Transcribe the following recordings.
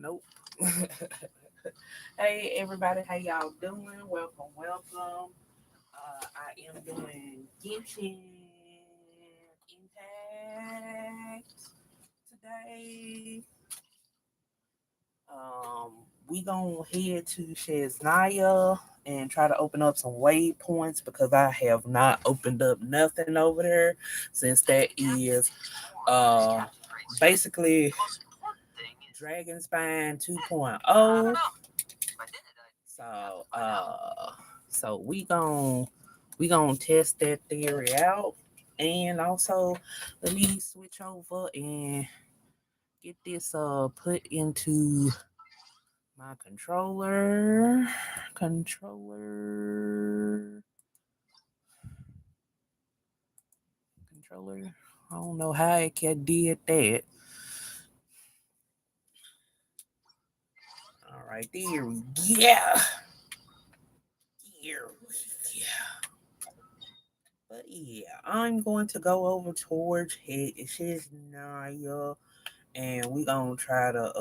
Nope. Hey everybody, how y'all doing? Welcome. I am doing genshin impact today. We gonna head to Sheznaya and try to open up some waypoints because I have not opened up nothing over there since that is uh basically Dragon Spine 2.0. So we gonna test that theory out, and also let me switch over and get this put into my controller. I don't know how I can did that. All right, there we go. Here we go. But yeah, I'm going to go over towards his Naya, and we gonna try to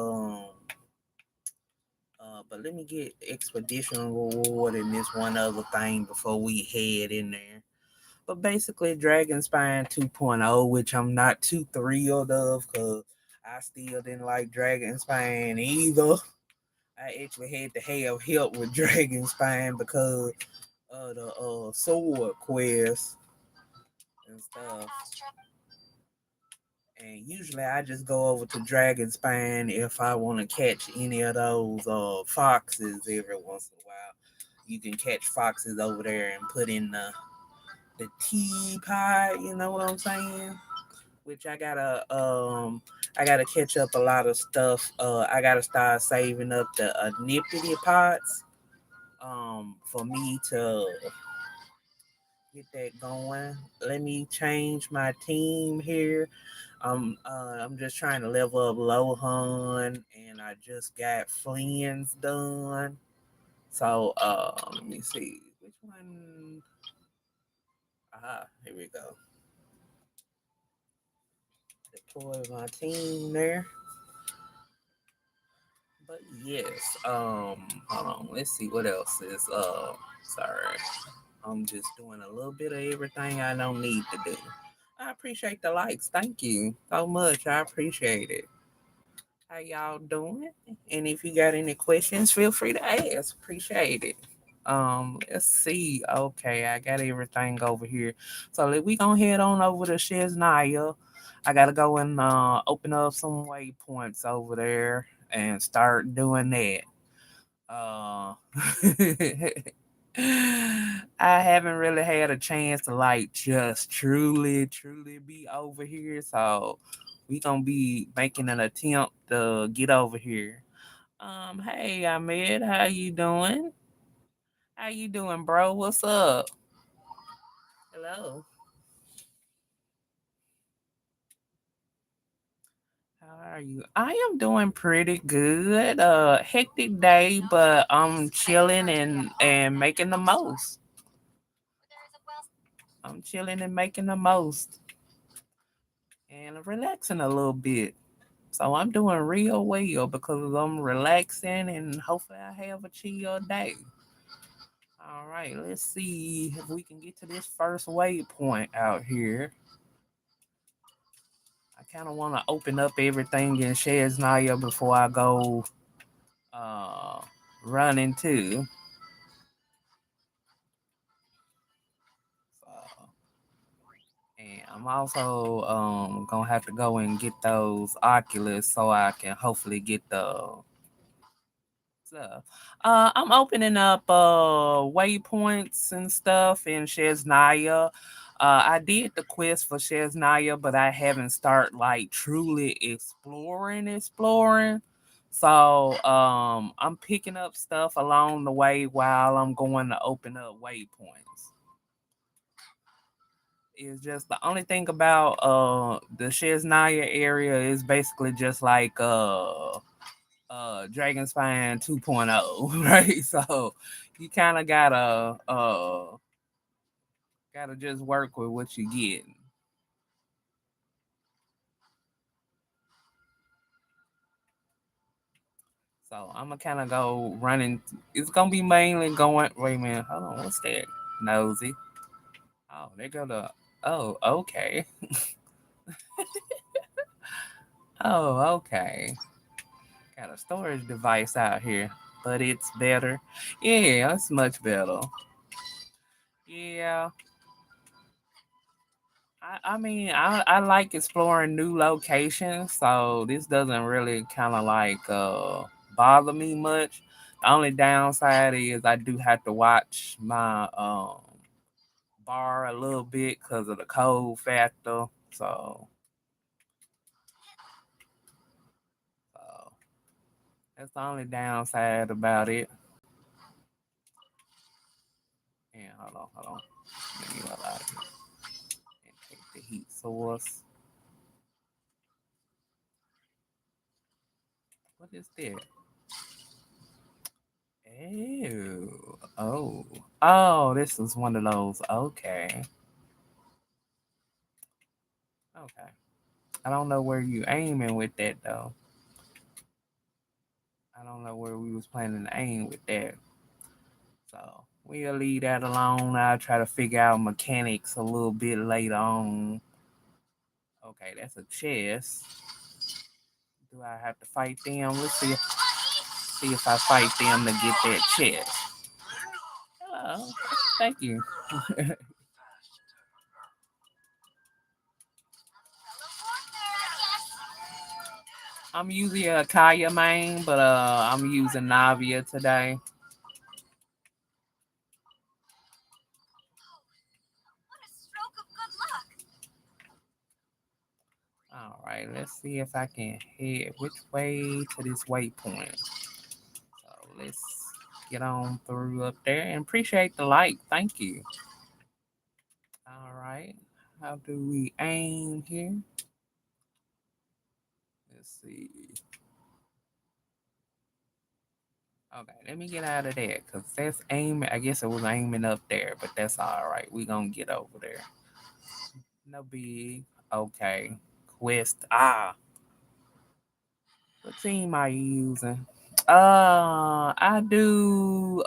but let me get expedition reward and this one other thing before we head in there. But basically, Dragon Spine 2.0, which I'm not too thrilled of, cause I still didn't like Dragon Spine either. I actually had to have help with Dragon Spine because of the sword quest and stuff. And usually I just go over to Dragonspine if I want to catch any of those foxes every once in a while. You can catch foxes over there and put in the teapot, you know what I'm saying? Which I gotta catch up a lot of stuff. I gotta start saving up the nippity pots for me to get that going. Let me change my team here. I'm just trying to level up Lohan, and I just got Flynn's done. So let me see which one. Here we go. Deploy my team there. But yes, hold on. Let's see what else is. Sorry, I'm just doing a little bit of everything I don't need to do. I appreciate the likes. Thank you so much. I appreciate it. How y'all doing? And if you got any questions, feel free to ask. Appreciate it. Let's see. Okay, I got everything over here. So we gonna head on over to Sheznaya. I gotta go and open up some waypoints over there and start doing that. Uh, I haven't really had a chance to like just truly be over here. So we gonna be making an attempt to get over here. Hey Ahmed, how you doing? How you doing, bro? What's up? Hello. How are you? I am doing pretty good. Hectic day, but I'm chilling and making the most. I'm chilling and making the most and relaxing a little bit. So I'm doing real well because I'm relaxing and hopefully I have a chill day. All right, let's see if we can get to this first waypoint out here. I kind of want to open up everything in Sheznaya before I go uh, running too. So, and I'm also gonna have to go and get those Oculus so I can hopefully get the stuff. I'm opening up waypoints and stuff in Sheznaya. I did the quest for Sheznaya, but I haven't started like truly exploring. So I'm picking up stuff along the way while I'm going to open up waypoints. It's just the only thing about the Sheznaya area is basically just like Dragon Spine 2.0, right? So you kind of gotta just work with what you get. So I'm gonna kind of go running. It's gonna be mainly going. Wait a minute, hold on. What's that? Nosy. Oh, they go to. Oh, okay. Oh, okay. Got a storage device out here, but it's better. Yeah, it's much better. Yeah, I like exploring new locations, so this doesn't really kind of like bother me much. The only downside is I do have to watch my bar a little bit because of the cold factor. So that's the only downside about it. And hold on. Let me get out of here and take the heat source. What is that? Ew. Oh. Oh, this is one of those. Okay. Okay. I don't know where you aiming with that though. I don't know where we was planning to aim with that. So we'll leave that alone. I'll try to figure out mechanics a little bit later on. Okay, that's a chest. Do I have to fight them? Let's see if I fight them to get that chest. Hello. Thank you. I'm using a Kaya main, but I'm using Navia today. All right, let's see if I can head which way to this waypoint. So let's get on through up there and appreciate the like. Thank you. All right, how do we aim here? Let's see. Okay, let me get out of there because that's aiming. I guess it was aiming up there, but that's all right. We gonna get over there. No big. Okay. Quest. What team are you using? I do.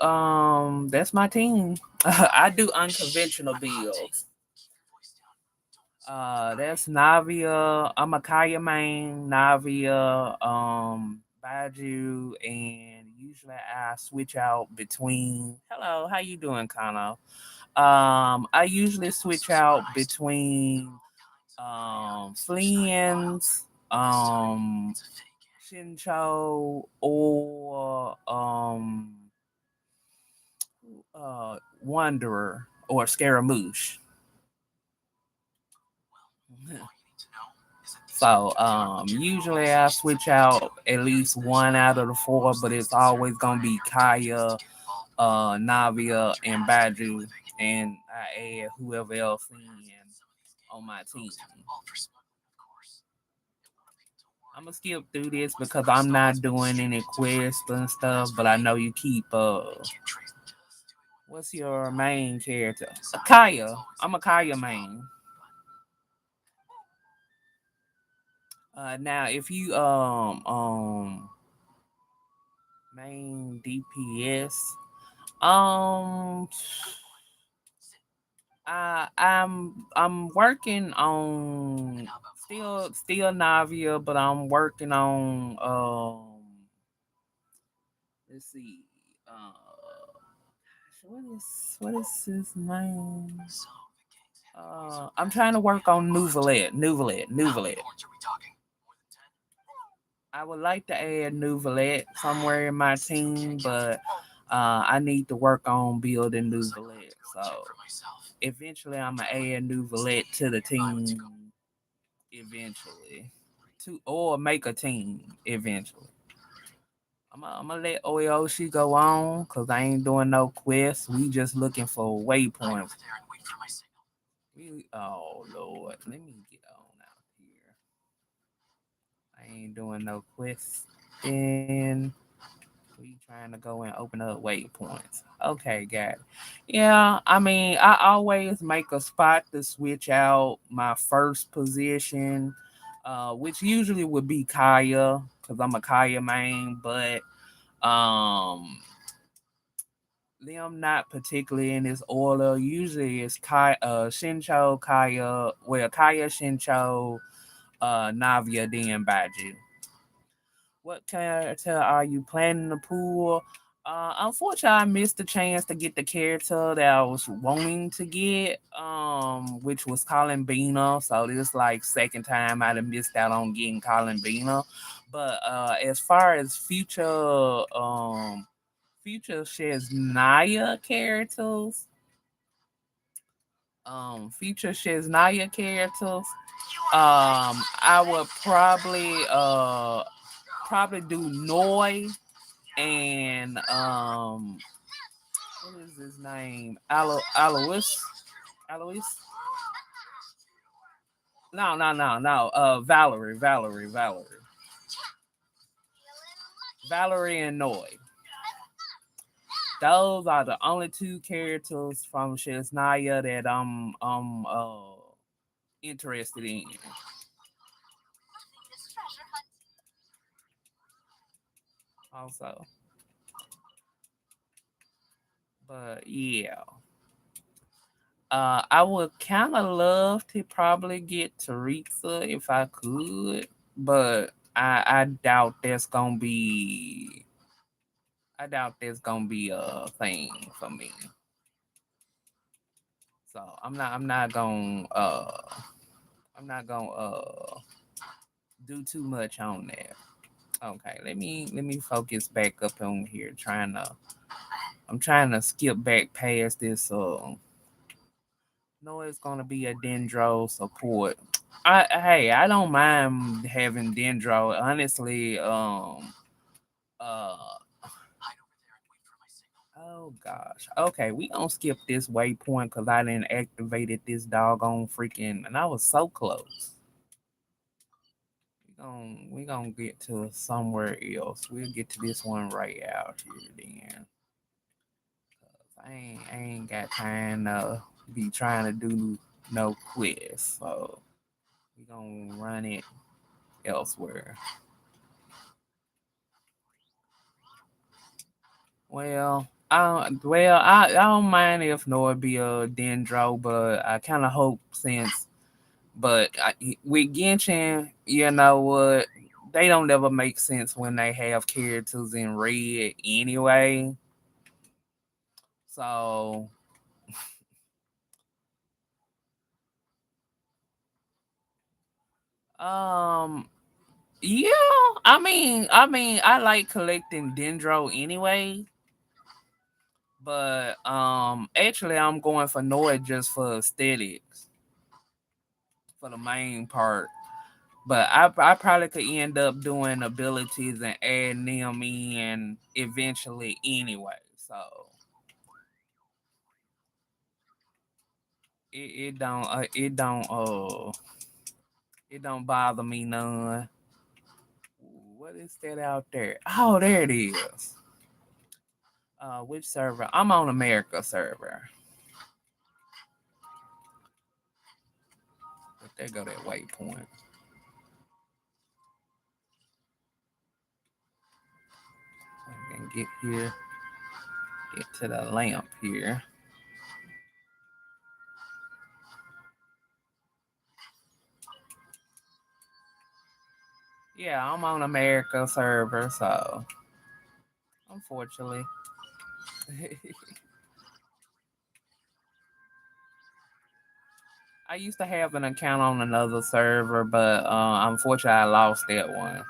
That's my team. I do unconventional builds. That's Navia. I'm a Kaya main, Navia, Baju, and usually I switch out between. Hello, how you doing, Kano? I usually switch out between Fleeings, Shincho, or Wanderer or Scaramouche. So usually I switch out at least one out of the four, but it's always gonna be Kaya, Navia, and Baju, and I add whoever else in on my team. I'm gonna skip through this because I'm not doing any quests and stuff, but I know you keep what's your main character? Kaya. I'm a Kaya main. Now if you main DPS, um I'm working on still Navia, but I'm working on let's see what is his name? I'm trying to work on Nuvalet. I would like to add Nuvalet somewhere in my team, but I need to work on building Nuvalet. So eventually, I'm gonna add Nuvalet to the team. Eventually, to or make a team eventually. I'm gonna let Oyoshi go on because I ain't doing no quests. We just looking for waypoints. Oh Lord, let me get on out here. I ain't doing no quests. Then we trying to go and open up waypoints. Okay, got it. Yeah, I always make a spot to switch out my first position, which usually would be Kaya, because I'm a Kaya main, but Them not particularly in this order. Usually it's Shincho, Kaya, Kaya, Shincho, Navia, then Baju. What character are you planning to pull? Unfortunately, I missed the chance to get the character that I was wanting to get, which was Colin Bina. So this like second time I'd have missed out on getting Colin Bina. But as far as future shares Naya characters, future shares Naya characters, I would probably do Noi and what is his name? Alois? No. Valerie and Noi. Those are the only two characters from Shiznaya that I'm interested in. Also, but yeah. I would kind of love to probably get Teresa if I could, but I doubt that's gonna be. I doubt that's gonna be a thing for me. So I'm not gonna do too much on that. Okay, let me focus back up on here. I'm trying to skip back past this. No, it's gonna be a Dendro support. I don't mind having Dendro. Honestly, uh oh gosh. Okay, we gonna skip this waypoint because I didn't activated this doggone freaking and I was so close. We gonna get to somewhere else. We'll get to this one right out here then. I ain't got time to be trying to do no quiz, so we gonna run it elsewhere. I don't mind if Noah be a Dendro, but I kind of hope with Genshin, you know what? They don't ever make sense when they have characters in red anyway. So, um, yeah. I like collecting Dendro anyway. But actually, I'm going for Noah just for aesthetics for the main part. But I probably could end up doing abilities and adding them in eventually anyway. So it don't bother me none. What is that out there? Oh, there it is. Which server? I'm on America server. But there go that waypoint. I can get here, get to the lamp here. Yeah, I'm on America server, so unfortunately. I used to have an account on another server, but unfortunately I lost that one.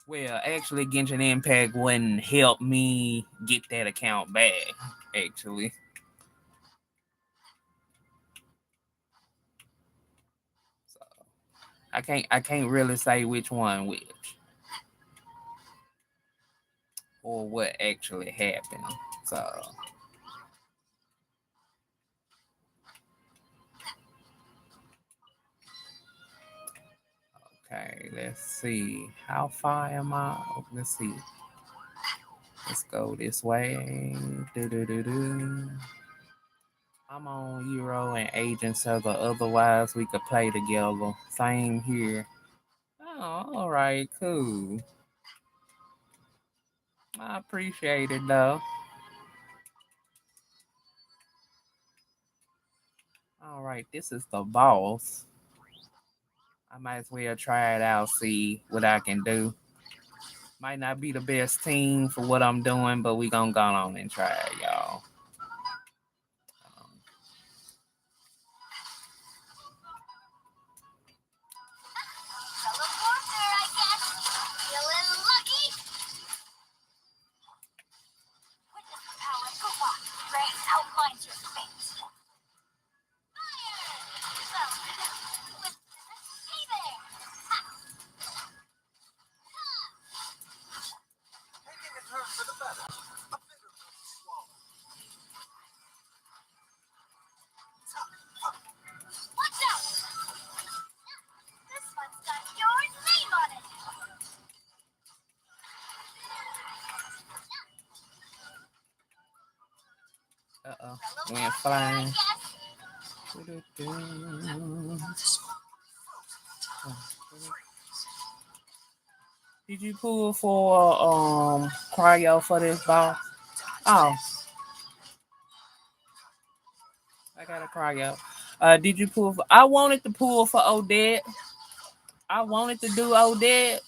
Well, actually, Genshin Impact wouldn't help me get that account back. Actually, so I can't really say which one which or what actually happened. So okay, let's see. How far am I? Let's see. Let's go this way. Do. I'm on Euro and Agent Server. Otherwise, we could play together. Same here. Oh, all right, cool. I appreciate it though. All right, this is the boss. I might as well try it out, see what I can do. Might not be the best team for what I'm doing, but we gonna go on and try it, y'all. Uh-oh. Went flying. Did you pull for cryo for this boss? Oh, I got a cryo. Did you pull for I wanted to pull for Odette. I wanted to do Odette.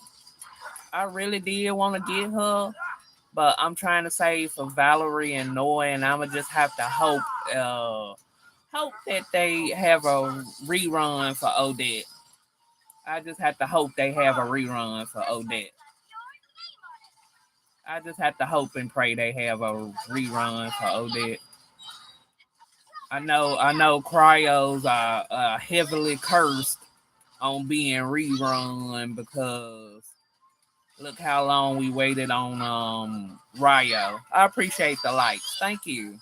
I really did want to get her. But I'm trying to save for Valerie and Noah, and I'ma just have to hope that they have a rerun for Odette. I just have to hope they have a rerun for Odette. I just have to hope and pray they have a rerun for Odette. I know cryos are heavily cursed on being rerun because look how long we waited on Ryo. I appreciate the likes. Thank you.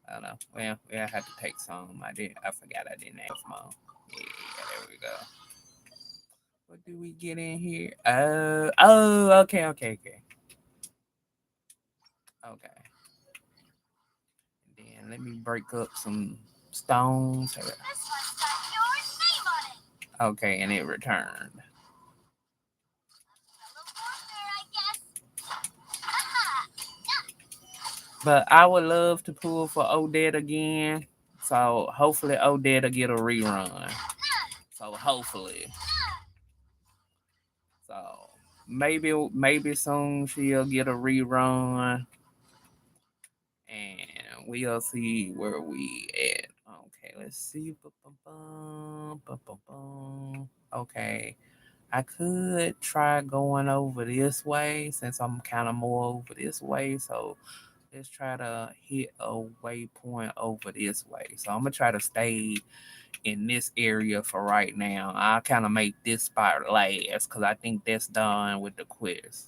I don't know. Well, I had to take some. I forgot I didn't have some. Yeah, there we go. What do we get in here? Okay. Okay. Then let me break up some stones. Okay, and it returned. But I would love to pull for Odette again. So hopefully Odette will get a rerun. So hopefully. So maybe soon she'll get a rerun. And we'll see where we at. Okay, let's see. Okay, I could try going over this way since I'm kind of more over this way. So let's try to hit a waypoint over this way. So I'm gonna try to stay in this area for right now. I'll kind of make this spot last because I think that's done with the quiz.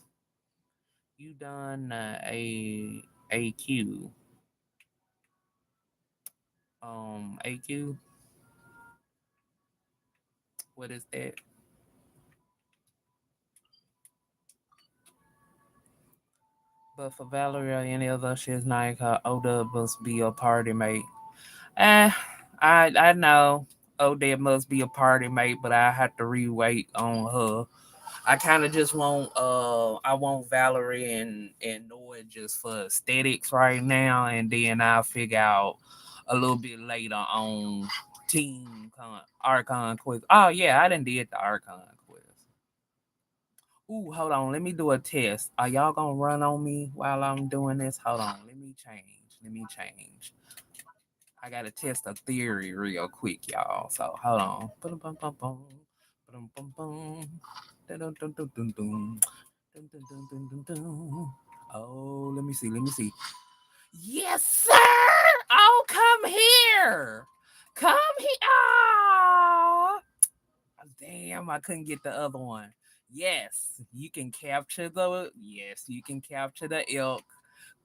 You done a AQ. AQ. What is that? But for Valerie or any other shit's like her Oda must be a party mate. Eh, I know Oda must be a party mate, but I have to rewait on her. I kind of just want I want Valerie and Noah just for aesthetics right now, and then I'll figure out a little bit later on Archon quiz. Oh yeah, I didn't did the Archon quiz. Ooh, hold on. Let me do a test. Are y'all gonna run on me while I'm doing this? Hold on. Let me change. I gotta test a theory real quick, y'all. So hold on. Ba-dum-bum-bum-bum. Ba-dum-bum-bum. Dun-dun-dun-dun-dun-dun. Dun-dun-dun-dun-dun-dun. Oh, let me see. Yes, sir. Oh, come here. Come here. Oh, damn, I couldn't get the other one. You can capture the elk.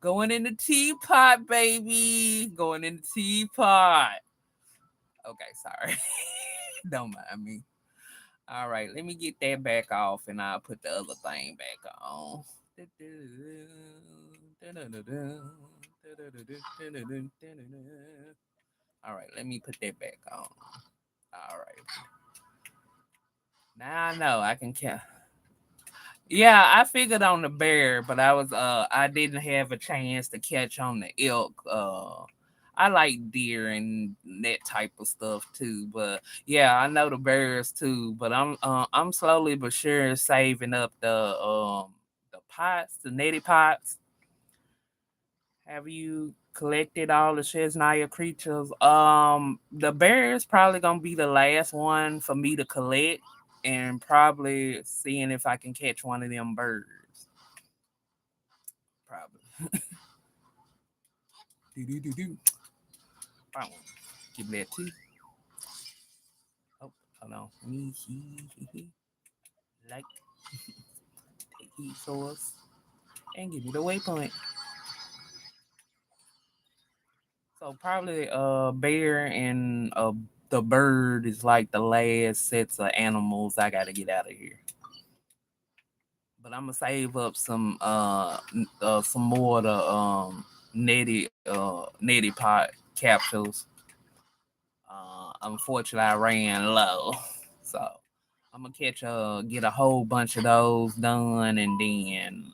Going in the teapot, baby. Going in the teapot. Okay, sorry. Don't mind me. All right, let me get that back off and I'll put the other thing back on. All right, let me put that back on. All right. Now I know I can count. Yeah, I figured on the bear, but I didn't have a chance to catch on the elk. I like deer and that type of stuff too, but yeah, I know the bears too. But I'm slowly but sure saving up the pots, the neti pots. Have you collected all the Sheznaya creatures? The bear is probably gonna be the last one for me to collect, and probably seeing if I can catch one of them birds. Probably. Do do do do. Bow. Give me that too. Oh, hold on. Like take heat source and give me the waypoint. So probably bear and the bird is like the last sets of animals I gotta get out of here. But I'm gonna save up some more of the neti pot capsules. Unfortunately, I ran low, so I'm gonna get a whole bunch of those done, and then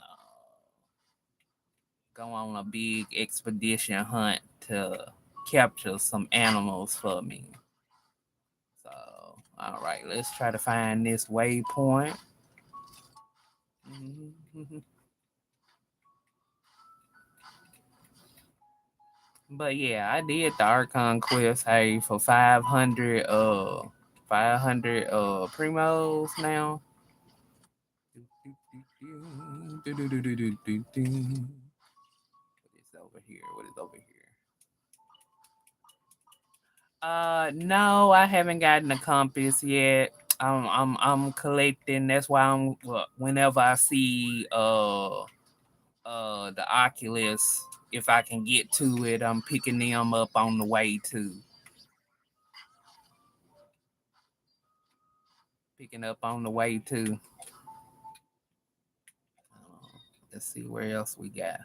go on a big expedition hunt to capture some animals for me. So, all right, let's try to find this waypoint. Mhm. But yeah, I did the Archon quest, hey, for 500 primos now. What is over here? What is over here? No, I haven't gotten a compass yet. I'm collecting. That's why whenever I see the Oculus, if I can get to it, I'm picking them up on the way too. Picking up on the way too. Let's see where else we got.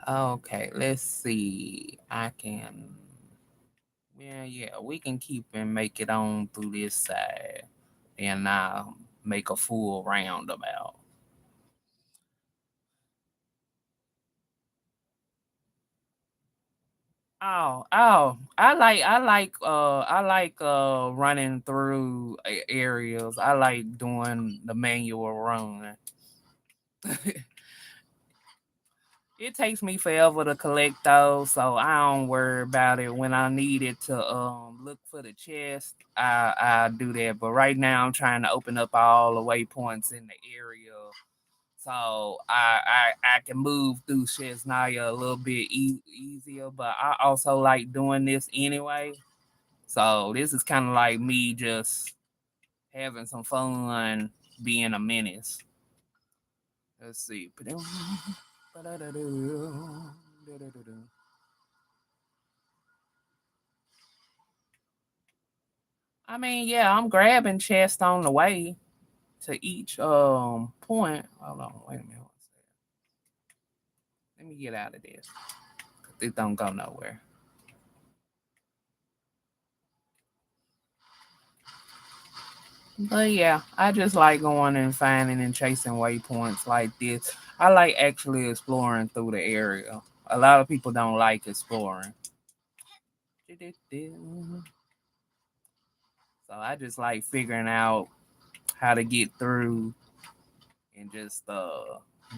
Okay, let's see. I can. Yeah, we can keep and make it on through this side, and I'll make a full roundabout. Oh, I like running through areas. I like doing the manual run. It takes me forever to collect those, so I don't worry about it. When I need it to look for the chest, I do that. But right now I'm trying to open up all the waypoints in the area, so I can move through Chesnaya a little bit easier. But I also like doing this anyway. So this is kind of like me just having some fun being a menace. Let's see. I mean, yeah, I'm grabbing chest on the way to each point. Hold on, wait a minute. Let me get out of this. It don't go nowhere. But yeah, I just like going and finding and chasing waypoints like this. I like actually exploring through the area. A lot of people don't like exploring. So I just like figuring out how to get through and just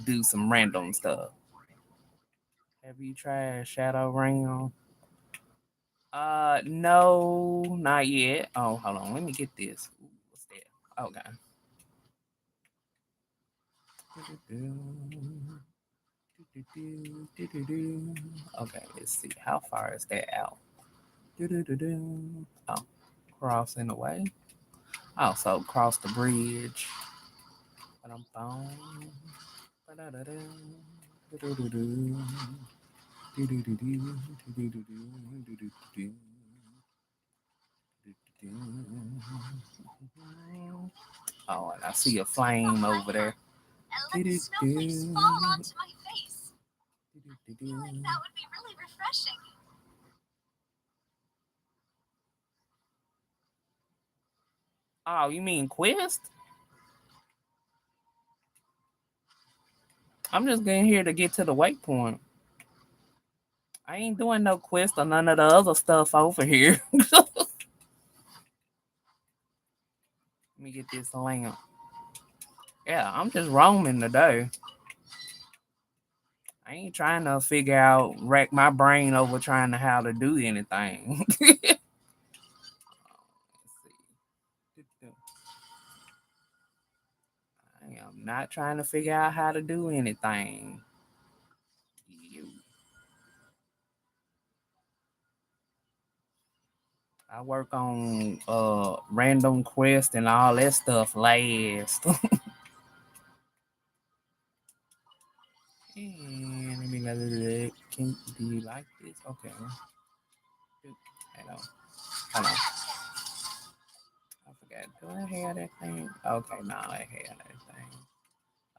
do some random stuff. Have you tried Shadow Realm? No, not yet. Oh, hold on. Let me get this. Ooh, what's that? Okay. Okay, let's see. How far is that out? Oh, crossing the way. Oh, so cross the bridge. Oh, and I see a flame over there. That would be really refreshing. Oh, you mean quest? I'm just getting here to get to the waypoint. I ain't doing no quest or none of the other stuff over here. Let me get this lamp. Yeah, I'm just roaming today. I ain't trying to figure out, rack my brain over trying to how to do anything. Let's see. I am not trying to figure out how to do anything. I work on random quest and all that stuff last. And let me know. Do you like this? Okay. Hold on. Hold on. I forgot. Do I have that thing? Okay, no, I have that thing.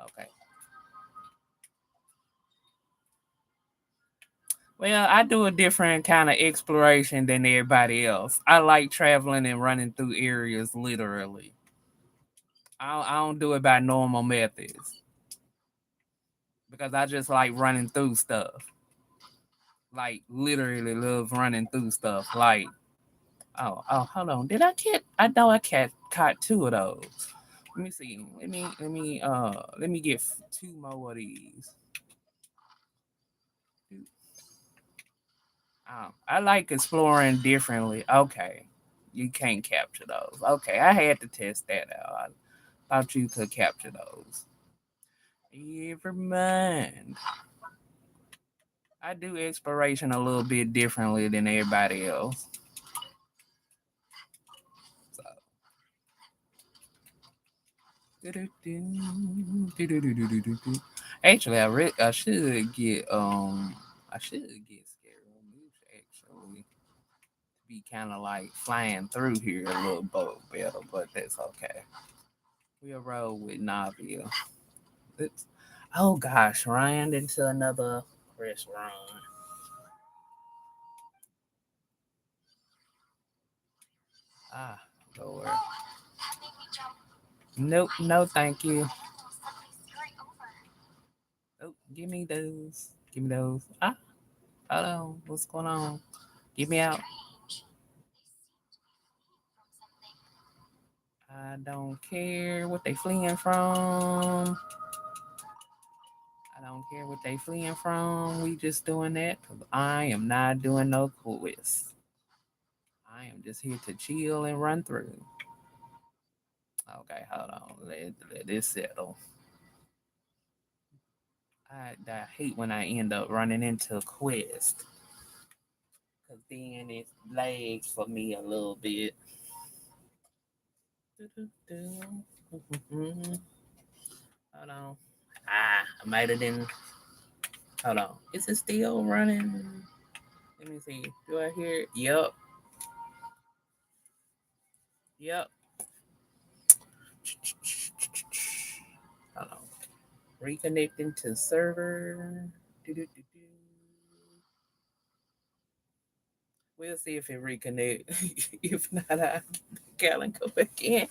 Okay. Well, I do a different kind of exploration than everybody else. I like traveling and running through areas literally. I don't do it by normal methods because I just like running through stuff. Like literally love running through stuff. Like oh, hold on. Did I catch? I know I caught two of those. Let me see. Let me get two more of these. I like exploring differently. Okay, you can't capture those. Okay, I had to test that out. I thought you could capture those. Never mind. I do exploration a little bit differently than everybody else. So. Actually, I should get scared actually to be kind of like flying through here a little bit better, but that's okay. We'll roll with Navia. Oops. Oh gosh, ran into another restaurant. Ah, Lord. Nope, no, thank you. Oh, give me those. Give me those. Ah, hold on. What's going on? Get me out. I don't care what they fleeing from. I don't care what they fleeing from. We just doing that because I am not doing no quiz. I am just here to chill and run through. Okay, hold on. Let this settle. I hate when I end up running into a quest. Because then it lags for me a little bit. Hold on. I might have been. Hold on. Is it still running? Let me see. Do I hear it? Yep. Yep. Hold on. Reconnecting to server. Do-do-do-do. We'll see if it reconnect. If not, I can go back in.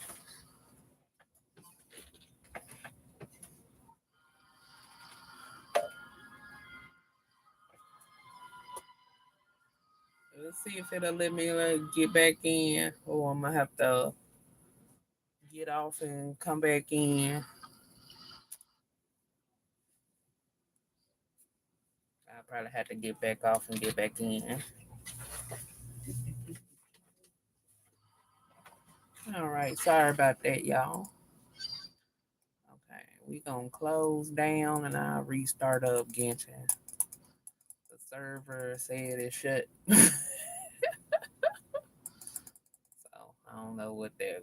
Let's see if it'll let me get back in. Or I'm gonna have to get off and come back in. I probably have to get back off and get back in. All right, sorry about that, y'all. Okay, we gonna close down and I'll restart up Genshin. The server said it shut. So I don't know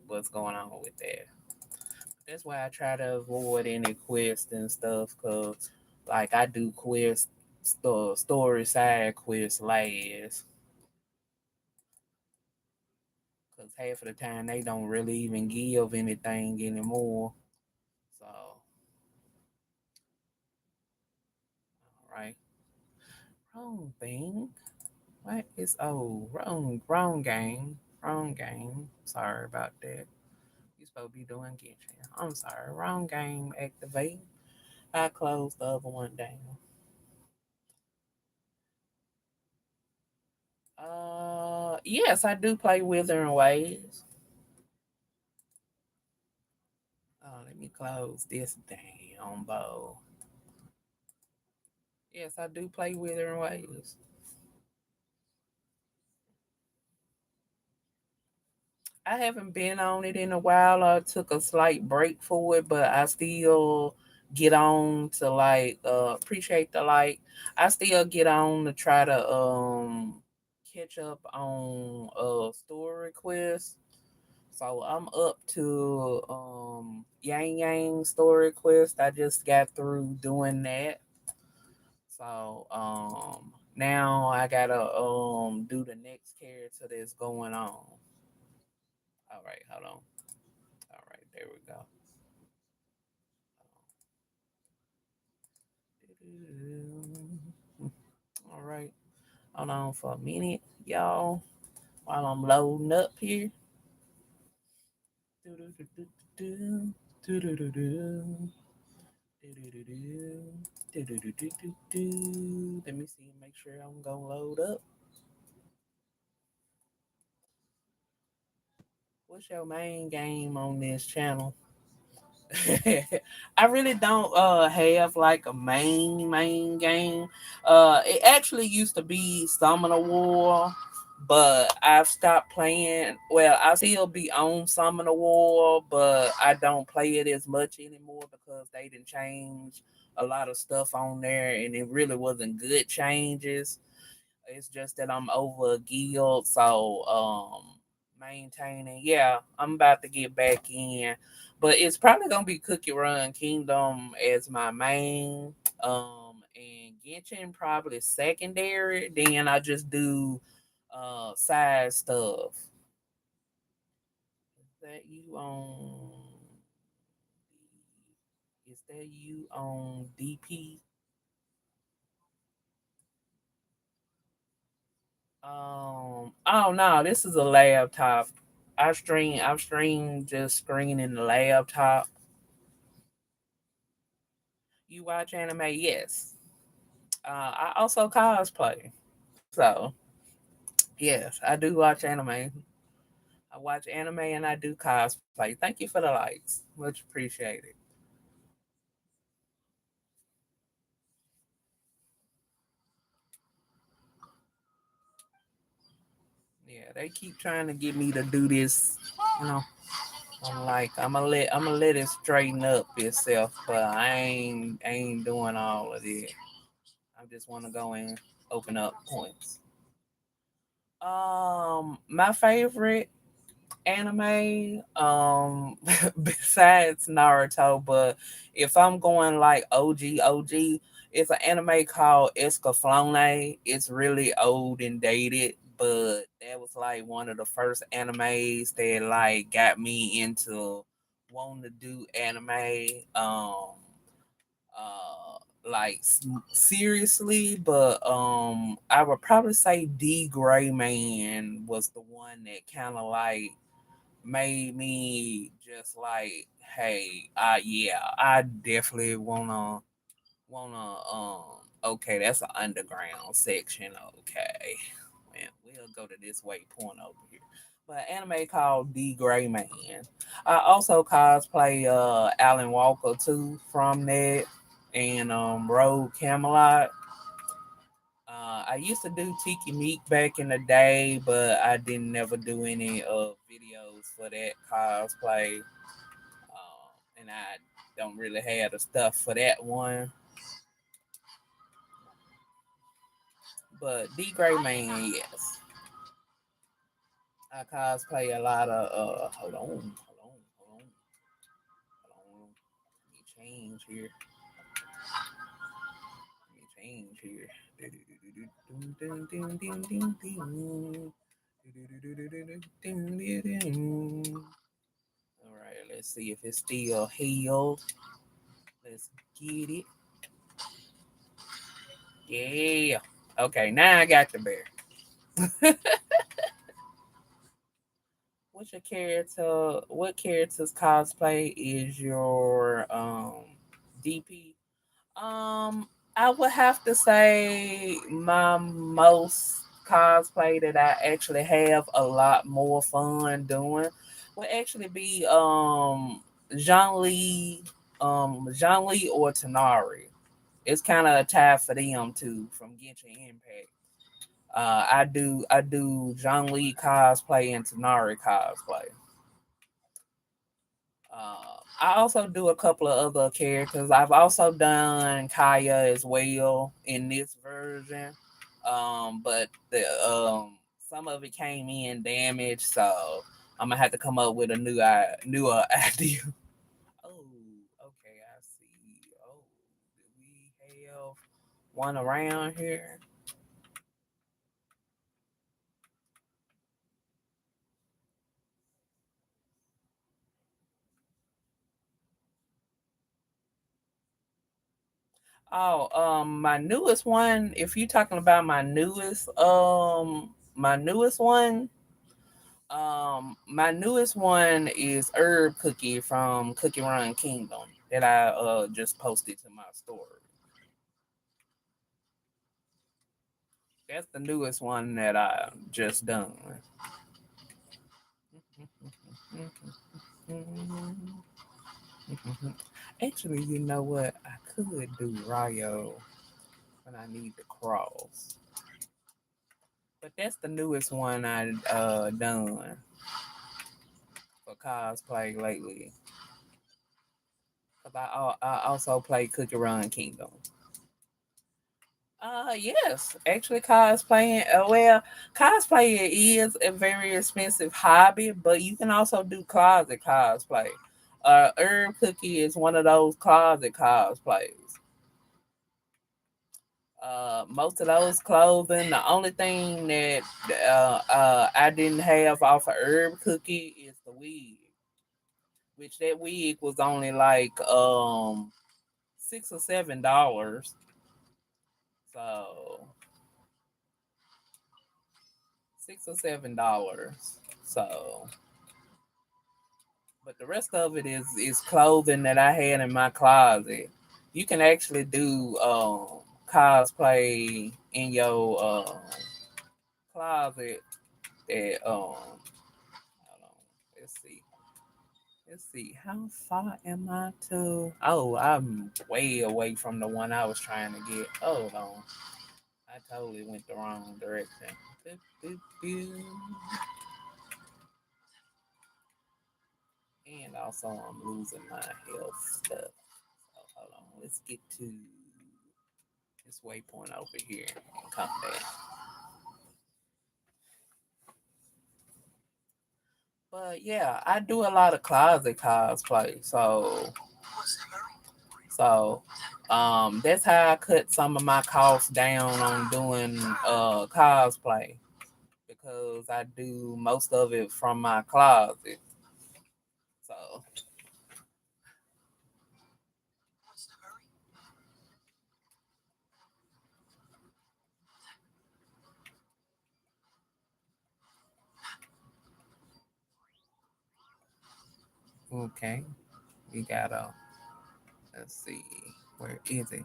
what's going on with that. That's why I try to avoid any quests and stuff, cause like I do quests, story side quests last, cause half of the time they don't really even give anything anymore. So, all right. Wrong thing. What is wrong game. Wrong game. Sorry about that. You supposed to be doing genshin. I'm sorry. Wrong game. Activate. I closed the other one down. Yes, I do play Withering Waves. Let me close this damn bow. Yes, I do play Withering Waves. I haven't been on it in a while. I took a slight break for it, but I still get on to appreciate the like. I still get on to try to catch up on story requests. So I'm up to Yang Yang story quest. I just got through doing that. So now I gotta do the next character that's going on. All right, hold on. All right, there we go. All right, hold on for a minute, y'all, while I'm loading up here. Let me see, make sure I'm gonna load up. What's your main game on this channel? I really don't have like a main game. It actually used to be Summoner War, but I've stopped playing. Well, I still be on Summoner War, but I don't play it as much anymore because they didn't change a lot of stuff on there, and it really wasn't good changes. It's just that I'm over a guild, so maintaining. Yeah, I'm about to get back in, but it's probably gonna be Cookie Run Kingdom as my main. And Genshin probably secondary. Then I just do side stuff. Is that you on? Is that you on DP? Oh no, this is a laptop. I've streamed just screening the laptop. You watch anime? Yes. I also cosplay. So yes, I do watch anime. I watch anime and I do cosplay. Thank you for the likes. Much appreciated. Yeah, they keep trying to get me to do this, you know. I'm like, I'm gonna let it straighten up itself, but I ain't doing all of it. I just want to go and open up points. My favorite anime, besides Naruto, but if I'm going like OG, it's an anime called Escaflowne. It's really old and dated, but that was like one of the first animes that like got me into wanting to do anime. Like seriously, but I would probably say D Gray Man was the one that kind of like made me just like, hey, yeah, I definitely wanna okay, that's an underground section. Okay, man, we'll go to this waypoint over here. But anime called The Gray Man. I also cosplay Alan Walker too from that and Road Camelot. I used to do Tiki Meek back in the day, but I didn't never do any videos for that cosplay. And I don't really have the stuff for that one. But D Gray Man, yes. I cosplay a lot of hold on. Let me change here. All right, let's see if it's still healed. Let's get it. Yeah. Okay, now I got the bear. What's your character? What character's cosplay is your DP? I would have to say my most cosplay that I actually have a lot more fun doing would actually be Jean Lee or Tanari. It's kind of a tie for them too from Genshin Impact. I do Jean Lee cosplay and Tanari cosplay. I also do a couple of other characters. I've also done Kaya as well in this version, but the some of it came in damaged, so I'm gonna have to come up with a newer idea. Oh, okay, I see. Oh, do we have one around here? Oh, my newest one. If you're talking about my newest one, my newest one is Herb Cookie from Cookie Run Kingdom that I just posted to my story. That's the newest one that I just done. Actually, you know what? I could do Ryo when I need to cross, but that's the newest one I done for cosplay lately. Cause I also play Cookie Run Kingdom. Yes, actually, cosplaying. Well, cosplay is a very expensive hobby, but you can also do closet cosplay. Herb Cookie is one of those closet cosplays. Most of those clothing, the only thing that I didn't have off of Herb Cookie is the wig, which that wig was only like $6 or $7. So $6 or $7. So, but the rest of it is clothing that I had in my closet. You can actually do cosplay in your closet. That hold on, let's see. Let's see. How far am I to? Oh, I'm way away from the one I was trying to get. Hold on. I totally went the wrong direction. Boop, boop, boop. And also, I'm losing my health stuff. So hold on. Let's get to this waypoint over here and come back. But yeah, I do a lot of closet cosplay. So that's how I cut some of my costs down on doing cosplay because I do most of it from my closet. So okay, we gotta let's see, where is it?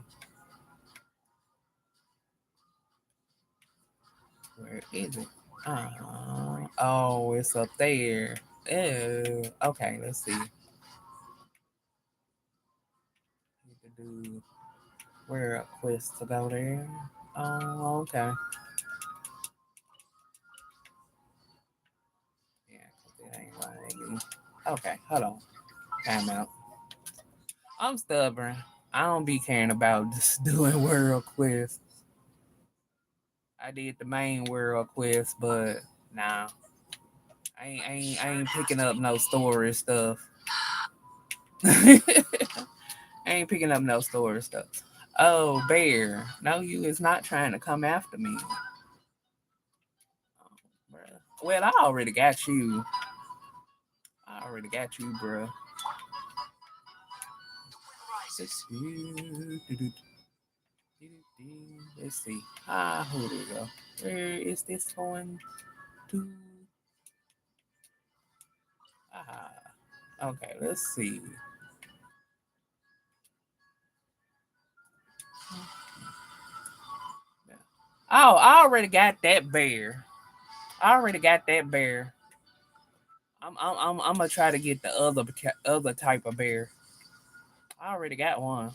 Where is it? Oh, it's up there. Ew. Okay, let's see. You can do where a quest to go there. Oh, okay. Yeah, 'cause it ain't gonna let me. Okay, hold on. Time out. I'm stubborn. I don't be caring about just doing world quests. I did the main world quest, but nah, I ain't picking up no story stuff. I ain't picking up no story stuff. Oh, bear. No, you is not trying to come after me. Oh, well, I already got you. I already got you, bruh. Let's see. Who do we go? Where is this going to? Okay, let's see. Oh, I already got that bear. I already got that bear. I'm gonna try to get the other type of bear. I already got one.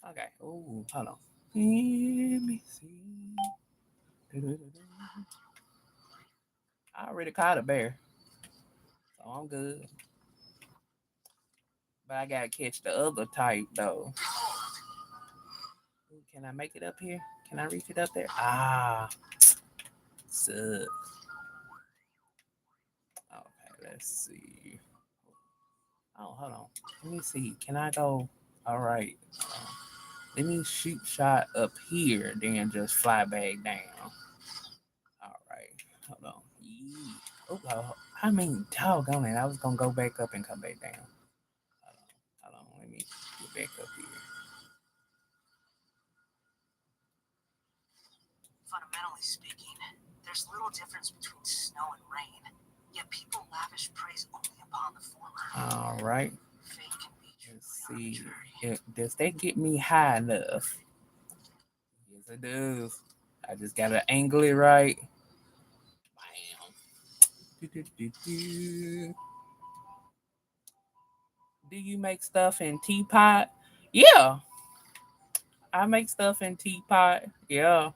Okay. Ooh, hold on. Let me see. I already caught a bear, so I'm good. But I gotta catch the other type though. Ooh, can I make it up here? Can I reach it up there? Sucks. Okay, let's see. Oh, hold on. Let me see. Can I go? All right. Let me shoot shot up here, then just fly back down. All right. Hold on. I mean, doggone it. I was gonna go back up and come back down. Hold on. Let me get back up here. Fundamentally speaking, there's little difference between snow and rain, yet people lavish praise only upon the former. All right. Fate can be Let's see. Does that get me high enough? Yes, it does. I just gotta angle it right. Bam. Do you make stuff in teapot? Yeah, I make stuff in teapot. Yeah.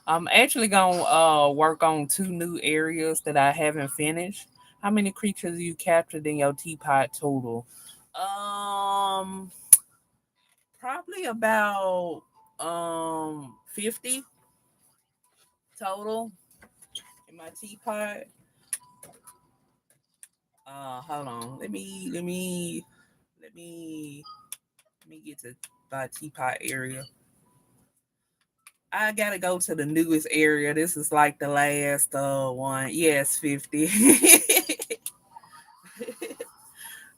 I'm actually gonna work on 2 new areas that I haven't finished. How many creatures you captured in your teapot total? Um, probably about 50 total in my teapot. Hold on. Let me get to my teapot area. I gotta go to the newest area. This is like the last one. Yes, 50.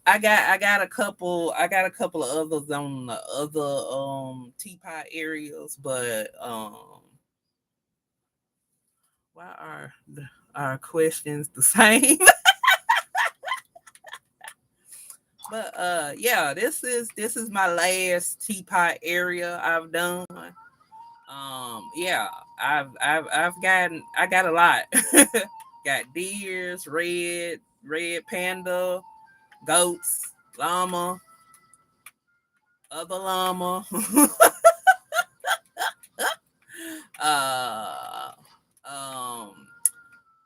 I got a couple of others on the other teapot areas, but why are our questions the same? But yeah, this is my last teapot area I've done. Yeah, I got a lot. Got deers, red panda, goats, llama, other llama. uh, um,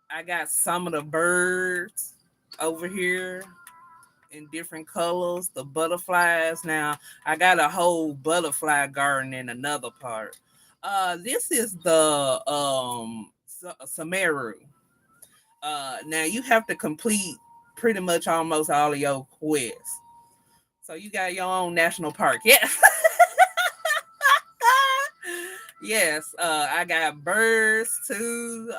I got some of the birds over here in different colors. The butterflies. Now I got a whole butterfly garden in another part. This is the Samaru. Now you have to complete pretty much almost all of your quests. So you got your own national park. Yes. Yes. I got birds too.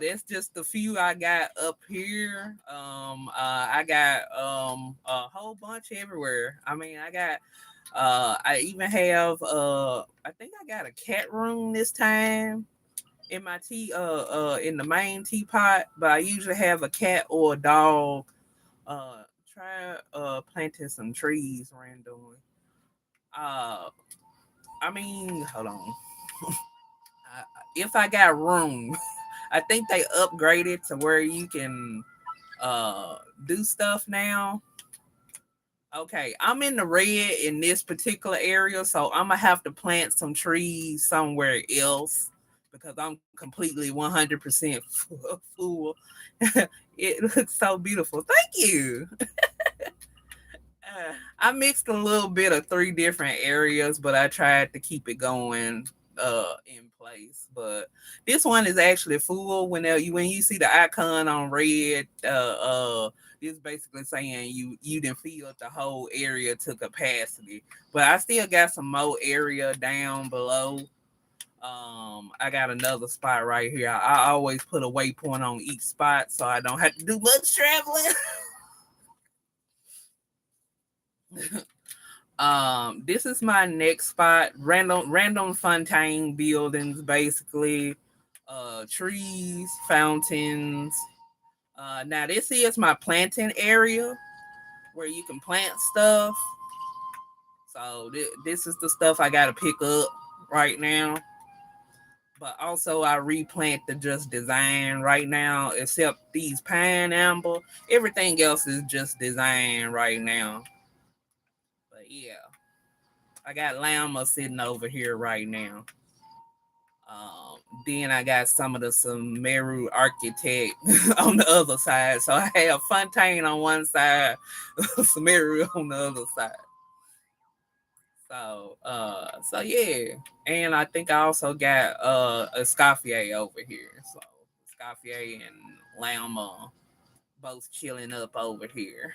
That's just the few I got up here. I got a whole bunch everywhere. I mean, I even have I think I got a cat room this time in my in the main teapot, but I usually have a cat or a dog. Try planting some trees randomly. Uh I mean, hold on. If I got room, I think they upgraded to where you can do stuff now. Okay, I'm in the red in this particular area, so I'm gonna have to plant some trees somewhere else because I'm completely 100% full. It looks so beautiful. Thank you. I mixed a little bit of 3 different areas, but I tried to keep it going in place. But this one is actually full. When you see the icon on red, it's basically saying you didn't fill the whole area to capacity. But I still got some more area down below. I got another spot right here. I always put a waypoint on each spot so I don't have to do much traveling. This is my next spot. Random fontaine buildings, basically. Trees, fountains. Now this is my planting area where you can plant stuff. So this is the stuff I gotta pick up right now. But also I replant the just design right now, except these pineapple. Everything else is just design right now. But yeah, I got llama sitting over here right now. Then I got some of the Sumeru architect on the other side. So I have Fontaine on one side, Sumeru on the other side. So yeah. And I think I also got a Scafier over here. So Scafier and Llama both chilling up over here.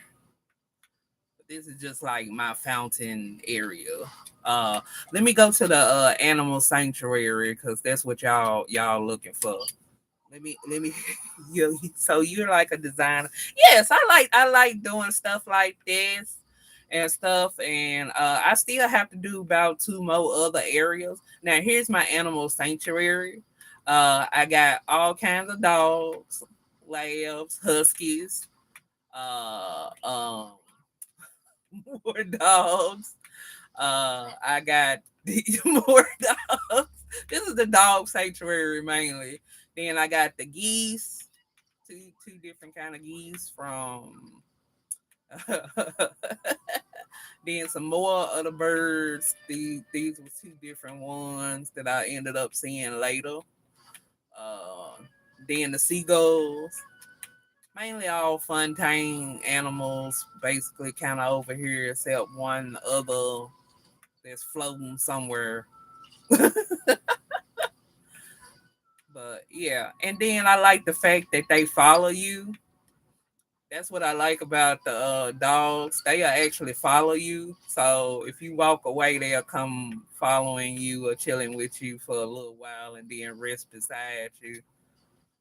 But this is just like my fountain area. Uh Let me go to the animal sanctuary because that's what y'all looking for. Let me you so you're like a designer. Yes, I like doing stuff like this and stuff, and I still have to do about two more other areas. Now here's my animal sanctuary. I got all kinds of dogs, labs, huskies, uh more dogs. I got more dogs. This is the dog sanctuary mainly. Then I got the geese, two different kind of geese from. Then some more of the birds. These were two different ones that I ended up seeing later. Uh, then the seagulls, mainly all fontaine animals, basically kind of over here, except one other that's floating somewhere. But yeah, and then I like the fact that they follow you. That's what I like about the dogs. They actually follow you. So if you walk away, they'll come following you or chilling with you for a little while and then rest beside you.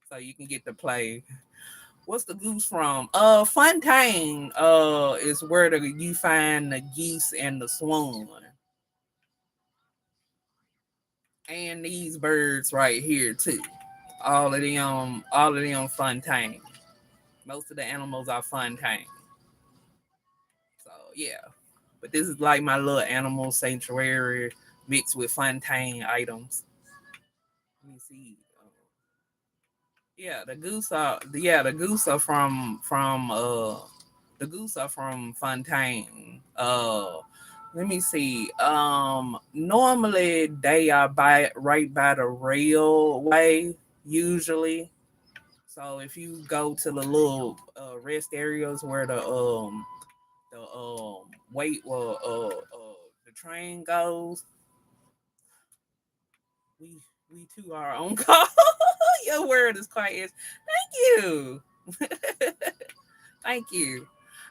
So you can get to play. What's the goose from? Fontaine is where you find the geese and the swan. And these birds right here too. All of them Fontaine. Most of the animals are Fontaine. So yeah. But this is like my little animal sanctuary mixed with Fontaine items. Let me see. The goose are from Fontaine. Let me see. Normally they are by right by the railway usually. So if you go to the little rest areas where the wait well the train goes, we too are on call. Your word is quite is. Thank you. Thank you.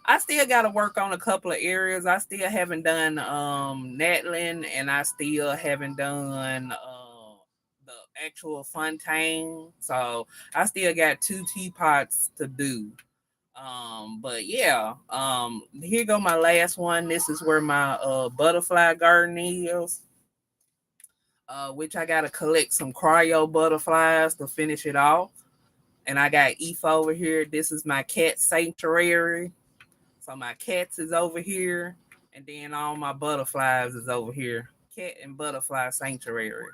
I still got to work on a couple of areas. I still haven't done Natlin, and I still haven't done the actual Fontaine. So I still got two teapots to do. But yeah, here go my last one. This is where my butterfly garden is. Which I gotta collect some cryo butterflies to finish it off. And I got Eve over here. This is my cat sanctuary. So my cats is over here, and then all my butterflies is over here. Cat and butterfly sanctuary.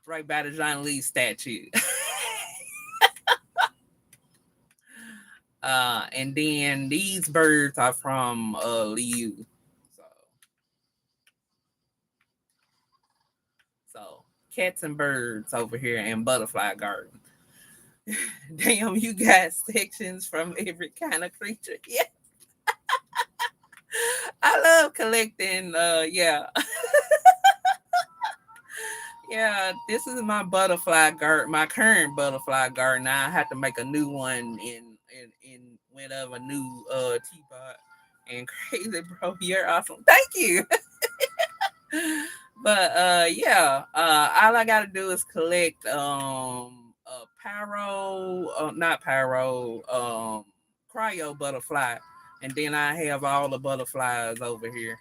Right by the John Lee statue. And then these birds are from Liu. So so cats and birds over here in butterfly garden. Damn, you got sections from every kind of creature. Yeah, I love collecting. Yeah, yeah. This is my butterfly garden, my current butterfly garden. Now I have to make a new one in whatever new teapot. And crazy, bro, you're awesome. Thank you. But yeah, all I gotta do is collect pyro, not pyro, cryo butterfly. And then I have all the butterflies over here.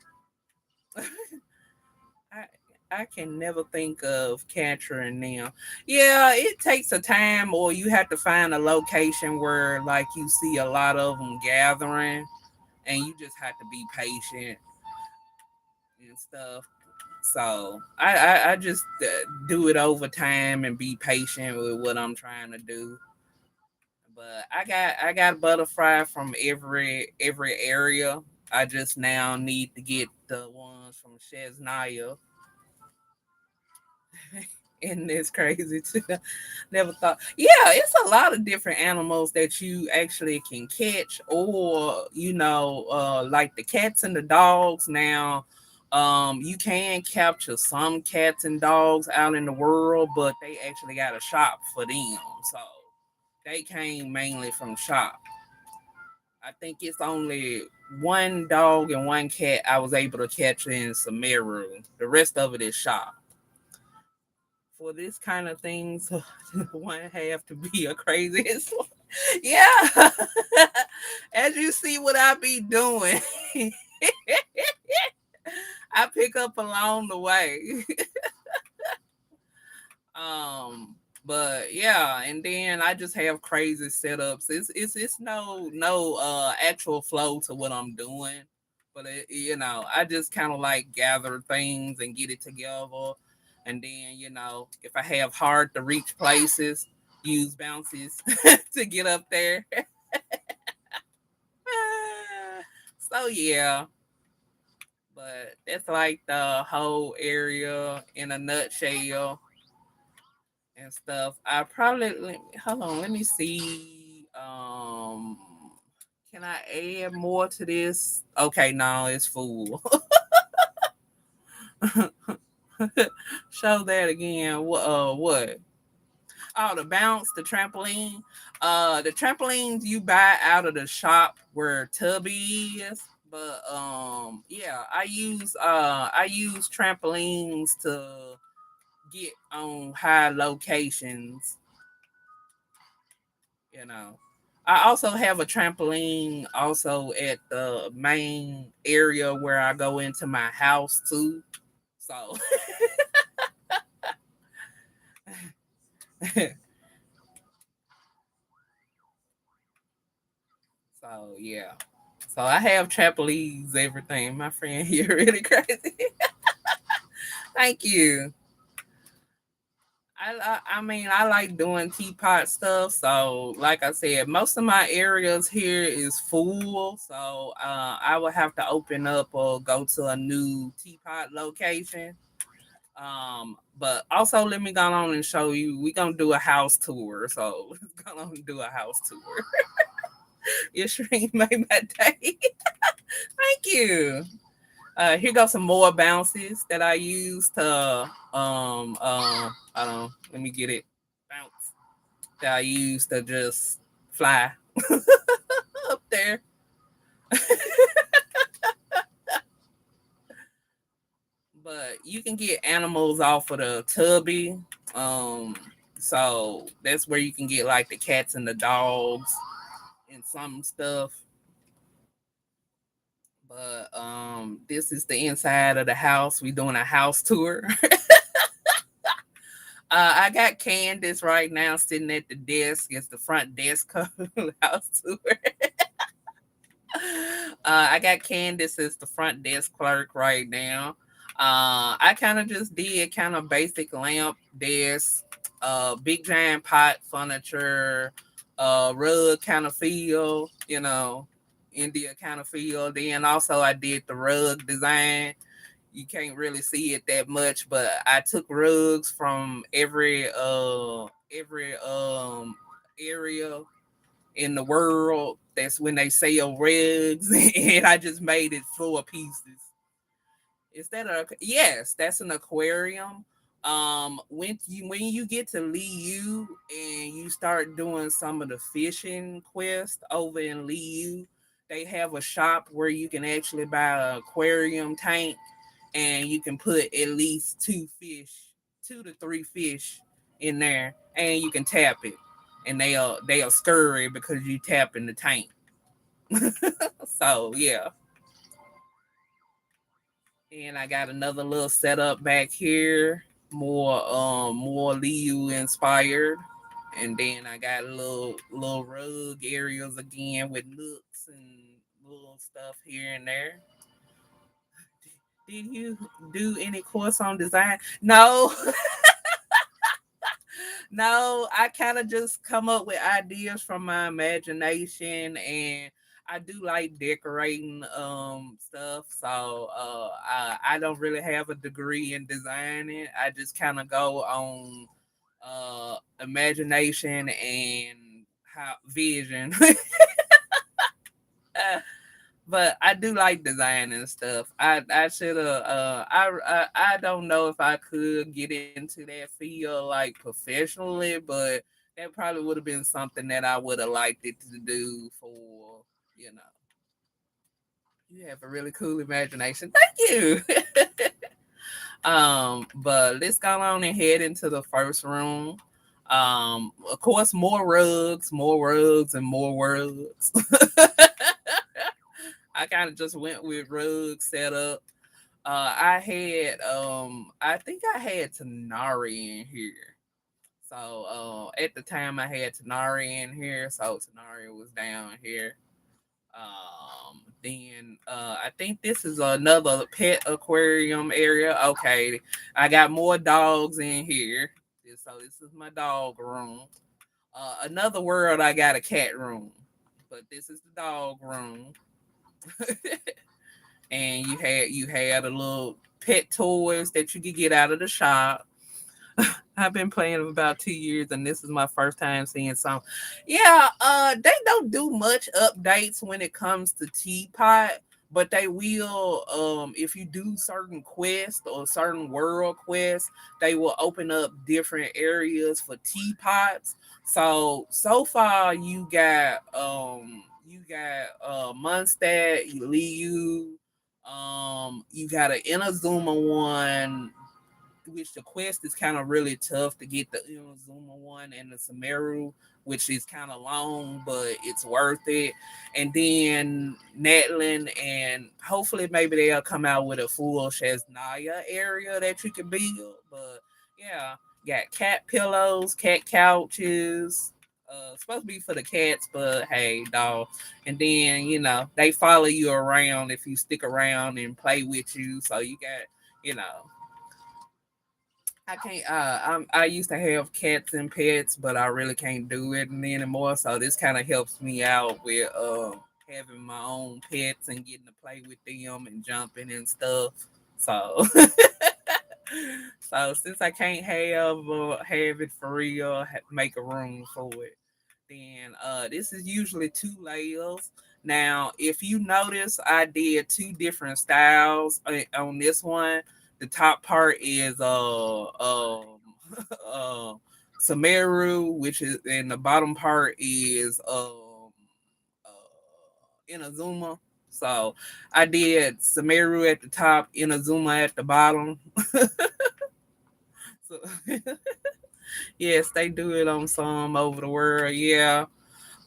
I I can never think of capturing them. Yeah, it takes a time, or you have to find a location where like you see a lot of them gathering, and you just have to be patient and stuff. So I just do it over time and be patient with what I'm trying to do. But I got butterfly from every area. I just now need to get the ones from shez. And it's crazy too. Never thought. Yeah, it's a lot of different animals that you actually can catch, or like the cats and the dogs. Now, you can capture some cats and dogs out in the world, but they actually got a shop for them, so they came mainly from shop. I think it's only one dog and one cat I was able to catch in Sumeru. The rest of it is shop. For this kind of things, one have to be a crazy. Yeah, as you see what I be doing, I pick up along the way. But yeah, and then I just have crazy setups. It's no actual flow to what I'm doing, but I just kind of like gather things and get it together, and then if I have hard to reach places, use bounces to get up there. So yeah, but that's like the whole area in a nutshell and stuff. I probably hold on. Let me see. Can I add more to this? Okay, no, it's full. Show that again. What? Oh, the bounce, the trampoline. The trampolines you buy out of the shop where Tubby is. But yeah, I use trampolines to get on high locations. You know. I also have a trampoline also at the main area where I go into my house too. So so yeah. So I have trampolines, everything. My friend here really crazy. Thank you. I mean I like doing teapot stuff. So like I said, most of my areas here is full. So I will have to open up or go to a new teapot location. But also let me go on and show you. We're gonna do a house tour. So let's go on and do a house tour. Your stream made my day. Thank you. Here go some more bounces that I use to I don't know, let me get it. Bounce that I use to just fly up there. But you can get animals off of the tubby. Um so that's where you can get like the cats and the dogs and some stuff. But this is the inside of the house. We doing a house tour. I got Candace right now sitting at the desk. It's the front desk house tour. I got Candace as the front desk clerk right now. I kind of just did kind of basic lamp desk, big giant pot furniture, rug kind of feel, India kind of feel. Then also I did the rug design. You can't really see it that much, but I took rugs from every area in the world. That's when they sell rugs, and I just made it floor pieces. Is that a yes? That's an aquarium. When you get to Liu and you start doing some of the fishing quest over in Liu, they have a shop where you can actually buy an aquarium tank, and you can put at least two to three fish in there, and you can tap it, and they'll scurry because you tap in the tank. So yeah. And I got another little setup back here, more Liu inspired. And then I got little rug areas again with nooks and little stuff here and there. Did you do any course on design? No, no. I kind of just come up with ideas from my imagination, and I do like decorating stuff. So I don't really have a degree in designing. I just kind of go on imagination and how vision. But I do like design and stuff. I should have. I don't know if I could get into that field like professionally, but that probably would have been something that I would have liked it to do for. You know, you have a really cool imagination. Thank you. But let's go on and head into the first room. Of course, more rugs, and more rugs. I kind of just went with rug setup. I think I had Tanari in here. So at the time I had Tanari in here, so Tanari was down here. Then I think this is another pet aquarium area. Okay, I got more dogs in here. So this is my dog room. Another world I got a cat room, but this is the dog room. And you had a little pet toys that you could get out of the shop. I've been playing for about 2 years, and this is my first time seeing some. Yeah, they don't do much updates when it comes to Teapot, but they will. If you do certain quests or certain world quests, they will open up different areas for teapots. So far, you got Mondstadt, Liu, you got an Inazuma one, which the quest is kind of really tough to get the Inazuma one, and the Sumeru, which is kind of long, but it's worth it. And then Netlin, and hopefully maybe they'll come out with a full Shaznaya area that you can build. But yeah, got cat pillows, cat couches. Supposed to be for the cats, but hey, dog. And then they follow you around if you stick around and play with you. So you got you know I can't. I used to have cats and pets, but I really can't do it anymore. So this kind of helps me out with having my own pets and getting to play with them and jumping and stuff. So so since I can't have it for real, make a room for it. Then this is usually two layers. Now, if you notice, I did two different styles on this one. The top part is uh Sumeru, which is, and the bottom part is Inazuma. So I did Sumeru at the top, Inazuma at the bottom. So yes, they do it on some over the world, yeah.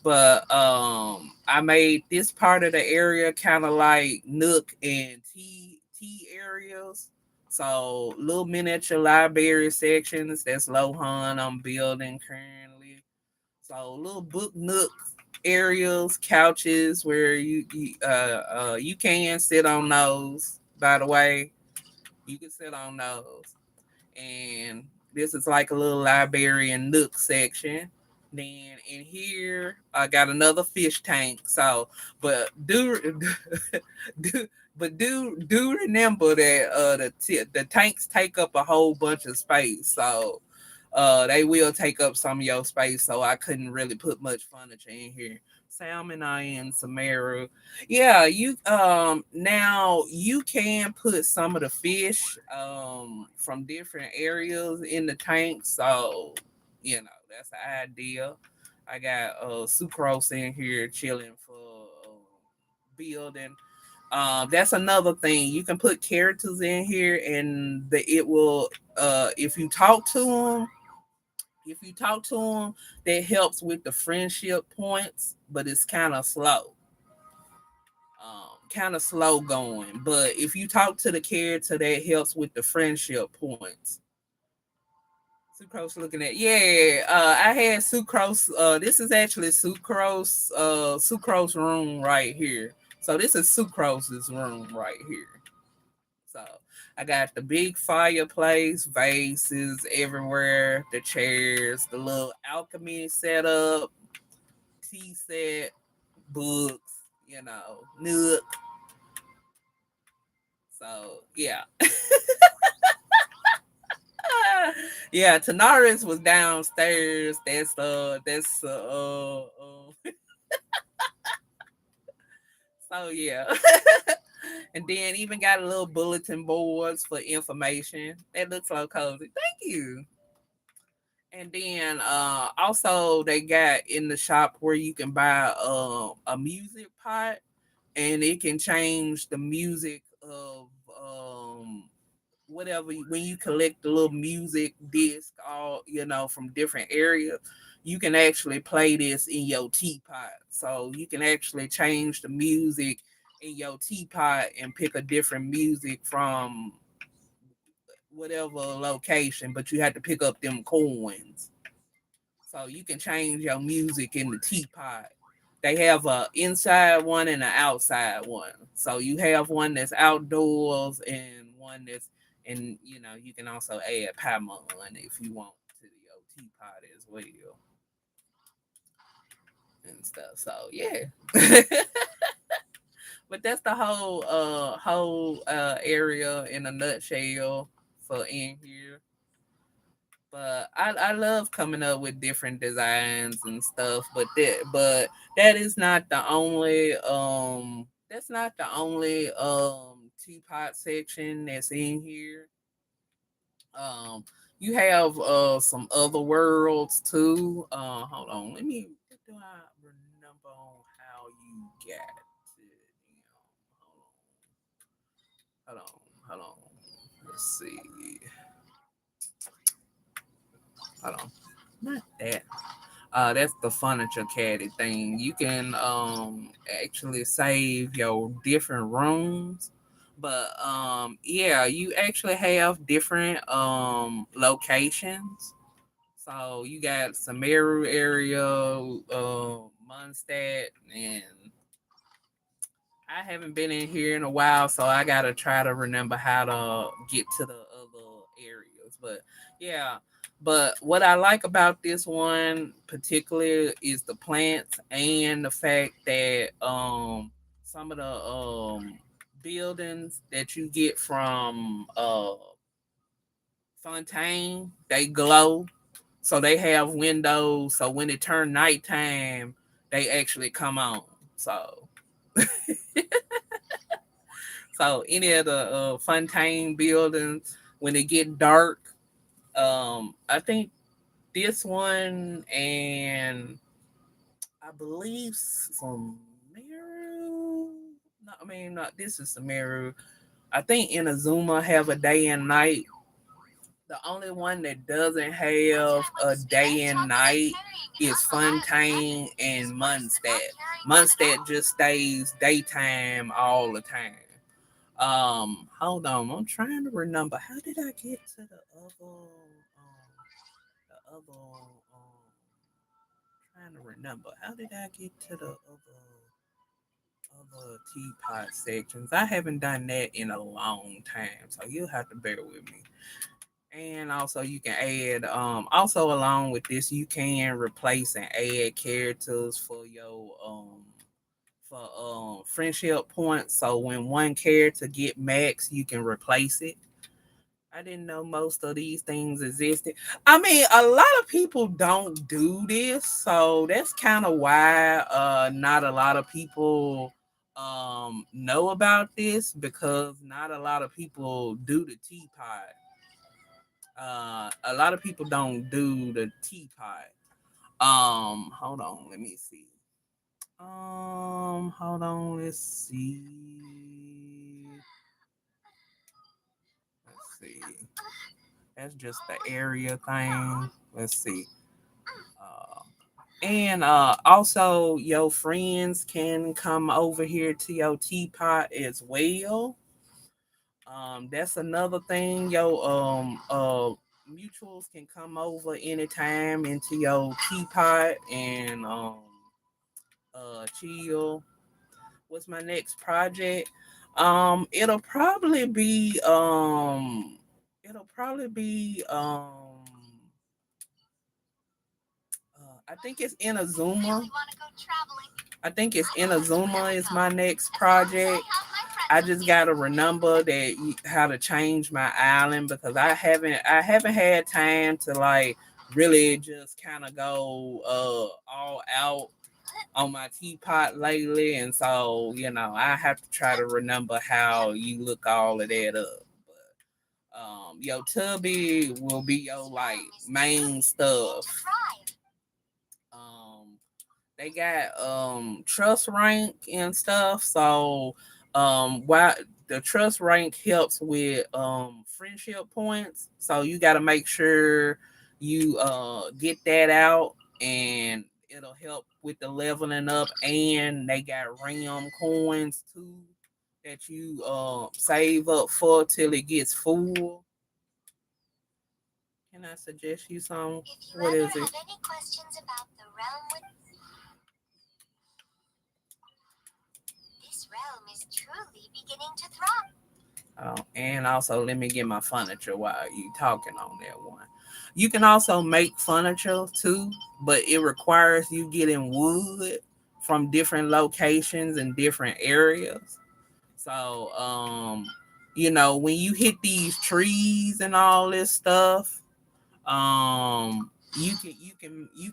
But I made this part of the area kind of like Nook and T areas. So little miniature library sections. That's Lohan I'm building currently. So little book nook areas, couches where you can sit on those. By the way, you can sit on those. And this is like a little library and nook section. Then in here, I got another fish tank. So, but do do remember that the tanks take up a whole bunch of space. So, they will take up some of your space. So I couldn't really put much furniture in here. Salmon, I and Samara. Yeah, you now you can put some of the fish from different areas in the tank. So, that's the idea. I got sucrose in here chilling for building. That's another thing. You can put characters in here, and it will. If you talk to them, that helps with the friendship points, but it's kind of slow. kind of slow going. But if you talk to the character, that helps with the friendship points. Sucrose looking at, yeah. I had Sucrose. This is actually Sucrose room right here. So this is Sucrose's room right here. So I got the big fireplace, vases everywhere, the chairs, the little alchemy setup, tea set, books, nook. So yeah. Yeah, Tanaris was downstairs. So yeah. And then even got a little bulletin boards for information. That looks so cozy. Thank you. And then also they got in the shop where you can buy a music pot, and it can change the music of whatever when you collect the little music disc, all from different areas. You can actually play this in your teapot, so you can actually change the music in your teapot and pick a different music from whatever location, but you have to pick up them coins. So you can change your music in the teapot. They have a inside one and an outside one. So you have one that's outdoors and one that's, and you can also add Paimon if you want to your teapot as well and stuff. So yeah. But that's the whole area in a nutshell for in here. But I love coming up with different designs and stuff. But that is not the only teapot section that's in here. Um you have some other worlds too. Hold on, let me, do I remember how you get it? Hold on, hold on. Let's see. Hold on. Not that. That's the furniture caddy thing. You can actually save your different rooms. But yeah, you actually have different locations. So you got Samaru area, Mondstadt, and I haven't been in here in a while, so I gotta try to remember how to get to the other areas. But yeah, but what I like about this one particularly is the plants and the fact that some of the buildings that you get from Fontaine, they glow. So they have windows. So when it turn nighttime, they actually come on. So any of the Fontaine buildings, when it get dark, I think this one and I believe some Meru. No, I mean not this is Samaru. I think Inazuma have a day and night. The only one that doesn't have a day and night is Fontaine and Mondstadt. Mondstadt just stays daytime all the time. Hold on. I'm trying to remember. How did I get to trying to remember. How did I get to the other teapot sections? I haven't done that in a long time, so you'll have to bear with me. And also you can add also along with this you can replace and add characters for friendship points. So when one character get max, you can replace it. I didn't know most of these things existed. I mean, a lot of people don't do this, so that's kind of why not a lot of people know about this, because not a lot of people do the teapot. A lot of people don't do the teapot. Hold on, let me see. Hold on, let's see. Let's see. That's just the area thing. Let's see. Uh, And also your friends can come over here to your teapot as well. That's another thing. Your mutuals can come over anytime into your teapot and chill. What's my next project? It'll probably be it'll probably be I think it's Inazuma. Really want to go traveling. I think it's Inazuma is my next project. I just gotta remember that how to change my island because I haven't had time to like really just kind of go all out on my teapot lately, and so I have to try to remember how you look all of that up. But your tubby will be your like main stuff. Um, they got trust rank and stuff. So why the trust rank helps with friendship points. So you got to make sure you get that out, and it'll help with the leveling up. And they got RAM coins too that you save up for till it gets full. Can I suggest you some? If you What ever is it? have any questions about the realm with this realm is truly beginning to thrive. And also, let me get my furniture while you talking on that one. You can also make furniture too, but it requires you getting wood from different locations and different areas. So, when you hit these trees and all this stuff, you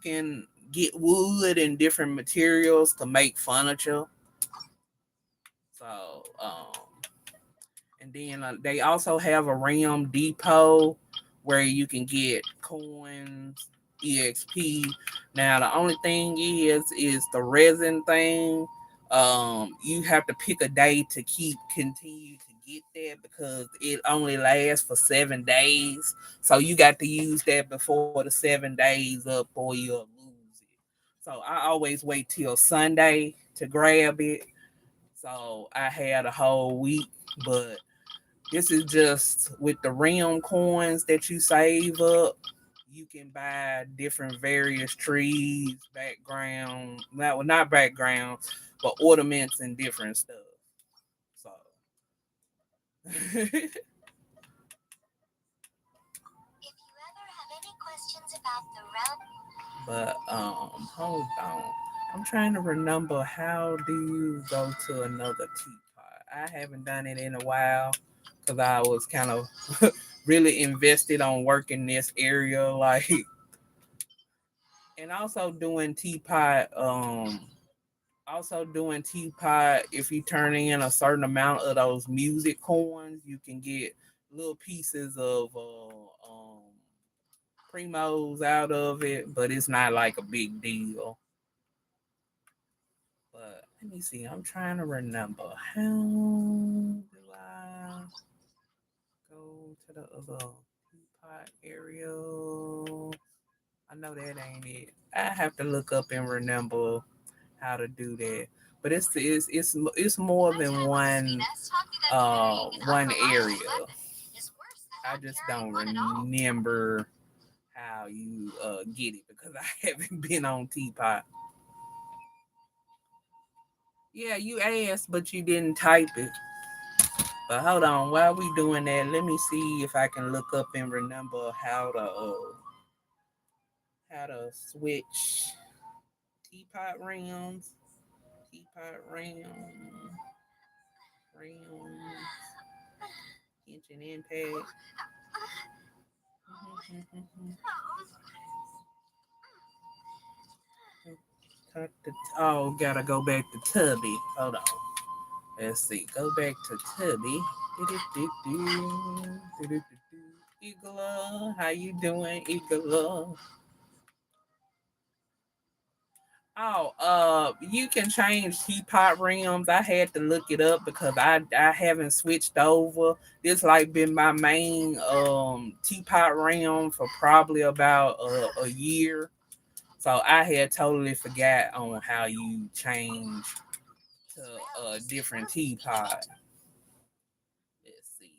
can get wood and different materials to make furniture. So, and then they also have a RAM depot where you can get coins, EXP. Now the only thing is the resin thing. You have to pick a day to continue to get that because it only lasts for 7 days. So you got to use that before the 7 days up or you'll lose it. So I always wait till Sunday to grab it. So I had a whole week, but this is just with the realm coins that you save up. You can buy different various trees, background, not background, but ornaments and different stuff. So, If you ever have any questions about the realm, but hold on. I'm trying to remember how do you go to another teapot. I haven't done it in a while because I was kind of really invested on working this area, like, and also doing teapot. If you turn in a certain amount of those music coins, you can get little pieces of primos out of it, but it's not like a big deal. But let me see. I'm trying to remember how do I go to the other teapot area. I know that ain't it. I have to look up and remember how to do that. But it's more than one area. I just don't remember how you get it because I haven't been on Teapot. Yeah, you asked, but you didn't type it. But hold on, while we doing that, let me see if I can look up and remember how to switch teapot rims, teapot rims, kitchen impact. Oh, gotta go back to Tubby. Hold on. Let's see. Go back to Tubby. Igla, how you doing, Igla? Oh, you can change teapot rims. I had to look it up because I haven't switched over. This like been my main teapot rim for probably about a year. So I had totally forgot on how you change to a different teapot. Let's see.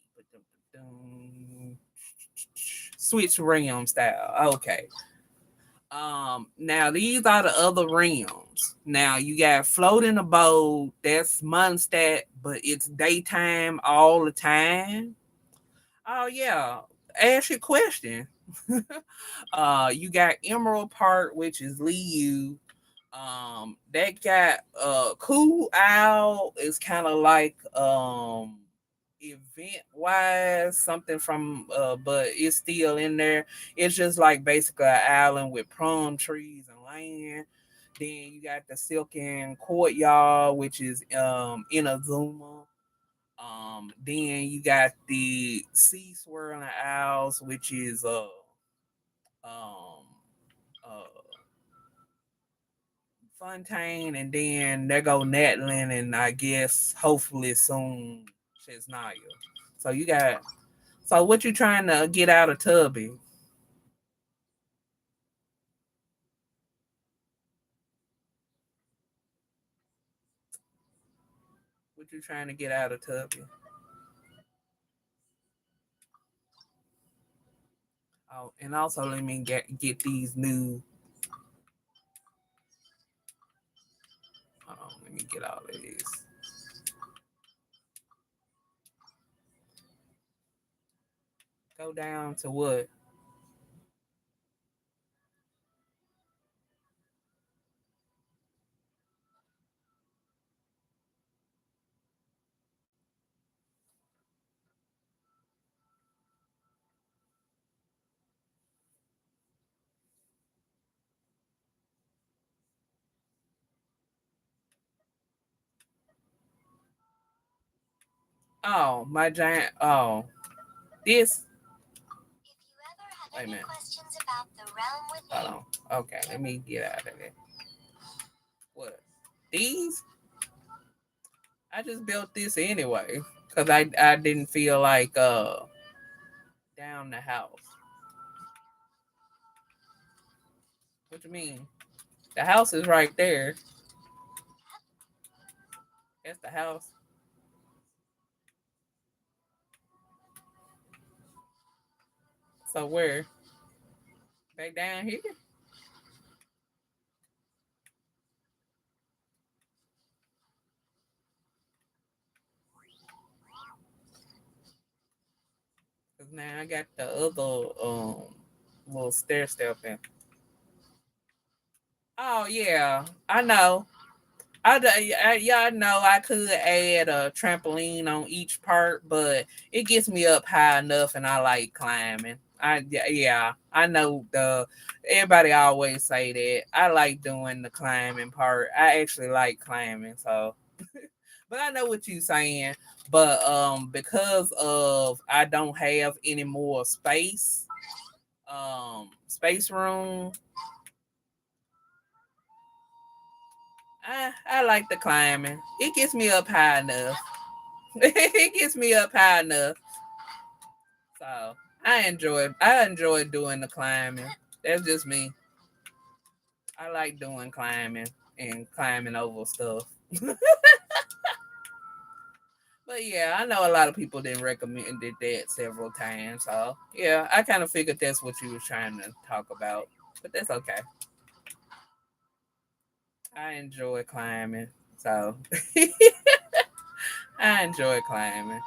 Switch realm style. Okay. Now these are the other realms. Now you got float in the boat, that's Mondstadt, but it's daytime all the time. Oh yeah. Ask your question. You got Emerald Park, which is Liu. That got Cool Owl is kind of like event wise something from but it's still in there. It's just like basically an island with palm trees and land. Then you got the Silken Courtyard, which is in Azuma. Then you got the Sea Swirling Owls, which is um uh Fontaine, and then there go Natlin, and I guess hopefully soon Chesnaya. So you got. So what you trying to get out of Tubby? What you trying to get out of Tubby? Oh, and also let me get these new. Hold on, let me get all of this. Go down to what? Oh, my giant. Oh, this. If you ever have Wait a any minute. questions about the realm Hold within, on. Okay, let me get out of it. What? These? I just built this anyway because I didn't feel like down the house. What you mean? The house is right there. That's the house. So where? Back down here? Cause now I got the other little stair step in. Oh yeah, I know. Yeah, I know I could add a trampoline on each part, but it gets me up high enough, and I like climbing. Yeah, I know the everybody always say that. I like doing the climbing part. I actually like climbing, so. But I know what you're saying. But because of I don't have any more space room, I like the climbing. It gets me up high enough. It gets me up high enough. So I enjoy doing the climbing. That's just me. I like doing climbing and climbing over stuff. But yeah, I know a lot of people didn't recommend that several times. So yeah, I kind of figured that's what you was trying to talk about. But that's okay. I enjoy climbing. So I enjoy climbing.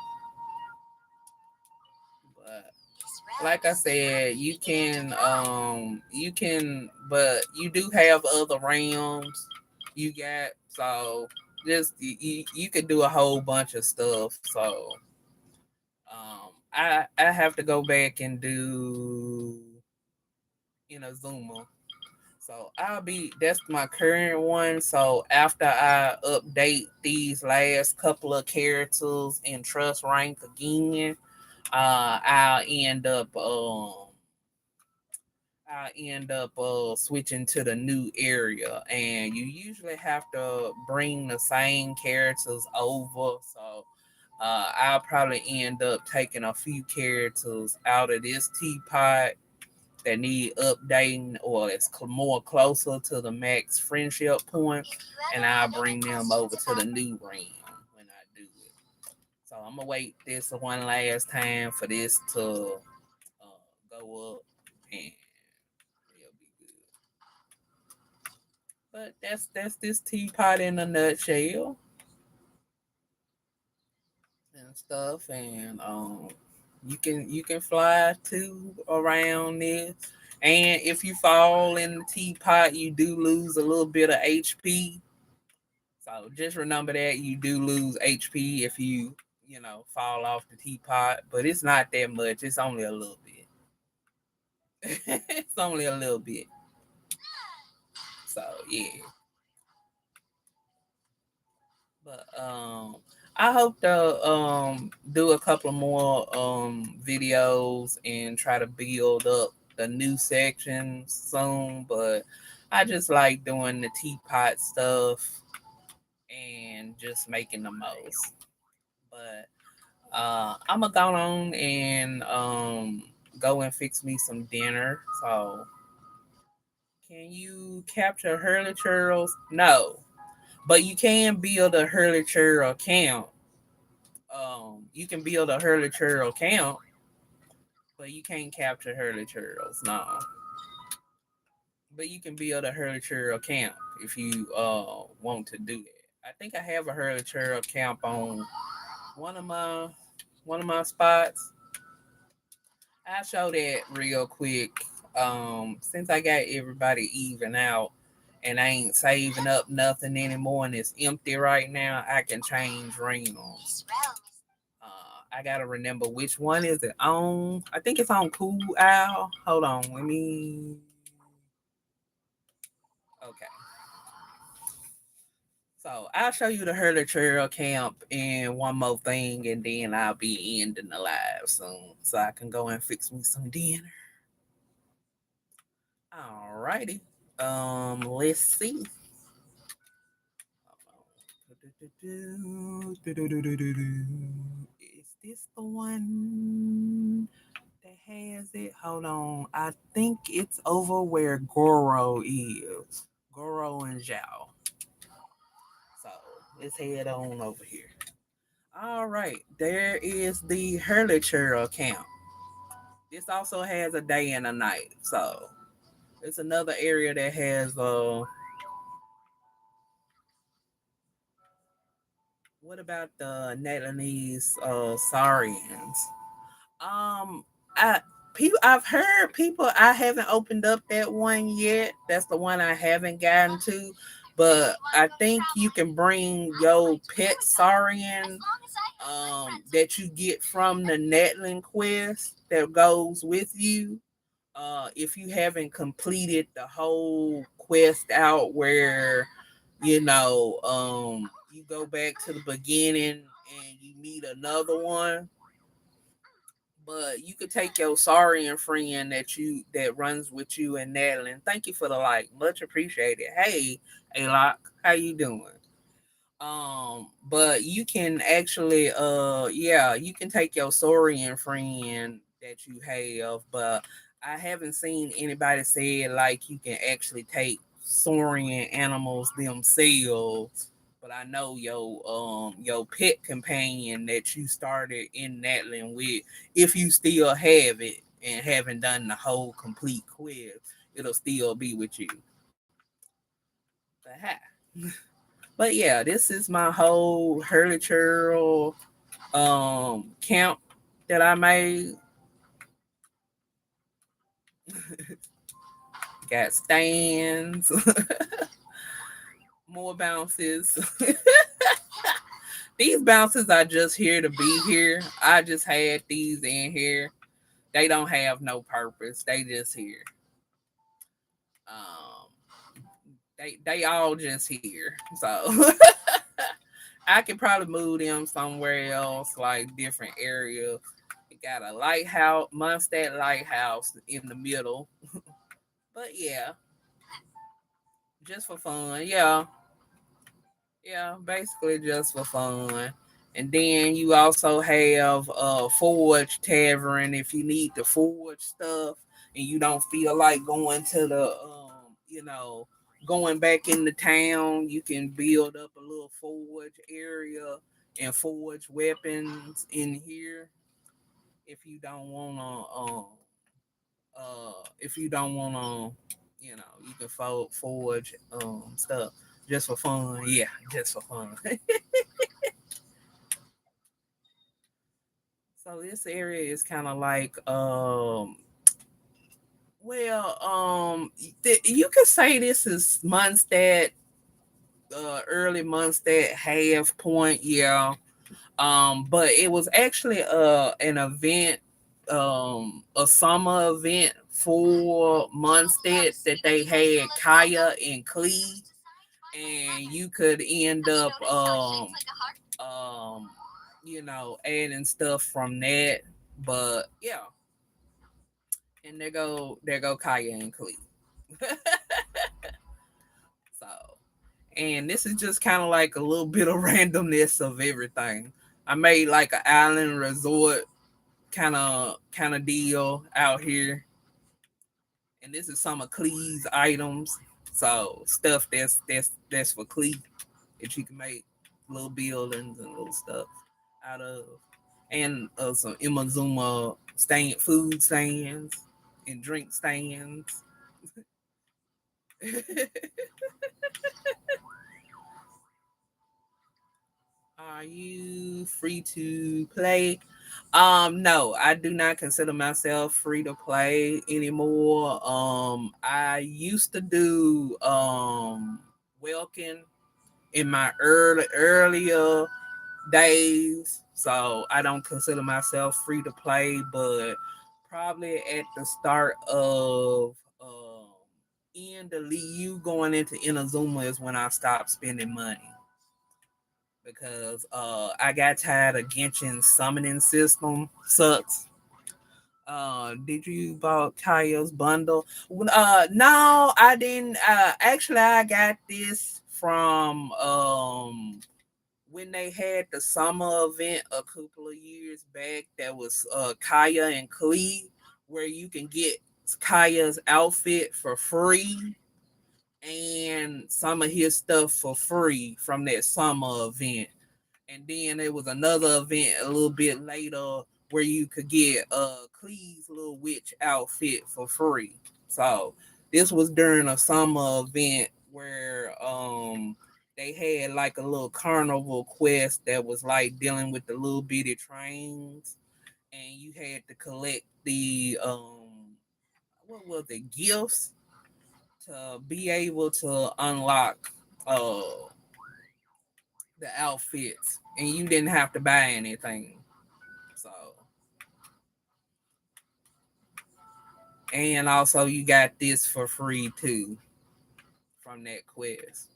But this like I realm is said, truly beginning to thrive. you can but you do have other realms you got, so just you could do a whole bunch of stuff. So I have to go back and do Zuma. So I'll be that's my current one. So after I update these last couple of characters in trust rank again, I'll end up switching to the new area, and you usually have to bring the same characters over. So I'll probably end up taking a few characters out of this teapot that need updating or that's more closer to the max friendship point, and I'll bring them over to the new realm when I do it. So I'm gonna wait this one last time for this to go up, and it'll be good. But that's this teapot in a nutshell and stuff, and you can fly too around this. And if you fall in the teapot, you do lose a little bit of HP. So just remember that you do lose HP if you fall off the teapot, but it's not that much. It's only a little bit. It's only a little bit. So yeah. But I hope to do a couple more videos and try to build up the new sections soon. But I just like doing the teapot stuff and just making the most. But I'm gonna go on and go and fix me some dinner. So can you capture hurley churls? No, but you can build a hurley churl account. You can build a hurley churl account, but you can't capture hurley churls. No, but you can build a hurley churl account if you want to do that. I think I have a hurley churl account on one of my one of my spots. I'll show that real quick. Since I got everybody even out and I ain't saving up nothing anymore and it's empty right now, I can change realms. I gotta remember which one is it on. I think it's on Cool Owl. Hold on, let me. Okay, so I'll show you the Hurley Trail camp and one more thing, and then I'll be ending the live soon, so I can go and fix me some dinner. Alrighty. Let's see. Is this the one that has it? Hold on. I think it's over where Goro is. Goro and Zhao. So let's head on over here. All right. There is the Hurliture account. This also has a day and a night. So it's another area that has what about the Netherlands Saurians? Um, I I've heard people. I haven't opened up that one yet. That's the one I haven't gotten to. But I think you can bring your pet saurian that you get from the Netland quest that goes with you. If you haven't completed the whole quest out where you go back to the beginning and you meet another one, but you could take your Saurian friend that runs with you in Natalie. Thank you for the like, much appreciated. Hey, Alok, how you doing? But you can actually yeah, you can take your Saurian friend that you have, but I haven't seen anybody say like you can actually take Saurian animals themselves. But I know your pet companion that you started in Natlan with, if you still have it and haven't done the whole complete quest, it'll still be with you. But hi. But yeah, this is my whole Hurliture camp that I made. Got stands, more bounces. These bounces are just here to be here. I just had these in here. They don't have no purpose. They just here. Um, they all just here. So I could probably move them somewhere else, like different areas. It got a lighthouse, Munstead lighthouse in the middle. But yeah, just for fun. Yeah, yeah, basically just for fun. And then you also have Forge Tavern if you need to forge stuff and you don't feel like going to the going back in the town, you can build up a little forge area and forge weapons in here if you don't wanna if you don't wanna you can forge stuff just for fun. Yeah, just for fun. So this area is kind of like you could say this is Mondstadt, early Mondstadt half point, yeah. But it was actually an event, a summer event for Mondstadt that they had Kaya and Clee, and you could end up um adding stuff from that. But yeah, and there go Kaya and Clee. So, and this is just kind of like a little bit of randomness of everything. I made like an island resort kind of deal out here, and this is some of Clee's items. So stuff that's for Clee that you can make little buildings and little stuff out of, and some Imazuma food stands and drink stands. Are you free to play? No, I do not consider myself free to play anymore. I used to do Welkin in my earlier days, so I don't consider myself free to play, but probably at the start of end of Liu going into Inazuma is when I stopped spending money because I got tired of Genshin summoning system sucks. Did you bought Kaya's bundle? No, I didn't. Actually, I got this from when they had the summer event a couple of years back. That was Kaya and Klee, where you can get Kaya's outfit for free and some of his stuff for free from that summer event. And then there was another event a little bit later where you could get Clee's little witch outfit for free. So this was during a summer event where they had like a little carnival quest that was like dealing with the little bitty trains, and you had to collect the what was it, gifts to be able to unlock uh the outfits, and you didn't have to buy anything. So, and also you got this for free too from that quest.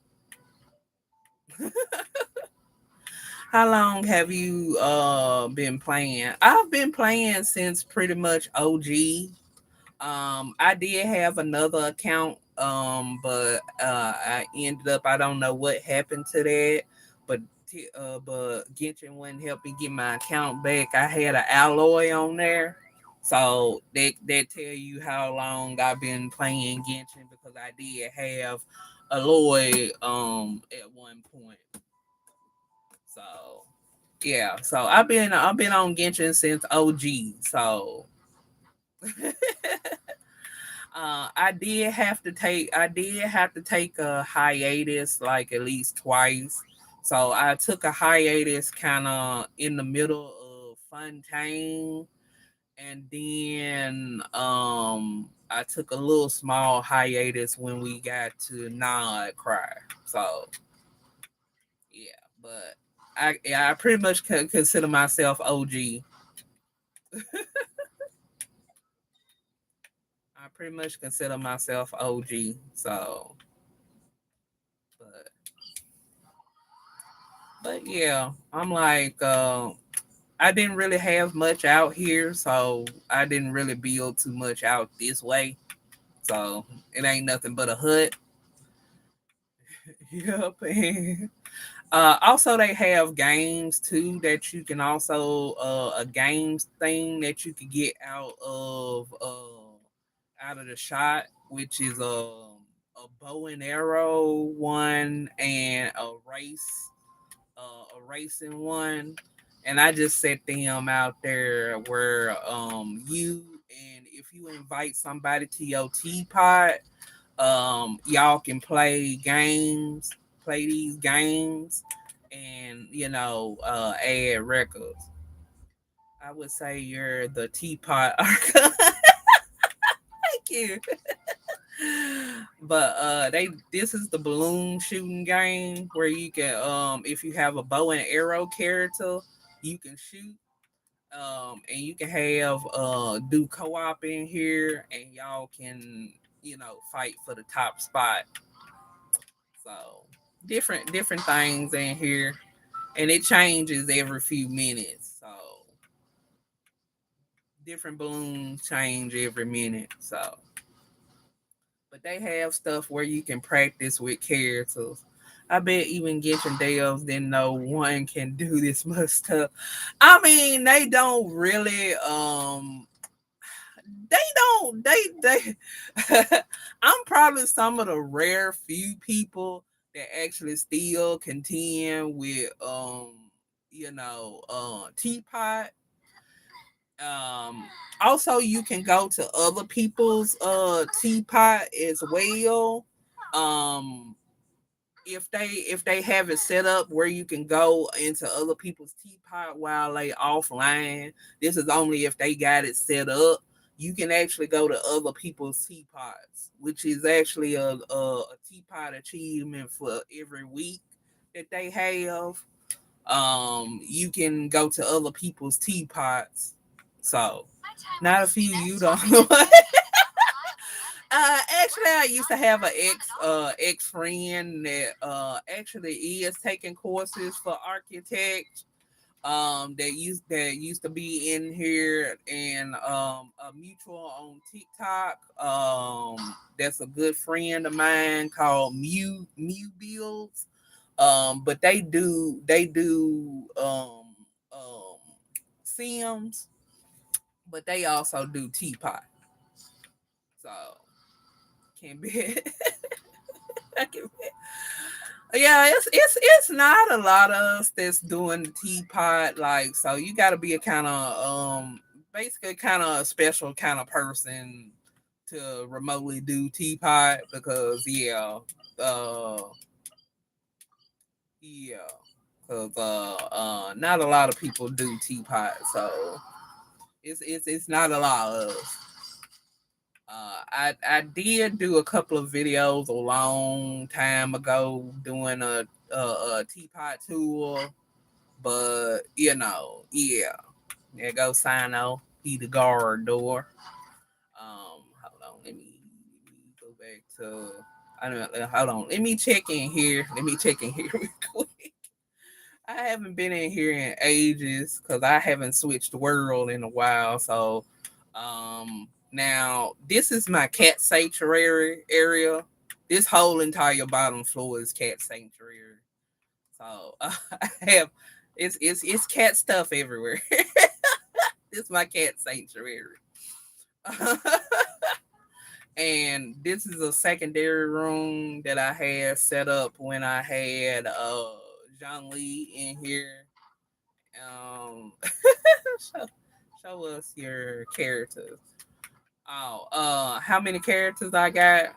How long have you been playing? I've been playing since pretty much OG. I did have another account, but I ended up, I don't know what happened to that, but Genshin wouldn't help me get my account back. I had an alloy on there, so that tell you how long I've been playing Genshin, because I did have alloy at one point. So yeah, so I've been on Genshin since OG. So I did have to take a hiatus like at least twice. So I took a hiatus kind of in the middle of Fontaine, and then I took a little small hiatus when we got to Nod Cry. So yeah, but I pretty much consider myself OG. I pretty much consider myself OG. So, but yeah, I'm like, I didn't really have much out here, so I didn't really build too much out this way. So it ain't nothing but a hut. Yep. Also, they have games too that you can also a games thing that you could get out of the shot, which is a bow and arrow one and a racing one, and I just set them out there where you and if you invite somebody to your teapot, y'all can play these games, and add records. I would say you're the teapot. Thank you. But they this is the balloon shooting game where you can if you have a bow and arrow character, you can shoot. And you can have do co-op in here, and y'all can fight for the top spot. So different things in here, and it changes every few minutes. So different balloons change every minute. So, but they have stuff where you can practice with characters. I bet even Genshin Devs didn't know one can do this much stuff. I mean, they don't really they don't they I'm probably some of the rare few people that actually still contend with teapot. um Also, you can go to other people's teapot as well. um if they have it set up where you can go into other people's teapot while they offline. This is only if they got it set up. You can actually go to other people's teapots, which is actually a teapot achievement for every week that they have. You can go to other people's teapots. So not a few you don't know. Actually, I used to have an ex friend that actually is taking courses for architect. That used to be in here, and a mutual on TikTok. That's a good friend of mine called Mew Builds. But they do Sims, but they also do teapot. So can't be. I can be. Yeah, it's not a lot of us that's doing the teapot. Like, so you got to be a kind of basically kind of a special kind of person to remotely do teapot, because uh yeah because not a lot of people do teapot, so it's not a lot of us. I did do a couple of videos a long time ago doing a teapot tour, but there goes Sino. He the guard door. Hold on, let me go back to. I don't know. Hold on. Let me check in here. Let me check in here real quick. I haven't been in here in ages because I haven't switched world in a while. So, now this is my cat sanctuary area. This whole entire bottom floor is cat sanctuary. So I have it's cat stuff everywhere. This is my cat sanctuary. And this is a secondary room that I had set up when I had Jean Lee in here. Um, show, show us your characters. Oh, how many characters I got?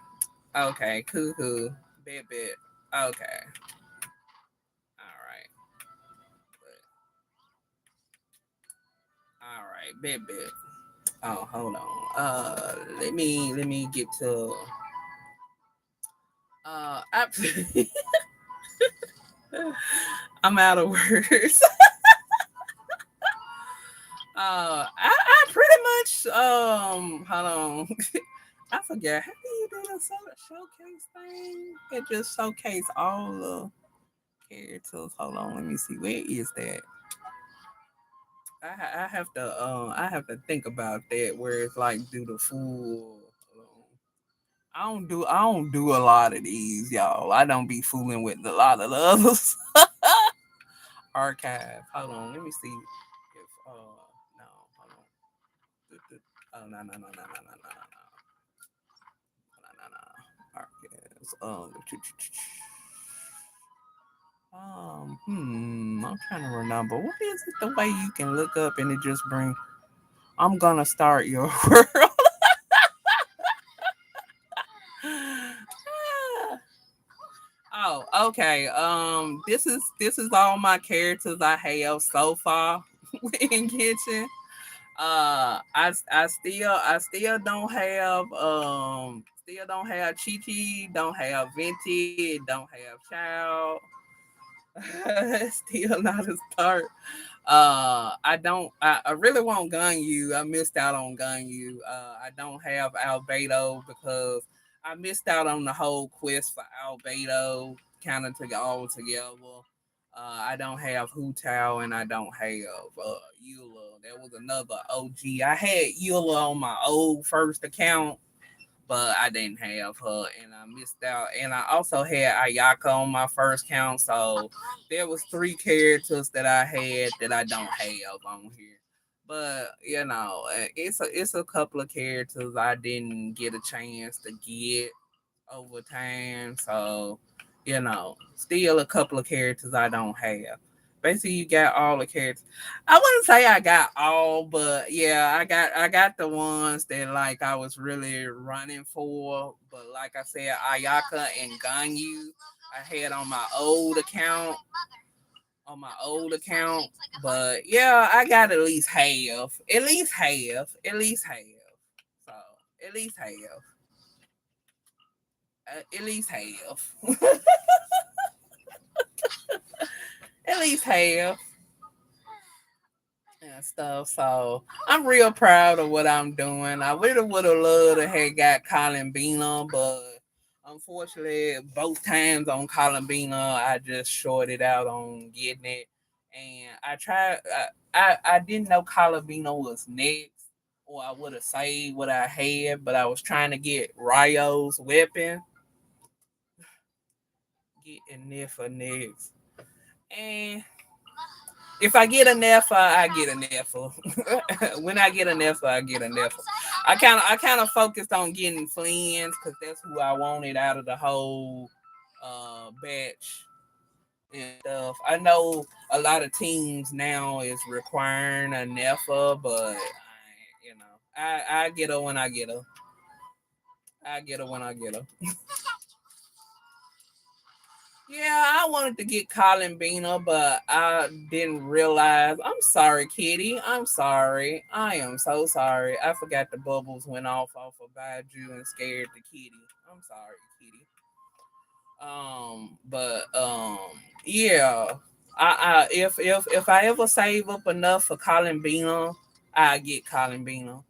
Okay, cool. Bet. Okay, all right, all right, bet. Oh, hold on. Let me get to. I, I'm out of words. I pretty much hold on. I forget how do you do the showcase thing? It just showcase all the characters. Hold on, let me see. Where is that? I have to think about that. Where it's like do the full. I don't do a lot of these, y'all. I don't be fooling with a lot of the others. Archive. Hold on, let me see if no, hold on. Oh, no. Yes. I'm trying to remember. What is it? The way you can look up and it just bring. I'm gonna start your world. Oh, okay. This is all my characters I have so far in kitchen. I still don't have Chi Chi, don't have Venti, don't have Child. Still not a start. I really want Gun You. I missed out on Gun You. I don't have Albedo because I missed out on the whole quest for Albedo kind of to all together. I don't have Hu Tao and I don't have Eula. There was another OG. I had Eula on my old first account, but I didn't have her, and I missed out. And I also had Ayaka on my first count, so there was three characters that I had that I don't have on here. But it's a couple of characters I didn't get a chance to get over time. So, still a couple of characters I don't have. Basically, you got all the characters. I wouldn't say I got all, but yeah, I got the ones that like I was really running for. But like I said, Ayaka and Ganyu, I had on my old account. But yeah, I got at least half. So at least half. At least half. At least half and stuff. So I'm real proud of what I'm doing. I really would have loved to have got Columbina, but unfortunately, both times on Columbina, I just shorted out on getting it. And I tried. I didn't know Columbina was next, or I would have saved what I had. But I was trying to get Ryo's weapon, getting there for next. And if I get a Nefa, I get a Nefa. When I get a Nefa, I get a Nefa. I kind of focused on getting Flynn's because that's who I wanted out of the whole batch and stuff. I know a lot of teams now is requiring a Nefa, but I get her when I get her. I get her when I get her. Yeah, I wanted to get Colin Beaner, but I didn't realize. I'm sorry, Kitty. I'm sorry. I am so sorry. I forgot the bubbles went off of Baju and scared the kitty. I'm sorry, Kitty. But yeah. If I ever save up enough for Colin Beaner, I get Colin Beaner.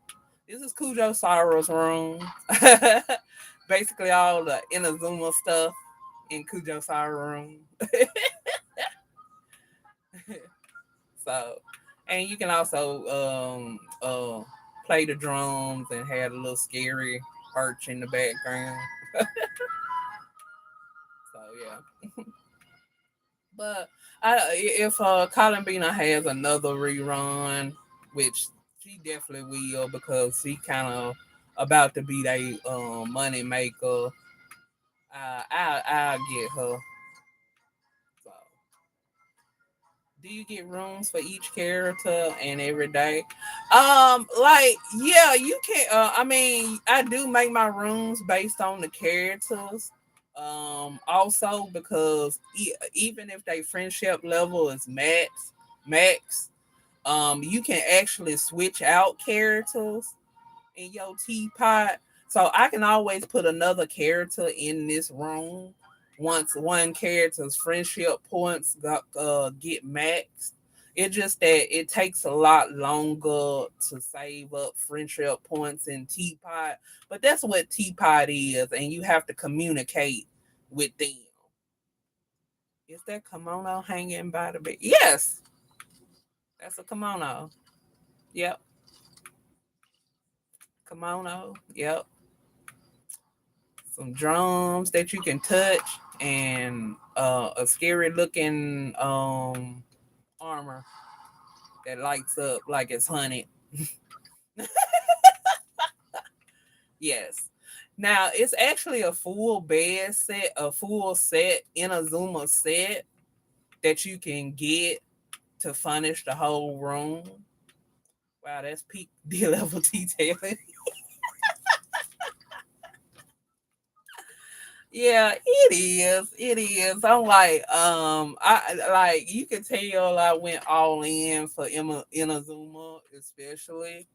This is Cujo Sorrow's room. Basically all the Inazuma stuff in Cujo Sorrow room. So, and you can also play the drums and have a little scary arch in the background. So yeah, but if Columbina has another rerun, which she definitely will because she kind of about to be a money maker, I'll get her. So do you get rooms for each character and every day? Like yeah, you can. I mean, I do make my rooms based on the characters. Also because even if they friendship level is max, you can actually switch out characters in your teapot. So I can always put another character in this room once one character's friendship points get maxed. It's just that it takes a lot longer to save up friendship points in Teapot. But that's what Teapot is, and you have to communicate with them. Is that kimono hanging by the bed? Yes, that's a kimono. Yep, kimono. Yep. Some drums that you can touch, and a scary looking armor that lights up like it's hunted. Yes. Now it's actually a full bed set, a full set in a Zuma set that you can get to furnish the whole room. Wow, that's peak D level detailing. Yeah, it is. It is. I'm like, I like you can tell I went all in for Inazuma, especially.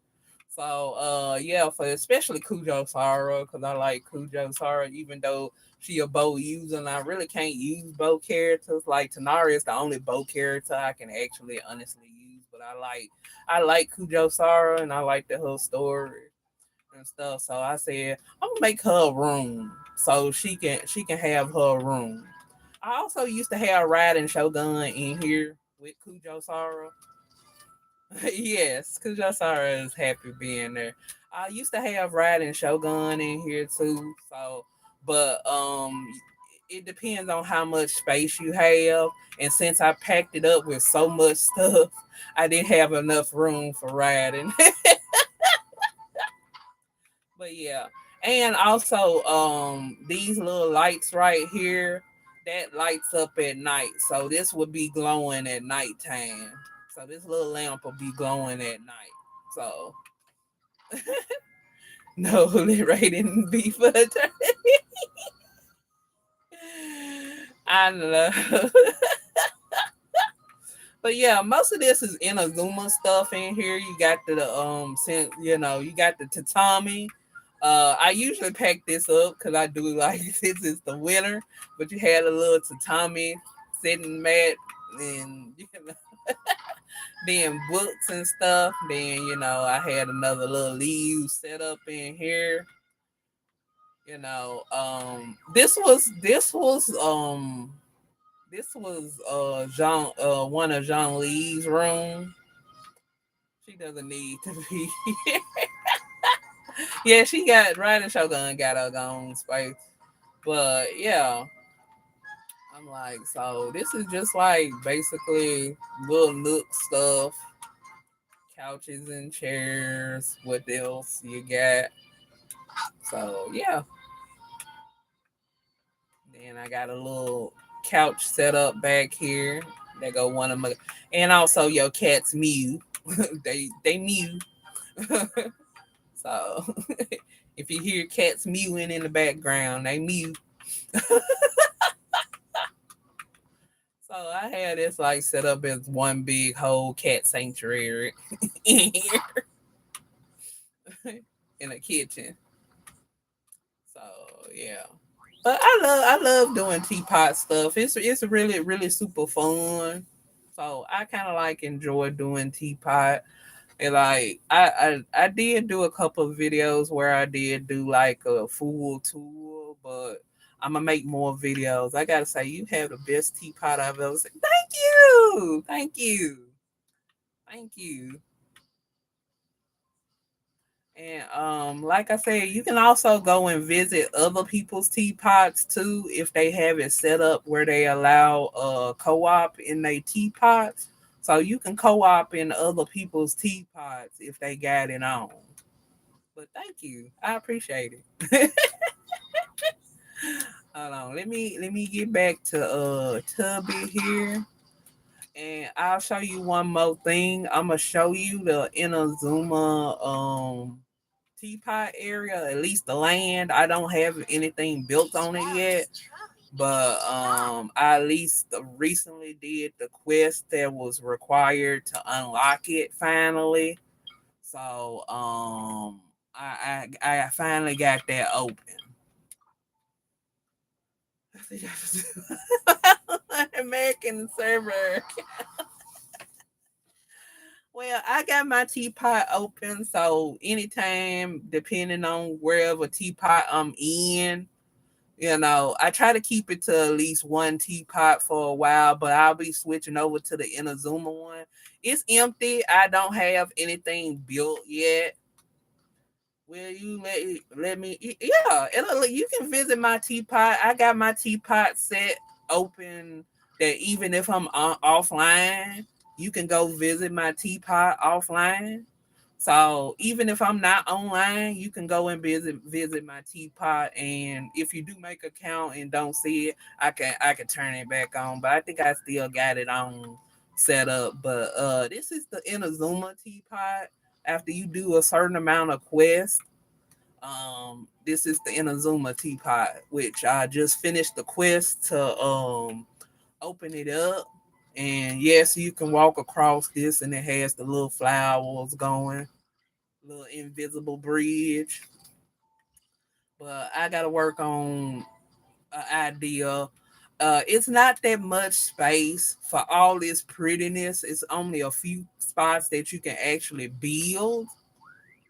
So, yeah, for especially Kujo Sara, because I like Kujo Sara, even though she a bow user, and I really can't use bow characters. Like Tanari is the only bow character I can actually honestly use, but I like Kujo Sara, and I like the whole story and stuff. So I said I'm gonna make her a room so she can have her room. I also used to have Riding Shogun in here with Kujo Sara. Yes, Kujo Sara is happy being there. I used to have Riding Shogun in here too. So, but it depends on how much space you have. And since I packed it up with so much stuff, I didn't have enough room for riding. But yeah, and also these little lights right here that lights up at night. So this would be glowing at nighttime. So this little lamp will be glowing at night. So no, Ray didn't be for the I know. But yeah, most of this is Inazuma stuff in here. You got since you got the tatami. I usually pack this up because I do like since it's the winter, but you had a little tatami sitting mat and then books and stuff. Then I had another little leave set up in here. This was Jean one of Jean Lee's room. She doesn't need to be. Yeah, she got Riding Shogun got her own space. But yeah, I'm like, so this is just like basically little nook stuff, couches and chairs. What else you got? So yeah. Then I got a little couch set up back here. They go one of my, and also your cats mew. they mew. So if you hear cats mewing in the background, they mew. So I had this like set up as one big whole cat sanctuary in here in the kitchen. So yeah. But I love doing teapot stuff. It's really super fun. So I kind of like enjoy doing teapot. And like I did do a couple of videos where I did do like a full tour, but I'm gonna make more videos. I gotta say you have the best teapot I've ever seen. Thank you, thank you, thank you. And like I said, you can also go and visit other people's teapots too if they have it set up where they allow co-op in their teapots. So you can co-op in other people's teapots if they got it on. But thank you. I appreciate it. Hold on. Let me get back to Tubby here. And I'll show you one more thing. I'm gonna show you the Inazuma teapot area, at least the land. I don't have anything built on it yet. But I at least recently did the quest that was required to unlock it finally. So I finally got that open. American server. Well, I got my teapot open, so anytime, depending on wherever teapot I'm in, I try to keep it to at least one teapot for a while, but I'll be switching over to the Inazuma one. It's empty. I don't have anything built yet. Will you let me? Yeah, you can visit my teapot. I got my teapot set open. That even if I'm offline, you can go visit my teapot offline. So even if I'm not online, you can go and visit my teapot, and if you do make a count and don't see it, I can turn it back on. But I think I still got it on set up. But this is the Inazuma teapot. After you do a certain amount of quests, this is the Inazuma teapot, which I just finished the quest to open it up. And yes, you can walk across this, and it has the little flowers going, little invisible bridge. But I gotta work on an idea. It's not that much space for all this prettiness. It's only a few spots that you can actually build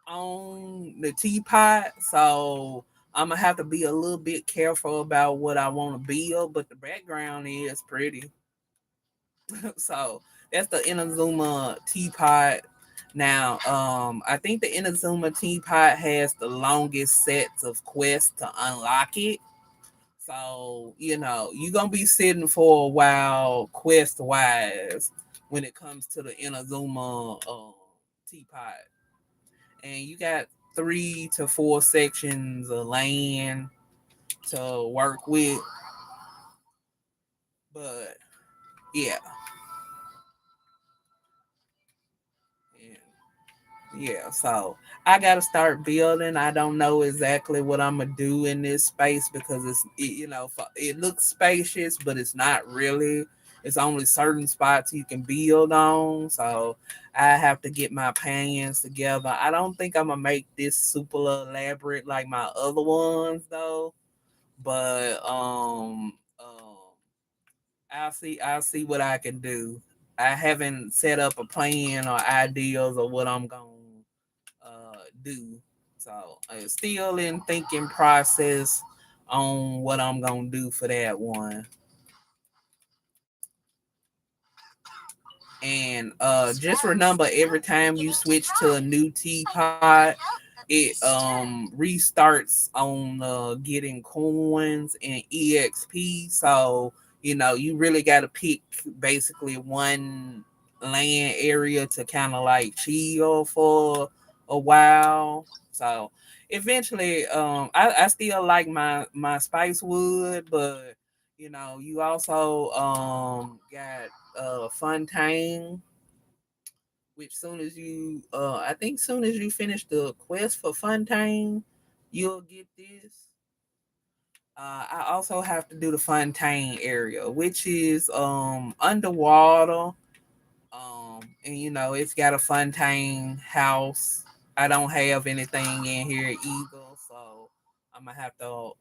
on the teapot. So I'm gonna have to be a little bit careful about what I want to build. But the background is pretty. So that's the Inazuma teapot. Now, I think the Inazuma teapot has the longest sets of quests to unlock it. So, you're gonna be sitting for a while quest wise when it comes to the Inazuma teapot. And you got 3 to 4 sections of land to work with. But yeah. Yeah. Yeah, so I gotta start building. I don't know exactly what I'm gonna do in this space because it looks spacious, but it's not really. It's only certain spots you can build on. So I have to get my plans together. I don't think I'm gonna make this super elaborate like my other ones though. But I'll see what I can do. I haven't set up a plan or ideas of what I'm gonna do. So it's still in thinking process on what I'm gonna do for that one. And just remember, every time you switch to a new teapot, it restarts on getting coins and exp. So you really got to pick basically one land area to kind of like chill for a while. So eventually, I still like my spice wood, but you also got Fontaine, which soon as you I think soon as you finish the quest for Fontaine, you'll get this. I also have to do the Fontaine area, which is underwater. And it's got a Fontaine house. I don't have anything in here either, so I'm gonna have to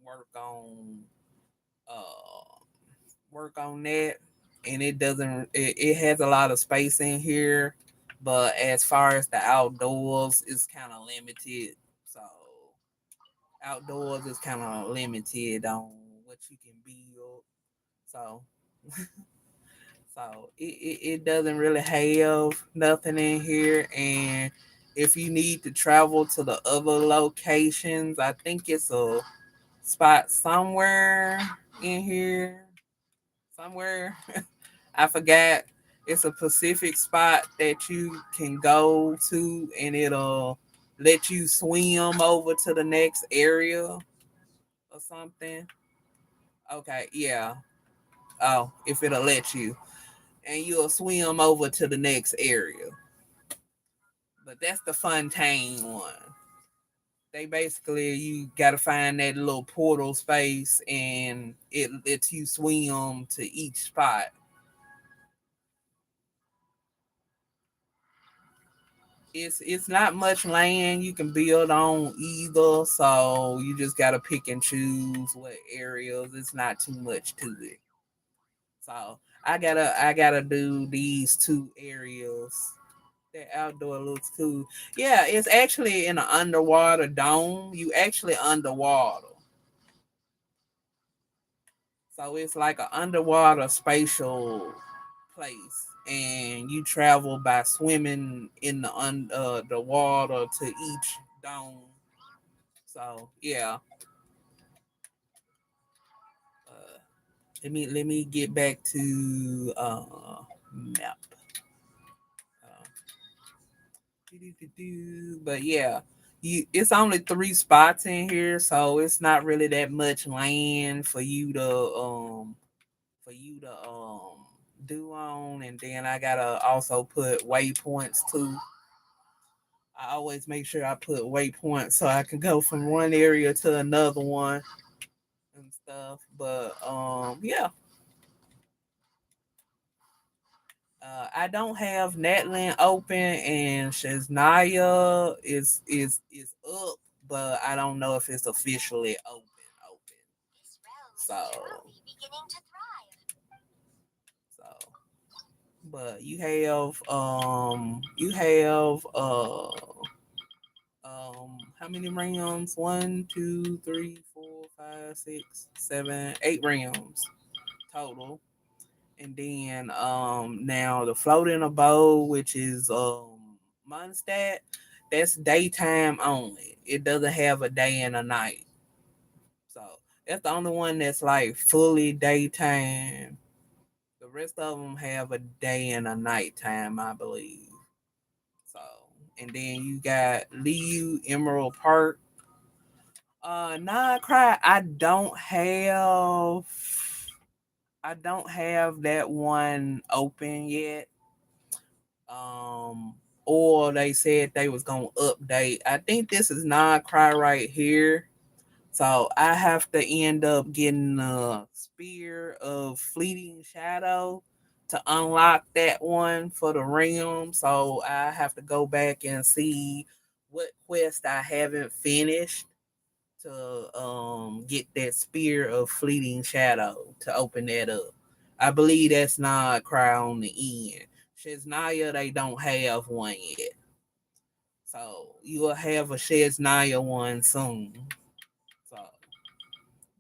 work on uh work on that. And it has a lot of space in here, but as far as the outdoors, it's kind of limited. So outdoors is kind of limited on what you can build. So it doesn't really have nothing in here. And if you need to travel to the other locations, I think it's a spot somewhere in here. Somewhere. I forgot. It's a Pacific spot that you can go to, and it'll let you swim over to the next area or something. Okay, yeah. Oh, if it'll let you, and you'll swim over to the next area. But that's the Fontaine one. They basically, you gotta find that little portal space, and it lets you swim to each spot. It's not much land you can build on either, so you just gotta pick and choose what areas. It's not too much to it. So I gotta do these two areas. That outdoor looks cool. Yeah, it's actually in an underwater dome. You actually underwater. So it's like an underwater spatial place, and you travel by swimming in the water to each dome. So yeah, uh, let me get back to map. Uh, But yeah, it's only three spots in here, so it's not really that much land for you to do on. And then I gotta also put waypoints too. I always make sure I put waypoints so I can go from one area to another one and stuff. But yeah. I don't have Natlan open, and Shaznaya is up, but I don't know if it's officially open. This realm is So truly beginning to thrive. so, but you have how many rounds? One, two, three, four, five, six, seven, 8 rounds total. And then now the floating abode, which is Mondstadt, that's daytime only. It doesn't have a day and a night. So that's the only one that's like fully daytime. The rest of them have a day and a nighttime, I believe. So, and then you got Liu Emerald Park. Nah, cry. I don't have that one open yet. Um, or they said they was gonna update. I think this is non-cry right here. So I have to end up getting a spear of fleeting shadow to unlock that one for the realm. So I have to go back and see what quest I haven't finished to get that spear of fleeting shadow to open that up. I believe that's not cry on the end. Sheznaya, they don't have one yet. So you'll have a Sheznaya one soon. So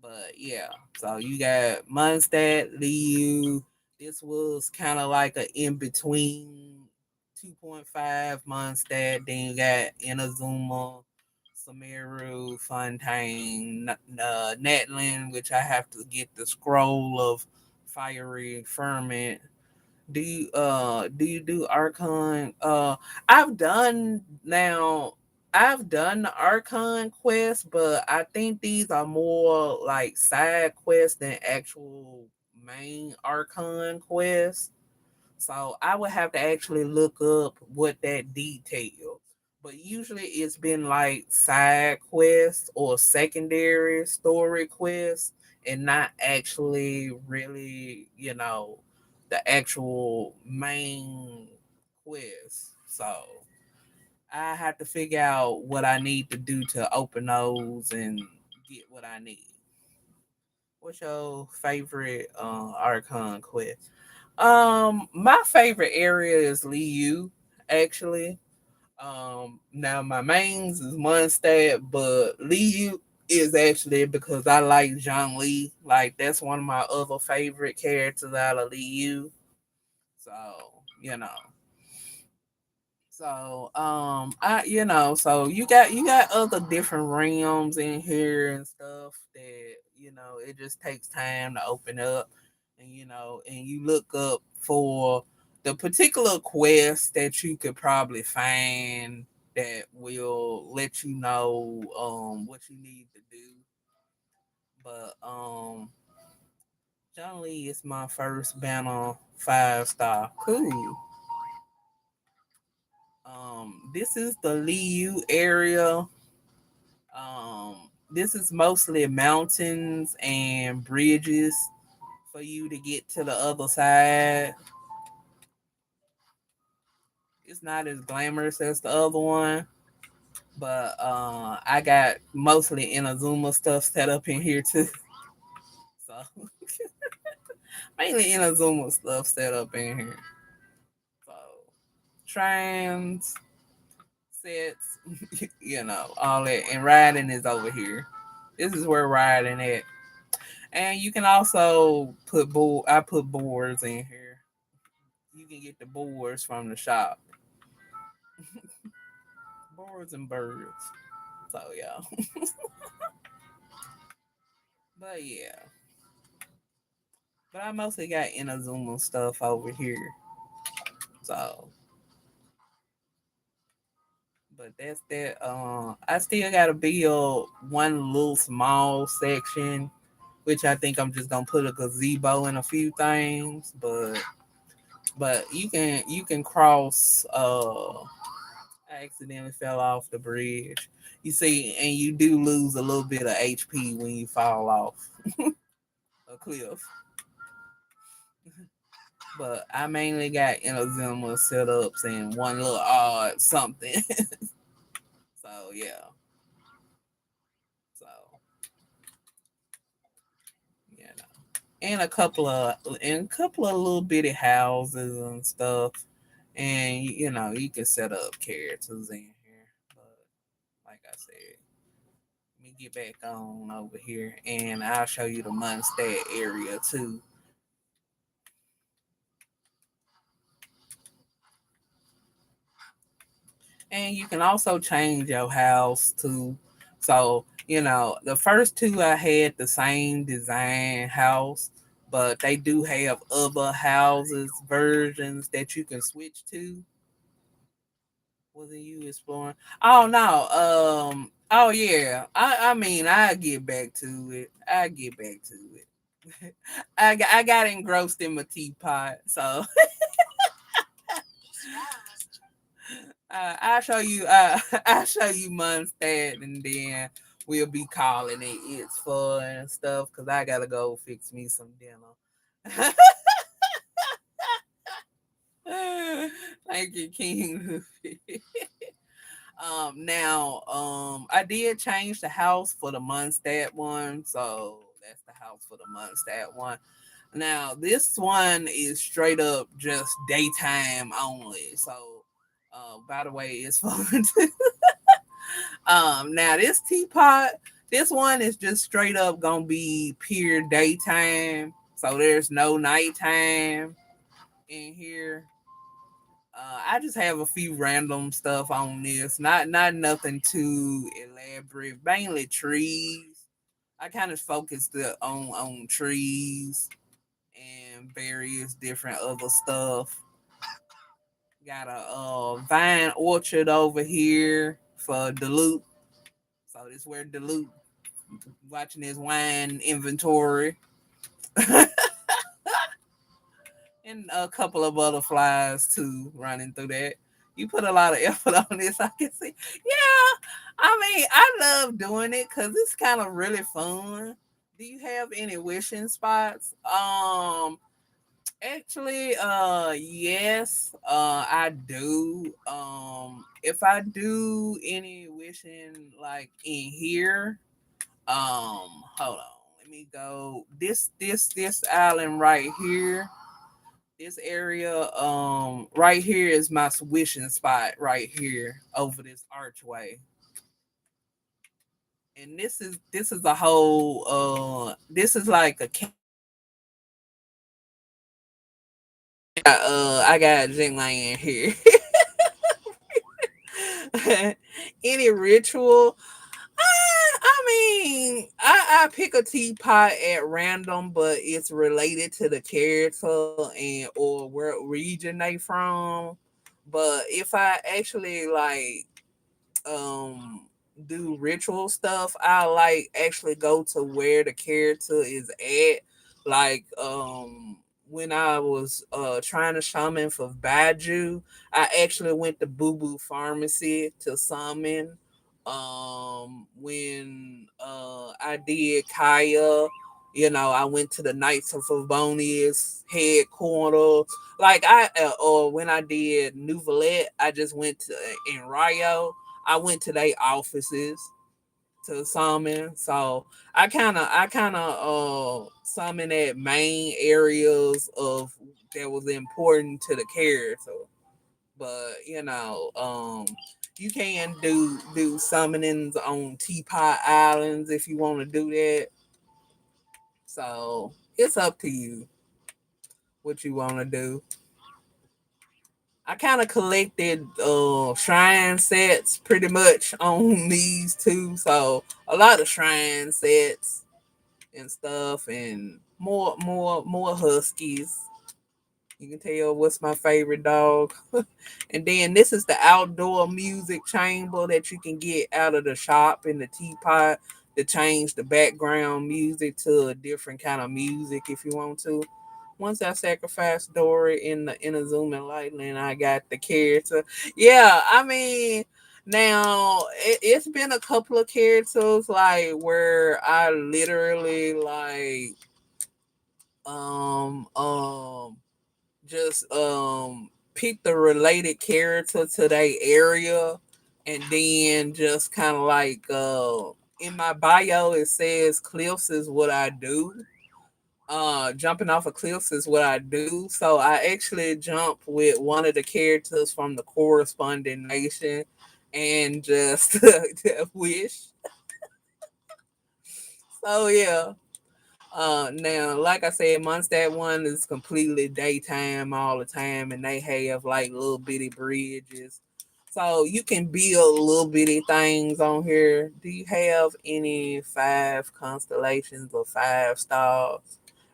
but yeah, so you got Mondstadt, Liu. This was kind of like an in between 2.5 Mondstadt. Then you got Inazuma, Sumeru, Fontaine, Natlan, which I have to get the scroll of fiery ferment. Do you do Archon? I've done the Archon quest, but I think these are more like side quests than actual main Archon quests. So I would have to actually look up what that detail. But usually it's been like side quests or secondary story quests and not actually really, the actual main quest. So I have to figure out what I need to do to open those and get what I need. What's your favorite Archon quest? My favorite area is Liu, actually. Now my mains is Mondstadt, but Liu is actually because I like Zhang Li. Like that's one of my other favorite characters out of Liu. So, you know. So, so you got other different realms in here and stuff that, it just takes time to open up and and you look up for the particular quest that you could probably find that will let you know what you need to do. But John Lee is my first banner 5 star. Cool. This is the Liu area. This is mostly mountains and bridges for you to get to the other side. It's not as glamorous as the other one, but I got mostly Inazuma stuff set up in here too. So mainly Inazuma stuff set up in here. So trans sets, all that, and riding is over here. This is where riding at. And you can also put I put boards in here. You can get the boards from the shop. Boards and birds. So yeah. But yeah. But I mostly got Inazuma stuff over here. So But that's that. I still gotta build one little small section, which I think I'm just gonna put a gazebo and a few things. But you can cross. I accidentally fell off the bridge. You see, and you do lose a little bit of HP when you fall off a cliff. But I mainly got Inazuma setups and one little odd something. So yeah. So yeah. And a couple of little bitty houses and stuff. And you can set up characters in here. But like I said, let me get back on over here and I'll show you the Mondstadt area too. And you can also change your house too. So, the first two I had the same design house, but they do have other houses versions that you can switch to. Wasn't you exploring? Oh no. Oh yeah. I mean I get back to it. I get back to it. I got engrossed in my teapot, so This realm is I'll show you. I'll show you Mondstadt, and then we'll be calling it it's fun and stuff. Cause I gotta go fix me some dinner. Thank you, King. Now, I did change the house for the Mondstadt one, so that's the house for the Mondstadt one. Now, this one is straight up just daytime only. So, by the way, it's fun. Now this teapot, this one is just straight up gonna be pure daytime. So there's no nighttime in here. I just have a few random stuff on this. Not nothing too elaborate. Mainly trees. I kind of focused on trees and various different other stuff. Got a vine orchard over here for Duluth. So this where Duluth watching his wine inventory. And a couple of butterflies too running through that. You put a lot of effort on this, I can see. Yeah, I mean, I love doing it because it's kind of really fun. Do you have any wishing spots? Actually, yes, I do. If I do any wishing like in here, hold on, let me go. This island right here. This area, right here is my wishing spot right here over this archway. And this is a whole this is like a I got Jing Lion here. Any ritual? I mean, I pick a teapot at random, but it's related to the character and or where region they from. But if I actually like do ritual stuff, I like actually go to where the character is at. Like when I was trying to summon for Baju, I actually went to Boo Boo Pharmacy to summon. When I did Kaya, I went to the Knights of Favonius headquarters. Like or when I did Nouvellette, I just went to in Rio. I went to their offices to summon. So I kind of summon at main areas of that was important to the character. But you can do summonings on Teapot Islands if you want to do that. So it's up to you what you want to do. I kind of collected shrine sets pretty much on these two, so a lot of shrine sets and stuff, and more huskies. You can tell what's my favorite dog. And then this is the outdoor music chamber that you can get out of the shop in the teapot to change the background music to a different kind of music if you want to. Once I sacrificed Dory in a zoom and lightning, I got the character. Yeah, I mean, now it's been a couple of characters like where I literally like um um just pick the related character to their area and then just kind of like in my bio it says cliffs is what I do. Jumping off of cliffs is what I do. So I actually jump with one of the characters from the corresponding nation and just wish. So yeah. Now, like I said, Mondstadt one is completely daytime all the time, and they have like little bitty bridges, so you can build little bitty things on here. Do you have any five constellations or five stars?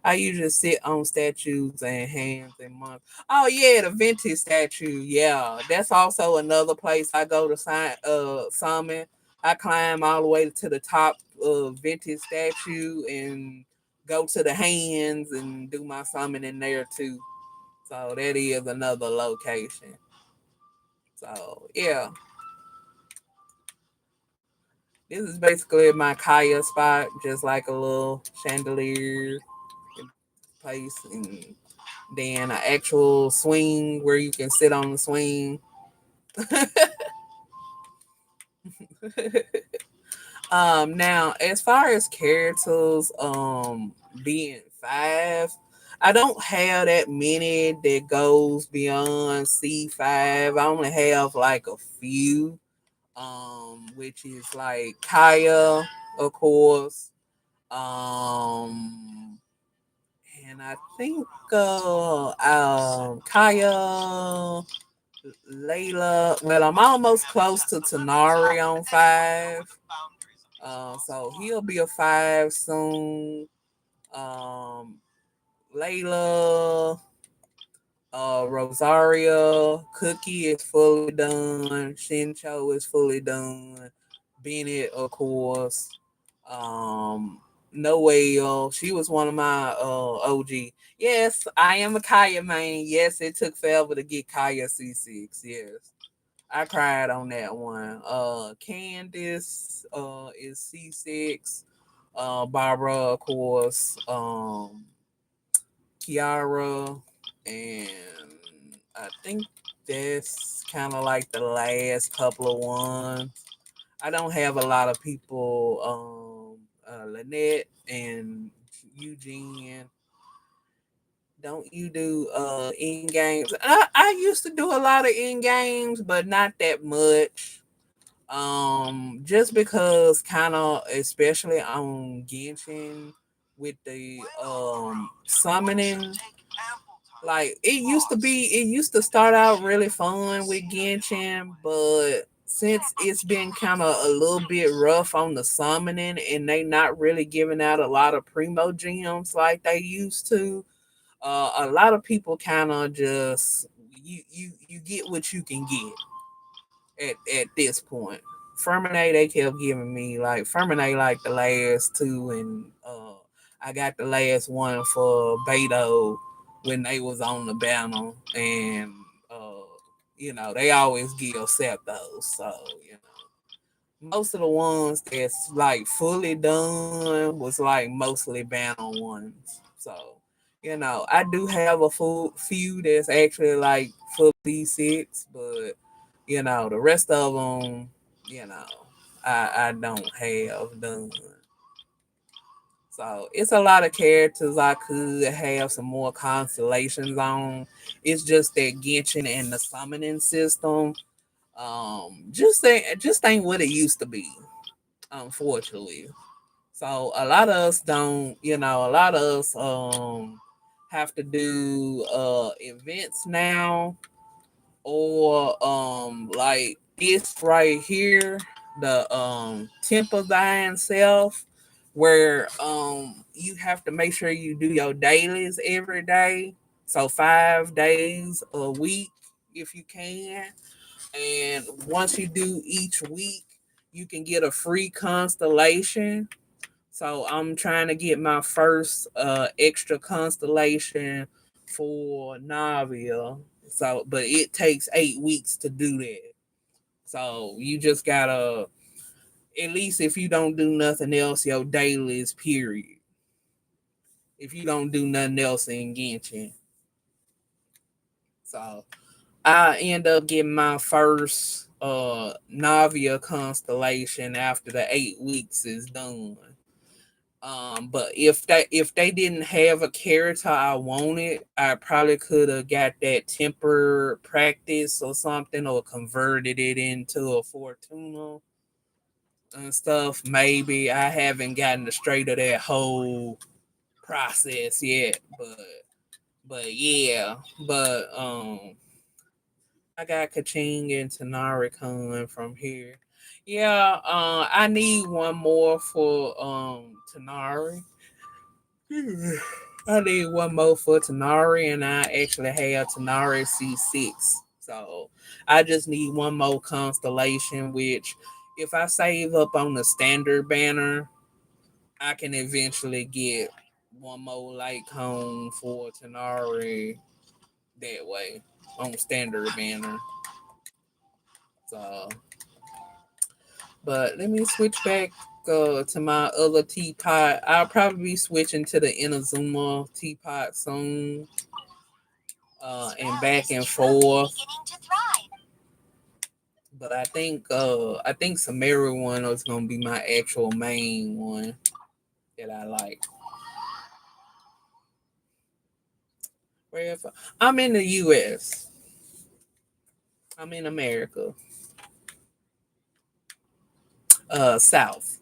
I usually sit on statues and hands and monks. Oh yeah, the vintage statue. Yeah, that's also another place I go to summon. I climb all the way to the top of vintage statue and go to the hands and do my summoning there too. So that is another location. So yeah, this is basically my Kaya spot, just like a little chandelier place, and then an actual swing where you can sit on the swing. Now as far as characters, being five, I don't have that many that goes beyond C5. I only have like a few, which is like Kaya, of course, um, and I think Kaya, Layla. Well, I'm almost close to Tanari on five. So he'll be a five soon. Um, Layla, Rosaria, Cookie is fully done. Shincho is fully done. Bennett, of course. Um, Noelle, she was one of my OG. Yes, I am a Kaya main. Yes, it took forever to get Kaya C6. Yes. I cried on that one. Candace is C6. Barbara, of course. Kiara, and I think that's kind of like the last couple of ones. I don't have a lot of people. Lynette and Eugene. Don't you do in games? I used to do a lot of in games, but not that much. Just because kind of, especially on Genshin with the summoning, like it used to start out really fun with Genshin, but since it's been kind of a little bit rough on the summoning and they not really giving out a lot of primo gems like they used to, a lot of people kind of just you get what you can get at this point. Ferminate they kept giving me like Ferminate like the last two, and I got the last one for Beto when they was on the banner, and uh, they always give Septos, so most of the ones that's like fully done was like mostly banner ones. So, I do have a full few that's actually like full D6, but the rest of them, you know, I don't have done. So it's a lot of characters I could have some more constellations on. It's just that Genshin and the summoning system, just ain't what it used to be, unfortunately. So a lot of us don't, a lot of us have to do events now, or like this right here, the temple thine self, where you have to make sure you do your dailies every day. So 5 days a week if you can. And once you do each week, you can get a free constellation. So I'm trying to get my first extra constellation for Navia. So but it takes 8 weeks to do that. So you just gotta, at least if you don't do nothing else, your dailies period. If you don't do nothing else in Genshin. So I end up getting my first Navia constellation after the 8 weeks is done. But if they didn't have a character I wanted, I probably could have got that temper practice or something, or converted it into a Fortuna and stuff. Maybe I haven't gotten the straight of that whole process yet, but yeah, but I got Kaching and Tanari coming from here. Yeah, I need one more for Tanari. I need one more for Tanari, and I actually have Tanari C6. So I just need one more constellation, which if I save up on the standard banner, I can eventually get one more light cone for Tanari that way on standard banner. So, but let me switch back to my other teapot. I'll probably be switching to the Inazuma teapot soon, and back and forth. But I think Samara one is gonna be my actual main one that I like. Where if I'm in the U.S., I'm in America, South.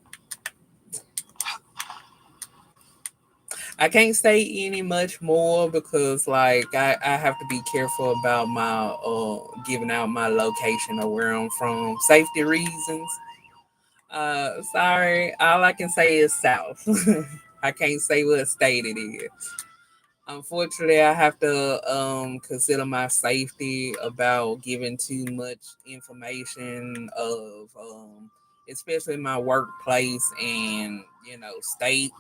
I can't say any much more because like I have to be careful about my giving out my location or where I'm from, safety reasons. Sorry, all I can say is South. I can't say what state it is. Unfortunately, I have to consider my safety about giving too much information of especially my workplace and state,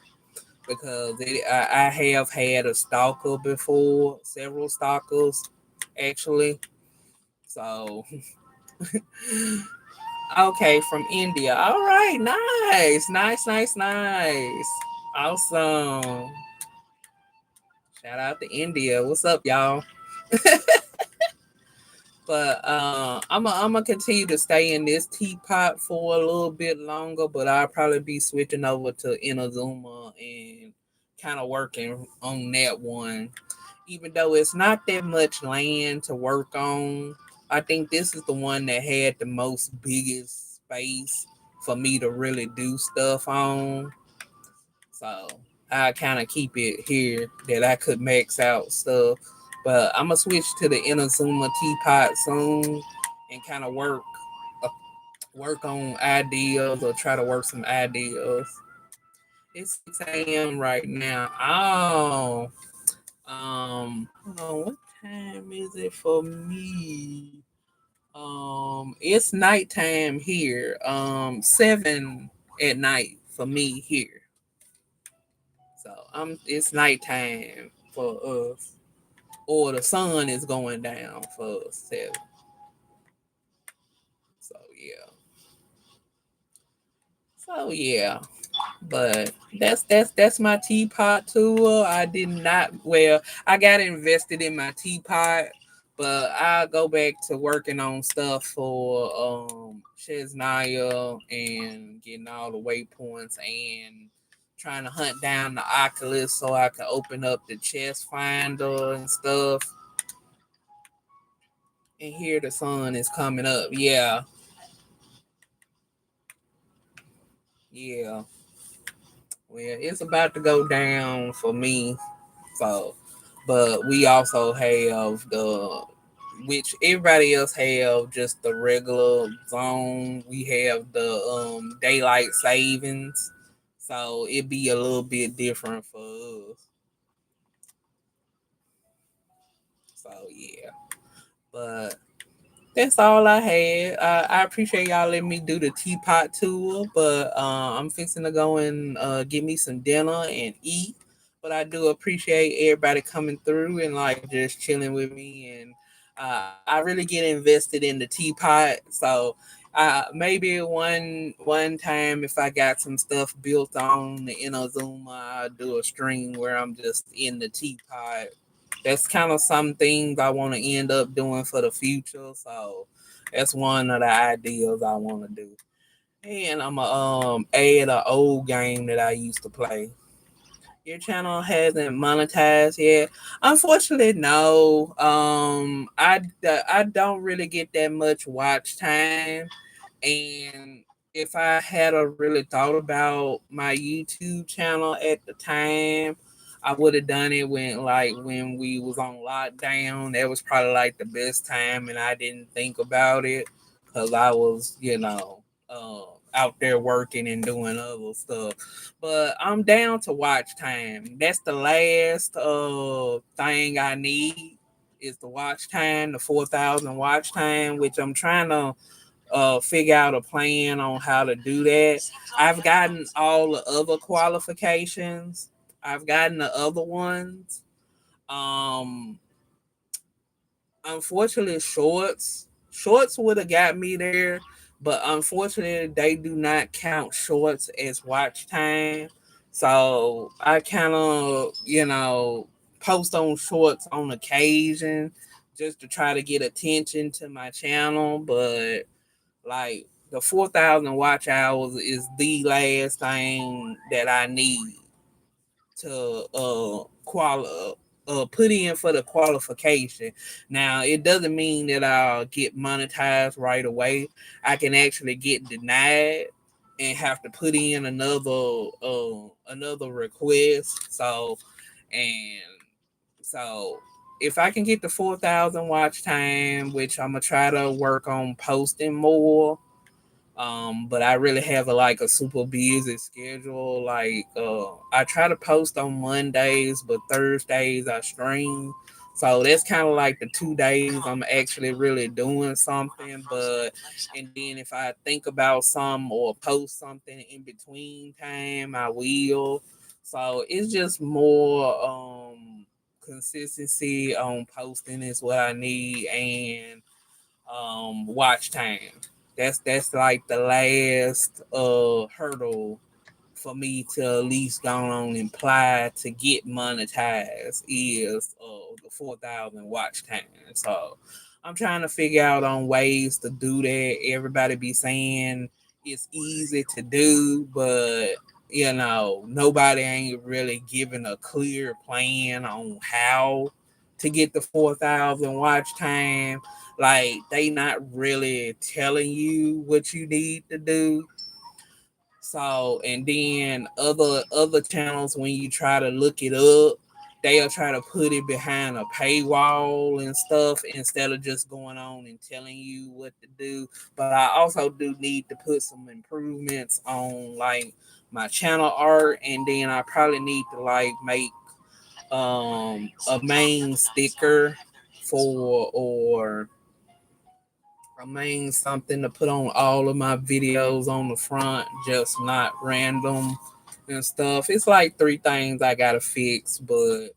because I have had a stalker before, several stalkers actually. So okay, from India. All right, nice, nice, nice, nice, awesome. Shout out to India. What's up, y'all? But I'm gonna continue to stay in this teapot for a little bit longer, but I'll probably be switching over to Inazuma and kind of working on that one. Even though it's not that much land to work on, I think this is the one that had the most biggest space for me to really do stuff on. So I kind of keep it here that I could max out stuff. But I'm gonna switch to the Inazuma teapot soon and kind of uh, work on ideas or try to work some ideas. It's 6 a.m. right now. Oh, hold on, what time is it for me? It's nighttime here. 7 at night for me here. So it's nighttime for us, or the sun is going down for us 7. So yeah, so yeah. But that's my teapot tour. I did not, well, I got invested in my teapot, but I'll go back to working on stuff for shez and getting all the waypoints and trying to hunt down the Oculus so I can open up the chest finder and stuff. And here the sun is coming up. Yeah. Yeah. Well, it's about to go down for me. So, but we also have which everybody else have just the regular zone. We have the daylight savings, so it be a little bit different for us. So yeah, but that's all I had. I appreciate y'all letting me do the teapot tour, but I'm fixing to go and get me some dinner and eat. But I do appreciate everybody coming through and like just chilling with me, and I really get invested in the teapot. So maybe one time if I got some stuff built on the Inazuma, I'll do a stream where I'm just in the teapot. That's kind of some things I want to end up doing for the future. So that's one of the ideas I want to do. And I'm gonna add an old game that I used to play. Your channel hasn't monetized yet. Unfortunately, no. I don't really get that much watch time, and if I had a really thought about my YouTube channel at the time, I would have done it when we was on lockdown. That was probably like the best time, and I didn't think about it because I was, out there working and doing other stuff. But I'm down to watch time. That's the last thing I need is the watch time, the 4,000 watch time, which I'm trying to figure out a plan on how to do that. I've gotten all the other qualifications. I've gotten the other ones. Um, Unfortunately, shorts would have got me there, but unfortunately, they do not count shorts as watch time. So I kind of, post on shorts on occasion just to try to get attention to my channel, but like the 4,000 watch hours is the last thing that I need to put in for the qualification. Now it doesn't mean that I'll get monetized right away. I can actually get denied and have to put in another request. And so if I can get the 4,000 watch time, which I'm gonna try to work on posting more, but I really have a super busy schedule. I try to post on Mondays, but Thursdays I stream. So that's kind of like the 2 days I'm actually really doing something. But and then if I think about some or post something in between time, I will. So it's just more consistency on posting is what I need, and watch time. That's like the last hurdle for me to at least go on and apply to get monetized is the 4,000 watch time. So I'm trying to figure out on ways to do that. Everybody be saying it's easy to do, but nobody ain't really giving a clear plan on how to get the 4,000 watch time. Like they not really telling you what you need to do. So and then other channels, when you try to look it up, they'll try to put it behind a paywall and stuff instead of just going on and telling you what to do. But I also do need to put some improvements on like my channel art, and then I probably need to like make a main sticker for or I mean something to put on all of my videos on the front, just not random and stuff. It's like three things I gotta fix, but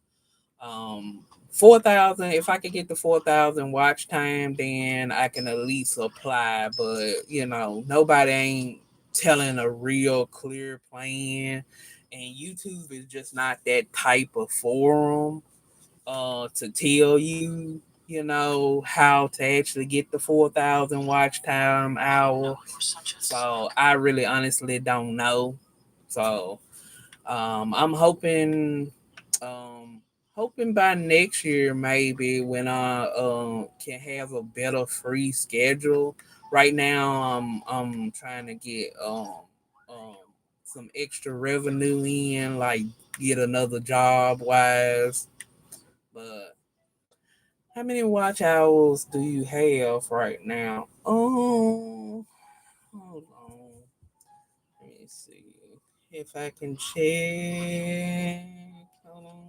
4,000. If I could get the 4,000 watch time, then I can at least apply. But nobody ain't telling a real clear plan, and YouTube is just not that type of forum to tell you, how to actually get the 4,000 watch time hour. So I really honestly don't know. So I'm hoping by next year maybe when I can have a better free schedule. Right now I'm trying to get um some extra revenue in, like get another job wise. But how many watch hours do you have right now? Oh, hold on. Let me see if I can check. Hold on.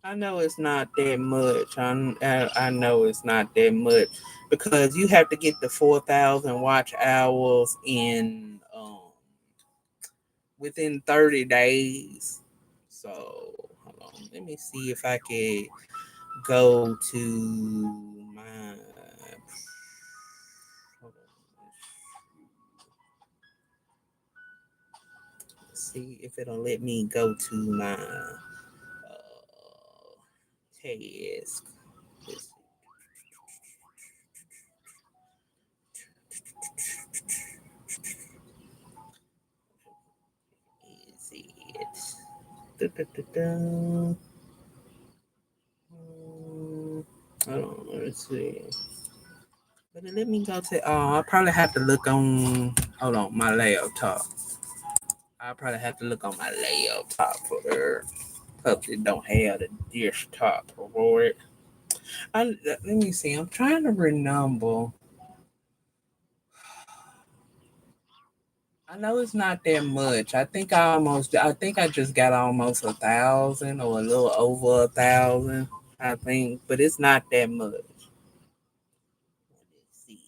I know it's not that much. I know it's not that much because you have to get the 4,000 watch hours in within 30 days. So hold on, let me see if I can go to my. Hold on, let's see if it'll let me go to my task. Let's see. Is it? Da-da-da-da. Hold on, let's see. But let me go to. I probably have to look on. Hold on, my laptop. I probably have to look on my laptop for the pups that don't have the desktop for it. Let me see. I'm trying to remember. I know it's not that much. I think I just got almost 1,000 or a little over 1,000. I think, but it's not that much. Let's see.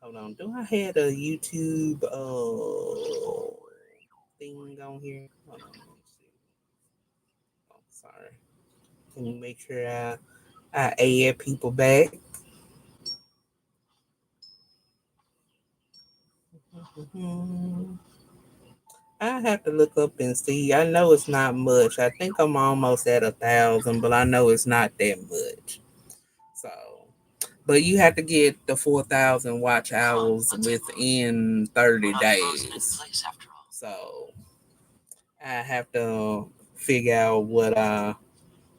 Hold on. Do I have a YouTube thing on here? Hold on. Let me see. Oh, sorry. Can you make sure I add people back? I have to look up and see. I know it's not much. I think I'm almost at 1,000, but I know it's not that much. So, but you have to get the 4,000 watch hours within 30 days. So I have to figure out what I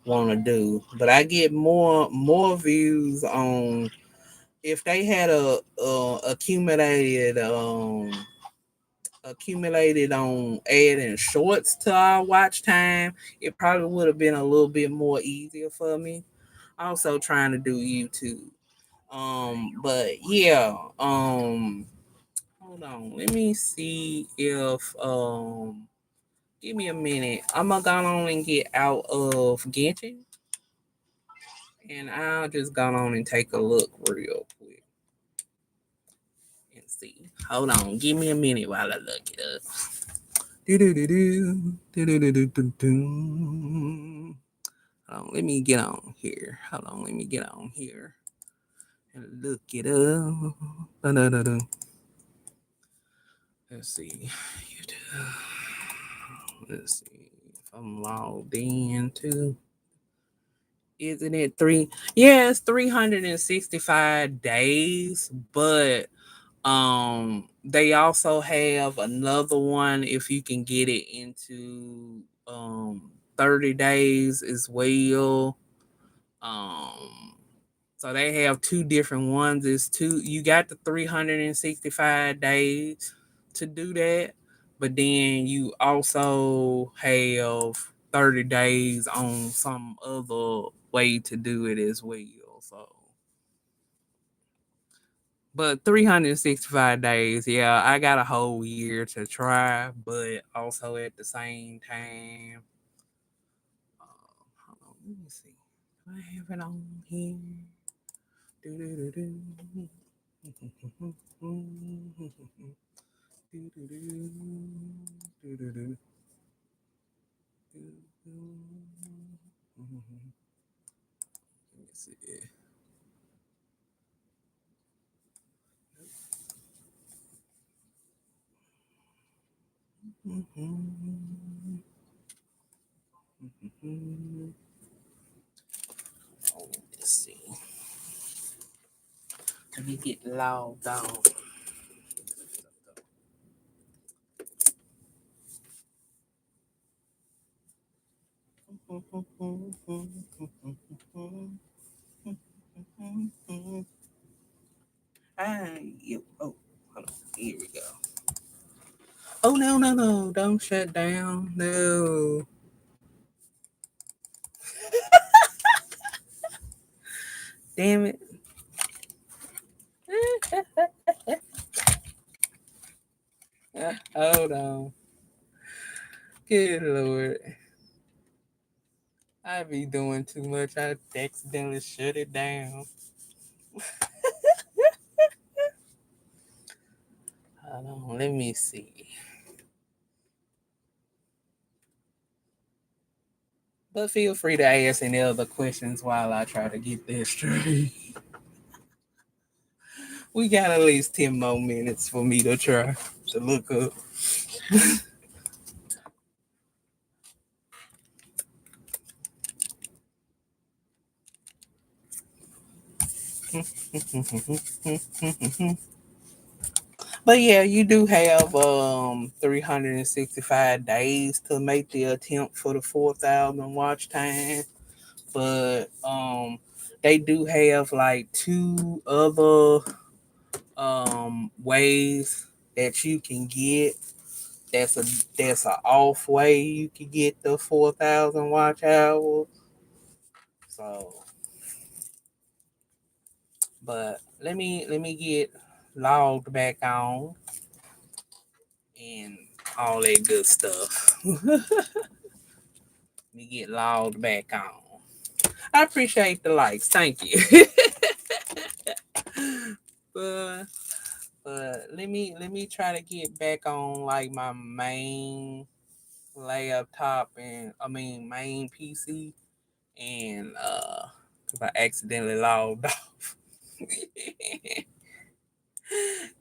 want to do. But I get more views on if they had a accumulated on adding shorts to our watch time, it probably would have been a little bit more easier for me. Also trying to do YouTube. But yeah, hold on. Let me see if give me a minute. I'm gonna go on and get out of Genshin and I'll just go on and take a look real quick and see. Hold on, give me a minute while I look it up. Hold on, let me get on here. Hold on, let me get on here and look it up. Let's see. Let's see if I'm logged in too. Isn't it three? Yeah, it's 365 days, but they also have another one if you can get it into 30 days as well. Um so they have two different ones. It's two you got the 365 days to do that, but then you also have 30 days on some other way to do it as well. So but 365 days, yeah, I got a whole year to try, but also at the same time, hold on, let me see. Do I have it on here? Do-do-do-do. Do-do-do. Let me see. Oh, let's see. Let me get logged on. Oh, hold on. Here we go. Oh, no, no, no. Don't shut down. No. Damn it. Hold on. Good Lord. I be doing too much. I accidentally shut it down. Hold on, let me see. But feel free to ask any other questions while I try to get this straight. We got at least 10 more minutes for me to try to look up. But yeah, you do have 365 days to make the attempt for the 4,000 watch time. But they do have like two other ways that you can get. That's a off way you can get the 4,000 watch hours. So, but let me get logged back on and all that good stuff. Let me get logged back on. I appreciate the likes. Thank you. but let me try to get back on like my main laptop and I mean main PC and because I accidentally logged off.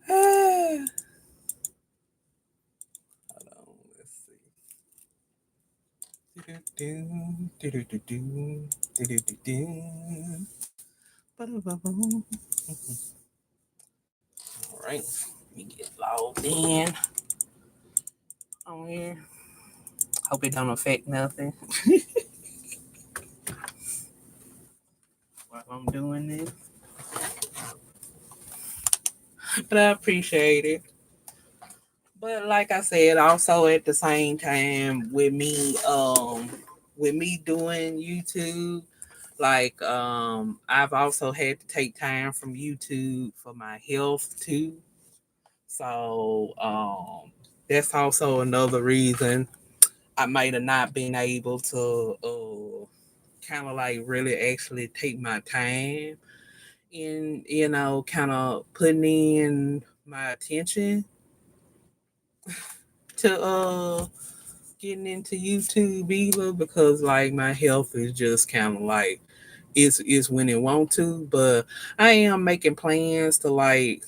Hold on, let's see. All right, let me get logged in on here. Hope it don't affect nothing while I'm doing this, but I appreciate it. But like I said, also at the same time with me doing YouTube, like I've also had to take time from YouTube for my health too. So that's also another reason I might have not been able to kind of like really actually take my time in kind of putting in my attention to getting into YouTube either because like my health is just kind of like it's when it want to, but I am making plans to like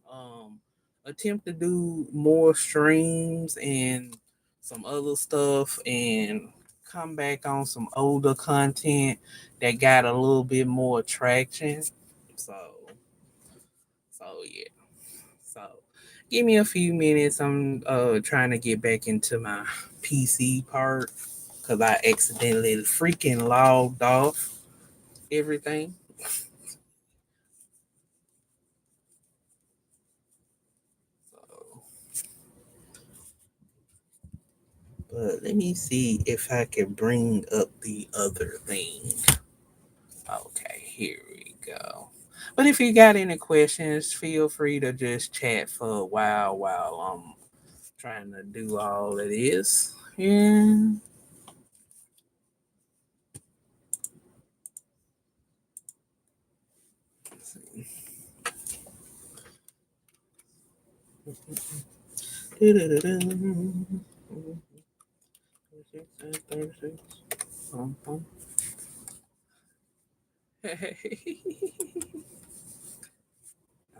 um attempt to do more streams and some other stuff and come back on some older content that got a little bit more traction. So yeah. So give me a few minutes. I'm trying to get back into my PC part because I accidentally freaking logged off everything. So, but let me see if I can bring up the other thing. Okay, here we go. But if you got any questions, feel free to just chat for a while I'm trying to do all of this. Yeah.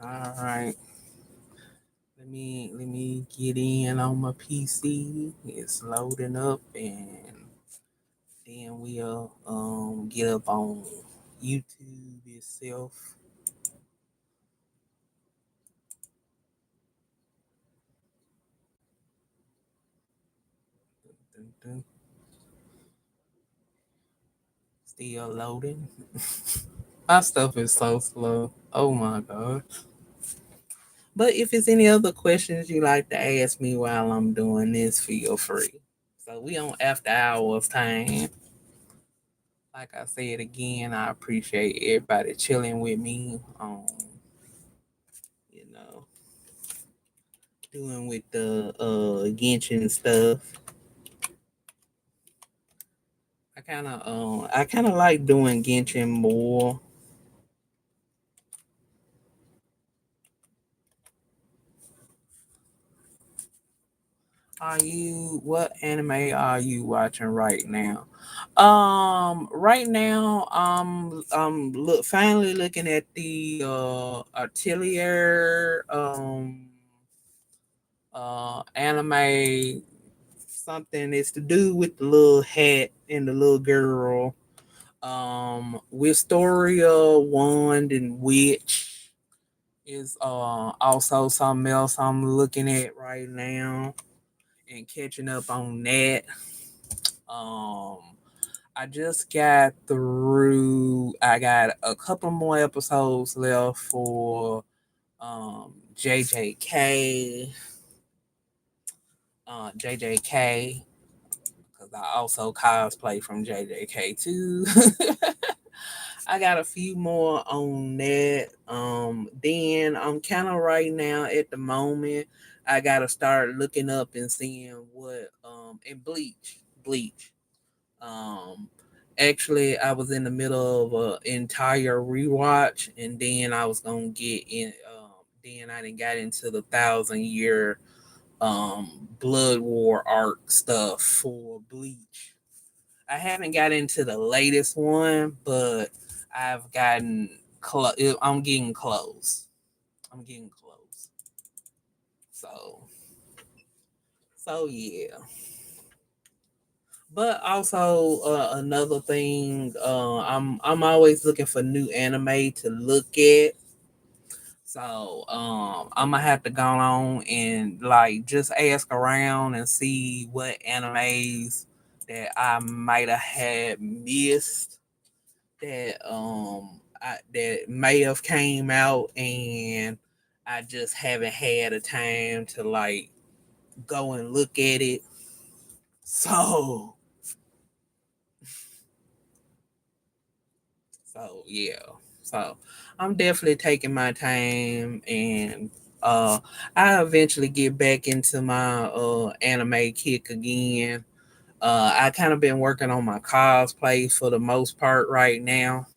All right. Let me get in on my PC. It's loading up and then we'll get up on YouTube itself. Dun, dun. Still loading. My stuff is so slow. Oh my god. But if it's any other questions you like to ask me while I'm doing this, feel free. So we on after hours time. Like I said again, I appreciate everybody chilling with me. You know, doing with the genshin stuff. I kind of like doing genshin more. What anime are you watching right now? Right now, finally looking at the Atelier anime. Something is to do with the little hat and the little girl. Wistoria Wand and Witch is also something else I'm looking at right now and catching up on that. Um, I just got through. I got a couple more episodes left for JJK. JJK, because I also cosplay from JJK too. I got a few more on that. Then I'm kind of right now at the moment. I gotta start looking up and seeing what and Bleach. Um, Actually, I was in the middle of an entire rewatch, and then I was gonna get in. Then I didn't got into the 1,000 year Blood War arc stuff for Bleach. I haven't got into the latest one, but I've gotten close. I'm getting close. I'm getting close. So yeah. But also another thing, I'm always looking for new anime to look at. So I'm gonna have to go on and like just ask around and see what animes that I might have had missed that may have came out and I just haven't had a time to like go and look at it. So yeah. So I'm definitely taking my time and I eventually get back into my anime kick again. I kind of been working on my cosplay for the most part right now.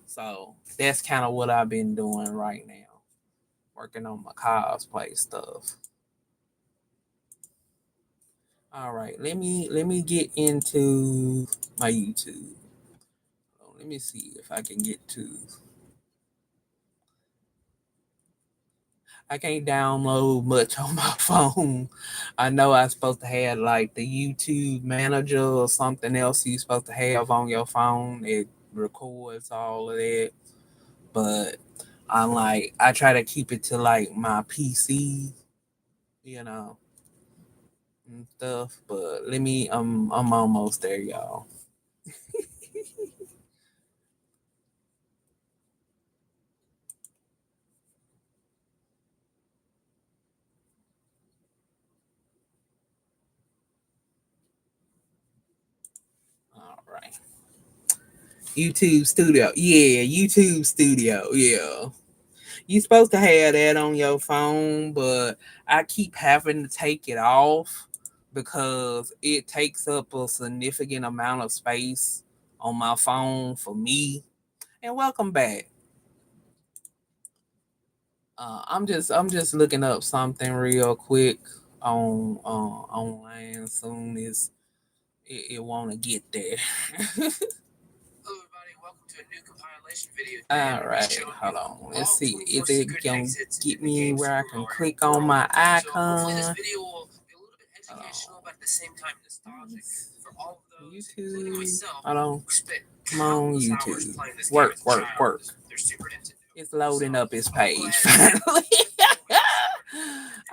So that's kind of what I've been doing right now. Working on my cosplay stuff. All right, let me get into my YouTube. Let me see if I can get to. I can't download much on my phone. I know I'm supposed to have like the YouTube manager or something else you're supposed to have on your phone. It records all of that. But I try to keep it to like my PC, you know, and stuff. But I'm almost there, y'all. All right. YouTube Studio. Yeah, YouTube Studio. Yeah. You supposed to have that on your phone, but I keep having to take it off because it takes up a significant amount of space on my phone for me. And welcome back. I'm just looking up something real quick on online. Soon as it want to get there. Hello everybody, welcome to a new compilation video. All right, hold on. Let's see. Is it gonna get me where I can click on my Hopefully this icon? video will be a little bit educational, but at the same time nostalgic for all of those, including YouTube. myself, Hold on. who spent Come on, countless hours YouTube. playing this game Work, as a work, child work. with their Super Nintendo. It's loading up its So I'm page gonna go ahead and finally.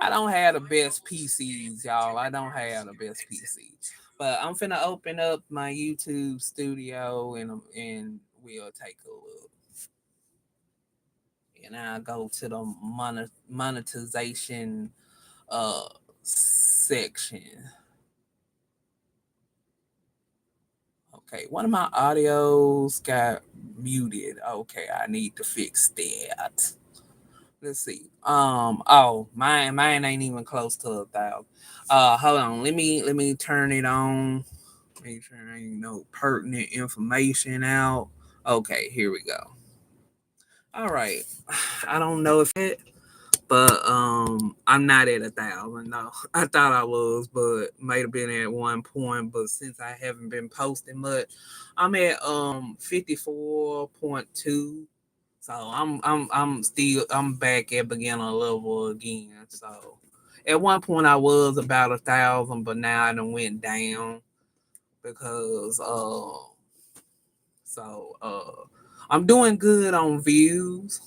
I I don't have the best PCs, y'all. I don't have the best PCs. But I'm finna open up my YouTube studio and we'll take a look. And I'll go to the monetization section. Okay, one of my audios got muted. Okay, I need to fix that. Let's see. Oh, mine ain't even close to 1,000. Hold on. Let me turn it on. Make sure ain't no pertinent information out. Okay, here we go. All right. I don't know if it, but I'm not at 1,000. No, I thought I was, but might have been at one point. But since I haven't been posting much, I'm at 54.2. So I'm back at beginner level again. So at one point I was about 1,000, but now I done went down because so I'm doing good on views,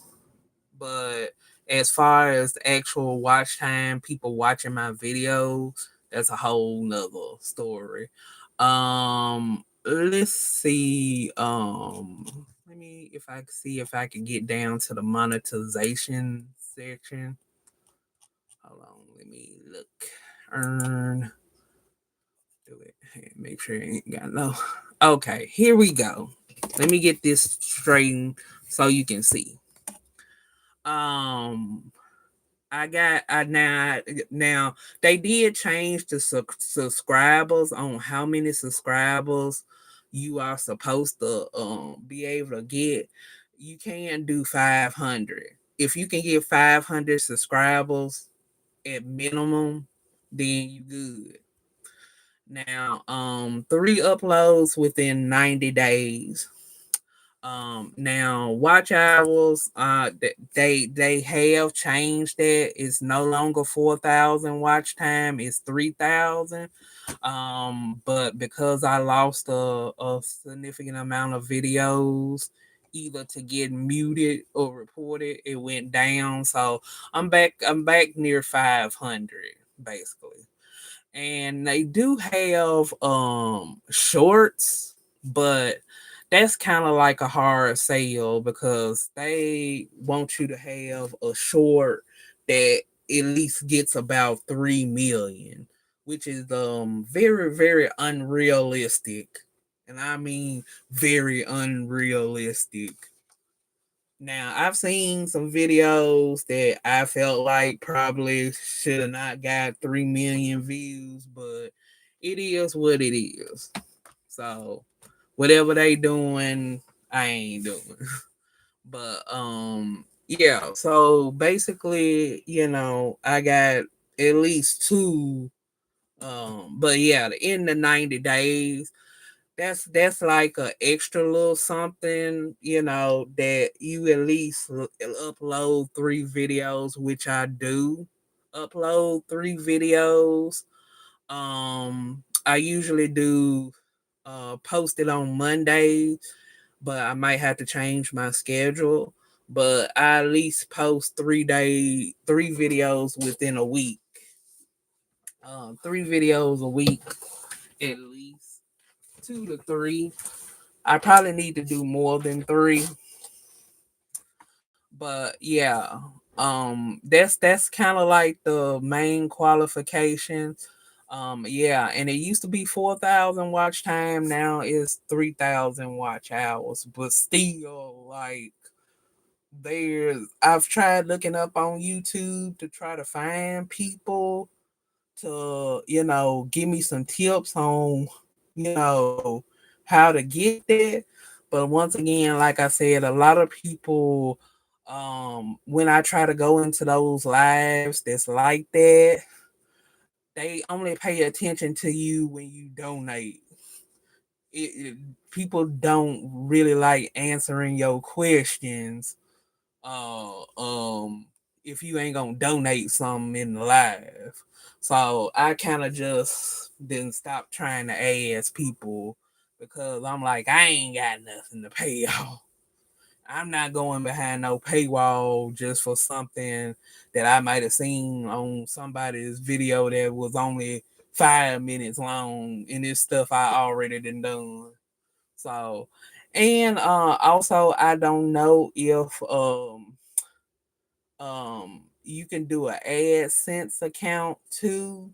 but as far as the actual watch time, people watching my videos, that's a whole nother story. Let's see. Let me if I can see if I can get down to the monetization section. Hold on, let me look. Earn. Do it. Hey, make sure it ain't got no. Okay, here we go. Let me get this straightened so you can see. Um, I got I now they did change the subscribers on how many subscribers you are supposed to be able to get. You can do 500. If you can get 500 subscribers at minimum, then you good. Now, 3 uploads within 90 days. Now watch hours, they have changed that. It's no longer 4,000 watch time, it's 3,000. But because I lost a significant amount of videos, either to get muted or reported, it went down. So I'm back near 500 basically. And they do have shorts, but that's kind of like a hard sale because they want you to have a short that at least gets about 3 million, which is very very unrealistic. And I mean very unrealistic. Now, I've seen some videos that I felt like probably should have not got 3 million views, but it is what it is. So, whatever they doing, I ain't doing. But yeah, so basically, I got at least two but yeah, in the 90 days, that's like a extra little something, that you at least upload 3 videos, which I do upload 3 videos. I usually do post it on Monday, but I might have to change my schedule. But I at least post 3 videos within a week. 3 videos a week at least, 2 to 3. I probably need to do more than 3, but yeah, that's kind of like the main qualification. Yeah, and it used to be 4,000 watch time. Now it's 3,000 watch hours, but still, like, I've tried looking up on YouTube to try to find people to give me some tips on how to get there. But once again, like I said, a lot of people, when I try to go into those lives that's like that, they only pay attention to you when you donate. People don't really like answering your questions uh um if you ain't gonna donate something in the live. So I kind of just didn't stop trying to ask people because I'm like, I ain't got nothing to pay off. I'm not going behind no paywall just for something that I might have seen on somebody's video that was only 5 minutes long, and this stuff I already done. So, and also I don't know if you can do an AdSense account too.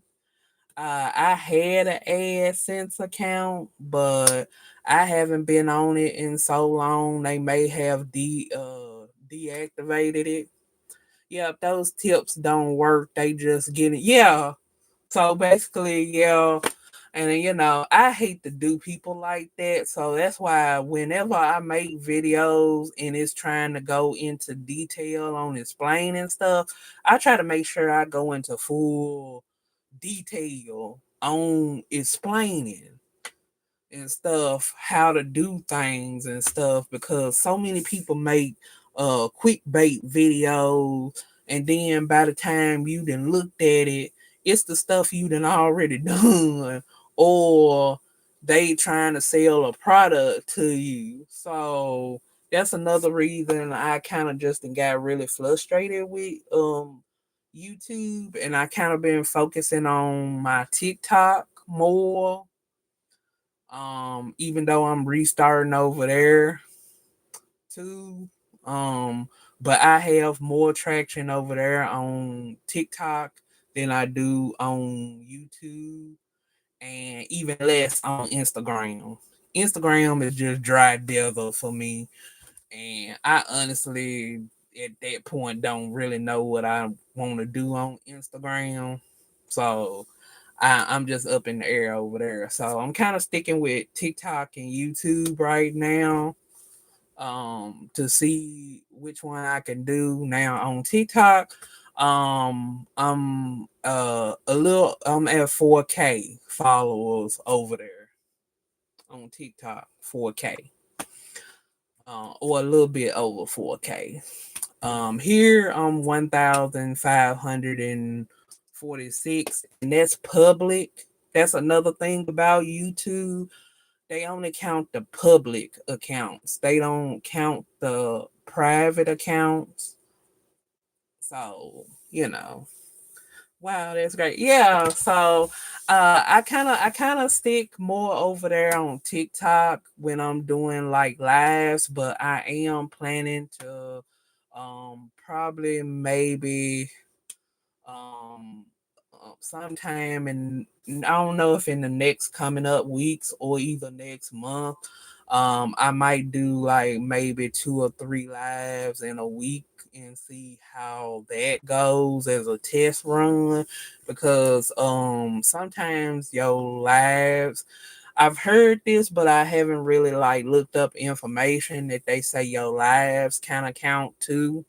I had an AdSense account, but I haven't been on it in so long. They may have deactivated it. Yeah, if those tips don't work, they just get it. Yeah. So basically, yeah, And I hate to do people like that. So that's why whenever I make videos and it's trying to go into detail on explaining stuff, I try to make sure I go into full detail on explaining and stuff, how to do things and stuff, because so many people make quick bait videos, and then by the time you done looked at it, it's the stuff you done already done, or they trying to sell a product to you. So that's another reason I kind of just got really frustrated with YouTube, and I kind of been focusing on my TikTok more, even though I'm restarting over there too. Um, but I have more traction over there on TikTok than I do on YouTube, and even less on Instagram. Instagram is just dry desert for me, and I honestly at that point don't really know what I want to do on Instagram. So I'm just up in the air over there. So I'm kind of sticking with TikTok and YouTube right now, to see which one I can do now on TikTok. I'm at 4K followers over there on TikTok, 4K, or a little bit over 4K. Here I'm 1,546, and that's public. That's another thing about YouTube. They only count the public accounts. They don't count the private accounts. So, wow, that's great. Yeah, so I kind of stick more over there on TikTok when I'm doing like lives, but I am planning to probably maybe um sometime in, I don't know if in the next coming up weeks or either next month, I might do like maybe 2 or 3 lives in a week and see how that goes as a test run, because sometimes your lives, I've heard this, but I haven't really like looked up information that they say your lives kind of count too.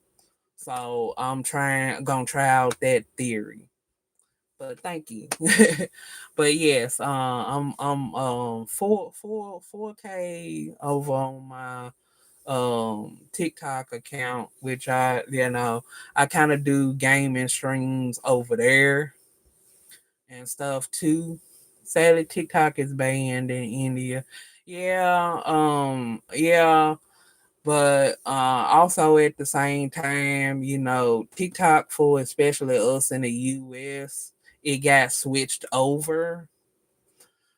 So gonna try out that theory. But thank you. But yes, I'm 4K over on my TikTok account, which I kind of do gaming streams over there and stuff too. Sadly, TikTok is banned in India. Yeah, but also at the same time, TikTok, for especially us in the US, it got switched over.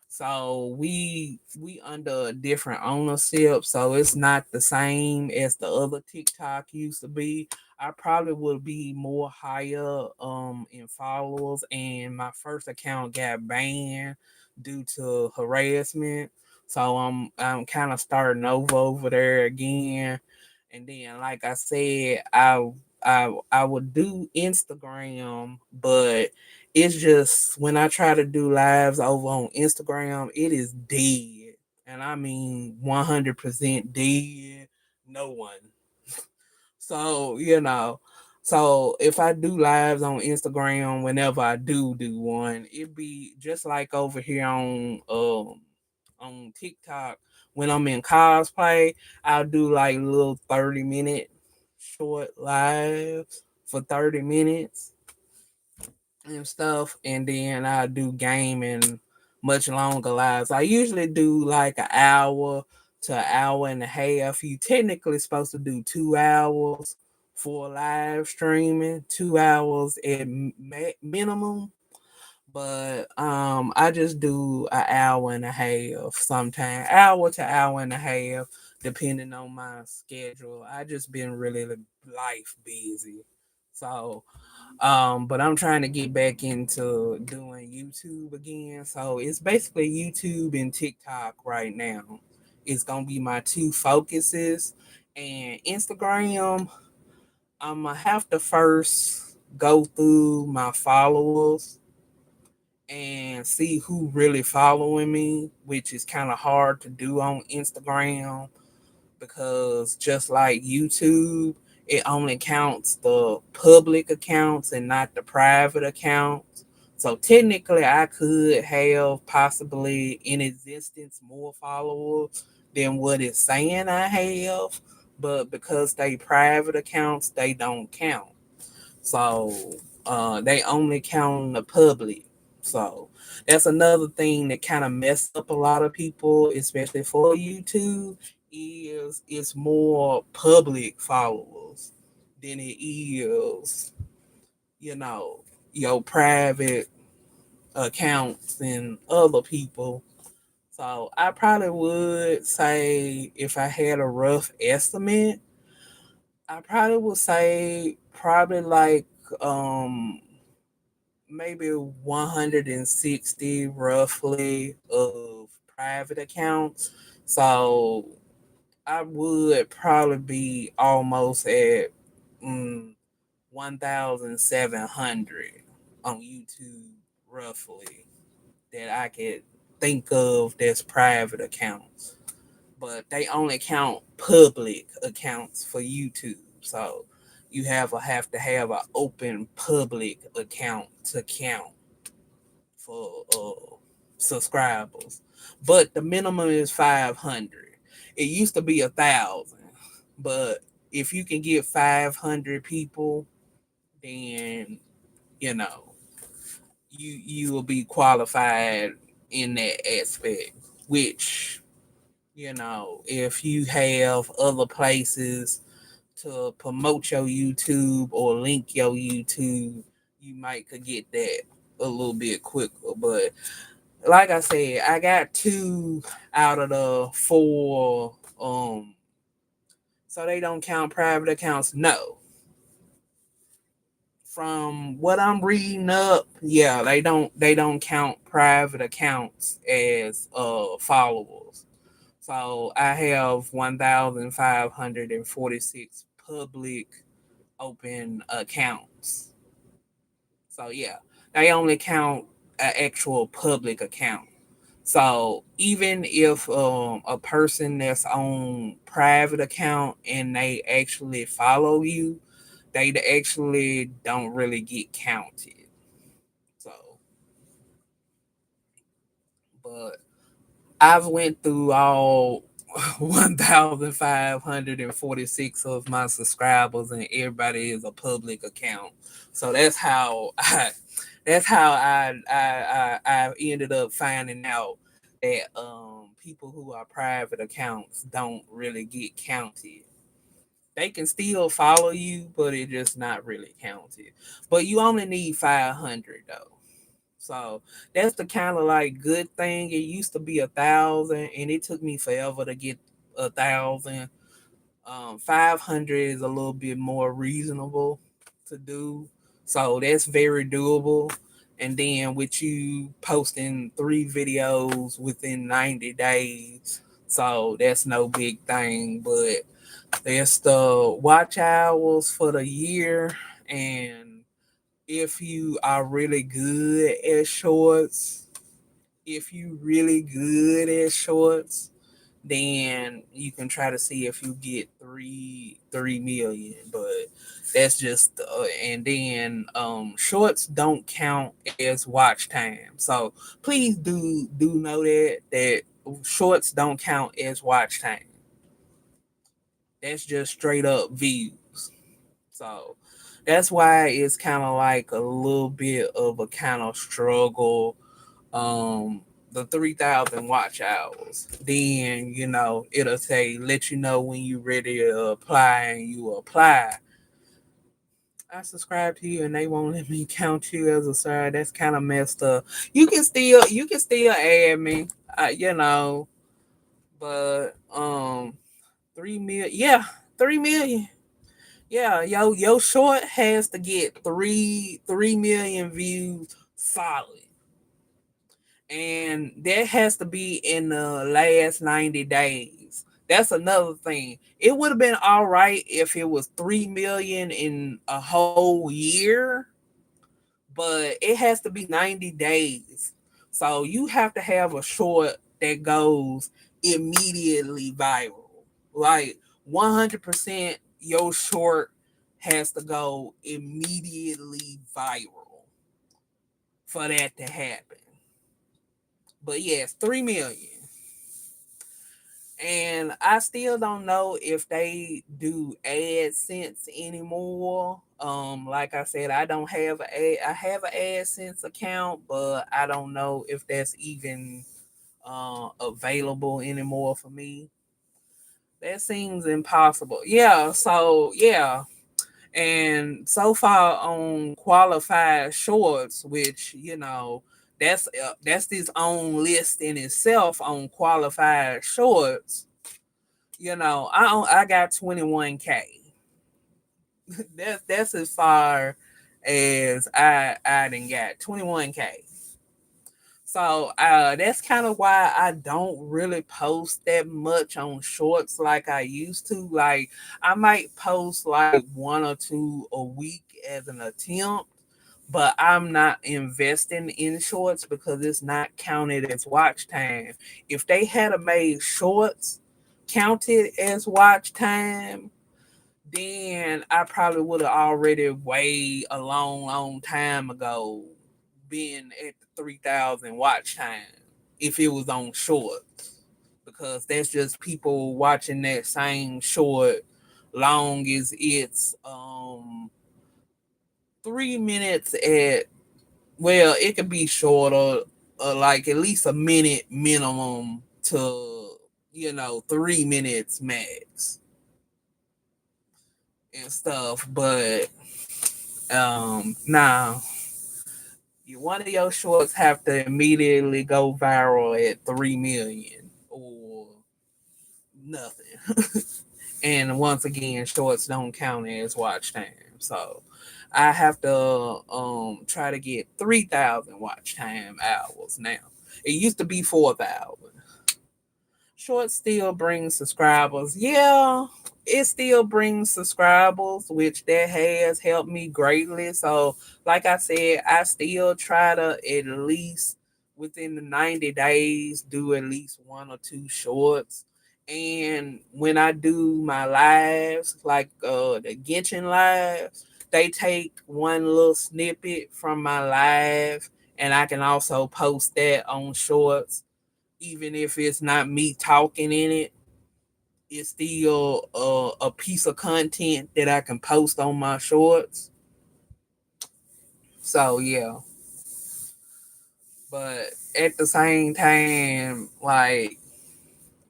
So we under a different ownership, so it's not the same as the other TikTok used to be. I probably would be more higher in followers, and my first account got banned due to harassment. So I'm kind of starting over there again. And then, like I said, I would do Instagram, but it's just when I try to do lives over on Instagram, it is dead. And I mean 100% dead. No one. So, so if I do lives on Instagram, whenever I do one, it be just like over here on TikTok. When I'm in cosplay, I'll do like little 30-minute short lives for 30 minutes and stuff, and then I do gaming much longer lives. I usually do like an hour to an hour and a half. You technically supposed to do 2 hours for live streaming, 2 hours at minimum. But I just do an hour and a half, sometimes hour to hour and a half, depending on my schedule. I just been really life busy, so but I'm trying to get back into doing YouTube again. So it's basically YouTube and TikTok right now. It's gonna be my two focuses. And Instagram, I'm gonna have to first go through my followers and see who really following me, which is kind of hard to do on Instagram because just like YouTube, it only counts the public accounts and not the private accounts. So technically, I could have possibly in existence more followers than what it's saying I have, but because they private accounts, they don't count. So they only count on the public. So that's another thing that kind of mess up a lot of people, especially for YouTube, is it's more public followers than it is, you know, your private accounts and other people. So I probably would say if I had a rough estimate, I probably would say probably like maybe 160 roughly of private accounts. So I would probably be almost at mm, 1,700 on YouTube roughly that I could think of that's private accounts. But they only count public accounts for YouTube. So you have to have an open public account to count for subscribers. But the minimum is 500. It used to be 1,000, but if you can get 500 people, then you know you will be qualified in that aspect. Which if you have other places to promote your YouTube or link your YouTube, you might could get that a little bit quicker. But like I said, I got two out of the four. So they don't count private accounts. No, from what I'm reading up, yeah, they don't count private accounts as followers. So I have 1,546 public open accounts. So yeah, they only count an actual public account. So even if a person that's on private account and they actually follow you, they actually don't really get counted. So, but I've went through all 1,546 of my subscribers, and everybody is a public account. So that's how I ended up finding out that people who are private accounts don't really get counted. They can still follow you, but it's just not really counted. But you only need 500 though. So that's the kind of like good thing. It used to be 1,000, and it took me forever to get 1,000. 500 is a little bit more reasonable to do, so that's very doable. And then with you posting 3 videos within 90 days, so that's no big thing. But there's the watch hours for the year, and if you are really good at shorts, if you really good at shorts, then you can try to see if you get 3 million. But that's just and then shorts don't count as watch time. So please do know that shorts don't count as watch time. That's just straight up views. So that's why it's kind of like a little bit of a kind of struggle. The 3,000 watch hours. Then, it'll say, let you know when you're ready to apply, and you apply. I subscribe to you and they won't let me count you as a side. That's kind of messed up. You can still add me, you know, but 3 million, yeah, 3 million. Yeah, yo short has to get 3 million views solid. And that has to be in the last 90 days. That's another thing. It would have been all right if it was 3 million in a whole year, but it has to be 90 days. So you have to have a short that goes immediately viral. Like 100% your short has to go immediately viral for that to happen. But yes, 3 million. And I still don't know if they do AdSense anymore. Like I said, I don't have I have an AdSense account, but I don't know if that's even available anymore for me. That seems impossible. Yeah, so yeah. And so far on qualified shorts, which that's its own list in itself on qualified shorts. I got 21K. That's as far as I done got 21K. So that's kind of why I don't really post that much on shorts like I used to. Like I might post like one or two a week as an attempt, but I'm not investing in shorts because it's not counted as watch time. If they had made shorts counted as watch time, then I probably would have already way a long time ago been at the 3,000 watch time if it was on short, because that's just people watching that same short long as it's 3 minutes at, well, it could be shorter, like at least a minute minimum to 3 minutes max and stuff. But now one of your shorts have to immediately go viral at 3 million or nothing. And once again, shorts don't count as watch time. So I have to try to get 3,000 watch time hours now. It used to be 4,000. Short still brings subscribers. Yeah, it still brings subscribers, which that has helped me greatly. So, like I said, I still try to at least within the 90 days do at least one or two shorts. And when I do my lives, like the Genshin lives, they take one little snippet from my live, and I can also post that on shorts even if it's not me talking in it. It's still a piece of content that I can post on my shorts. So yeah, but at the same time, like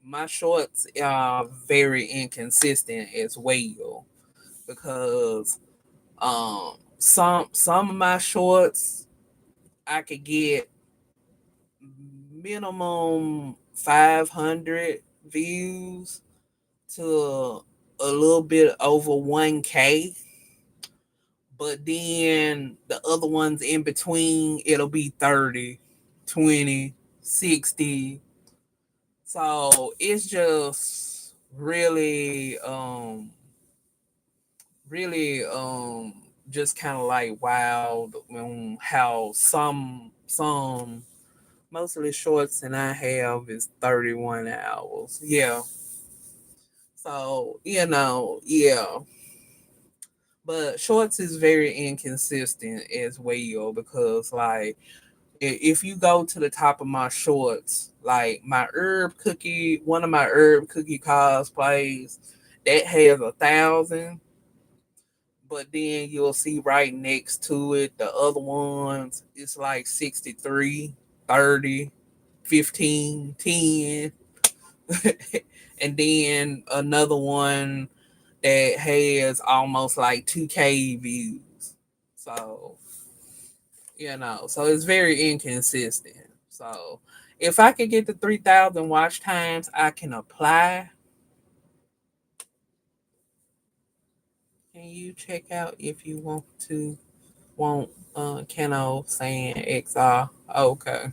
my shorts are very inconsistent as well because some of my shorts I could get minimum 500 views to a little bit over 1K, but then the other ones in between, it'll be 30, 20, 60. So it's just really just kind of like wild on how some mostly shorts and I have is 31 hours. Yeah. So, yeah. But shorts is very inconsistent as well because like if you go to the top of my shorts, like my herb cookie, one of my herb cookie cosplays, that has 1,000, but then you'll see right next to it the other ones, it's like 63, 30, 15, 10. And then another one that has almost like 2K views. So, so it's very inconsistent. So, if I could get the 3,000 watch times, I can apply. Can you check out if you want Keno saying XR? Okay.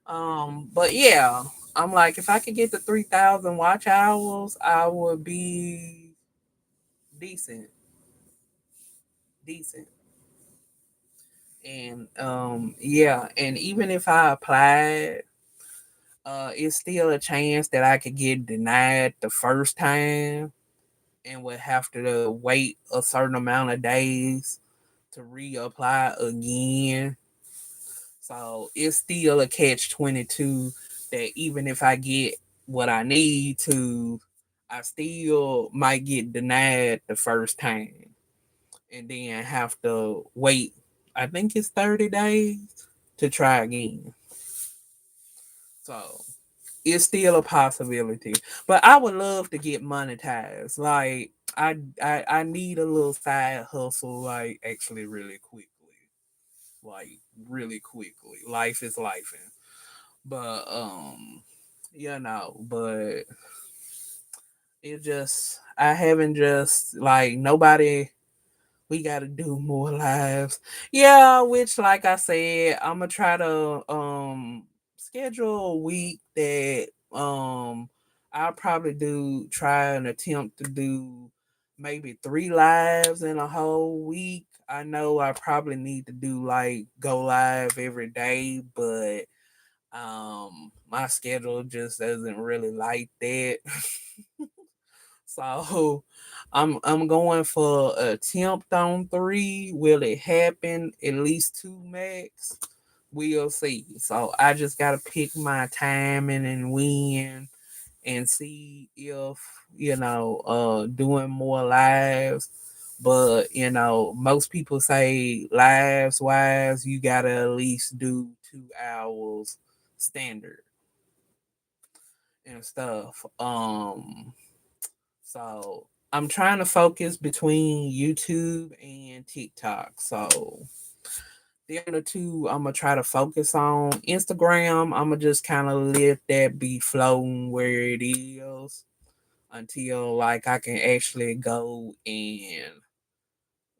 But yeah, I'm like, if I could get the 3,000 watch hours, I would be decent. Decent. And yeah, and even if I applied, it's still a chance that I could get denied the first time and would have to wait a certain amount of days to reapply again. So it's still a catch 22 that even if I get what I need to, I still might get denied the first time and then have to wait. I think it's 30 days to try again. So it's still a possibility. But I would love to get monetized. Like I need a little side hustle like actually really quickly. Like really quickly. Life is life. But but it just I haven't just like nobody we gotta do more lives. Yeah, which like I said, I'ma try to schedule a week that I'll probably do try and attempt to do maybe 3 lives in a whole week. I know I probably need to do like go live every day, but my schedule just doesn't really like that. So I'm going for a attempt on 3. Will it happen? At least 2 max. We'll see. So I just gotta pick my timing and when and see if doing more lives. But most people say lives wise you gotta at least do 2 hours standard and stuff. So I'm trying to focus between YouTube and TikTok. So the other two I'm gonna try to focus on. Instagram, I'm gonna just kind of let that be floating where it is until like I can actually go and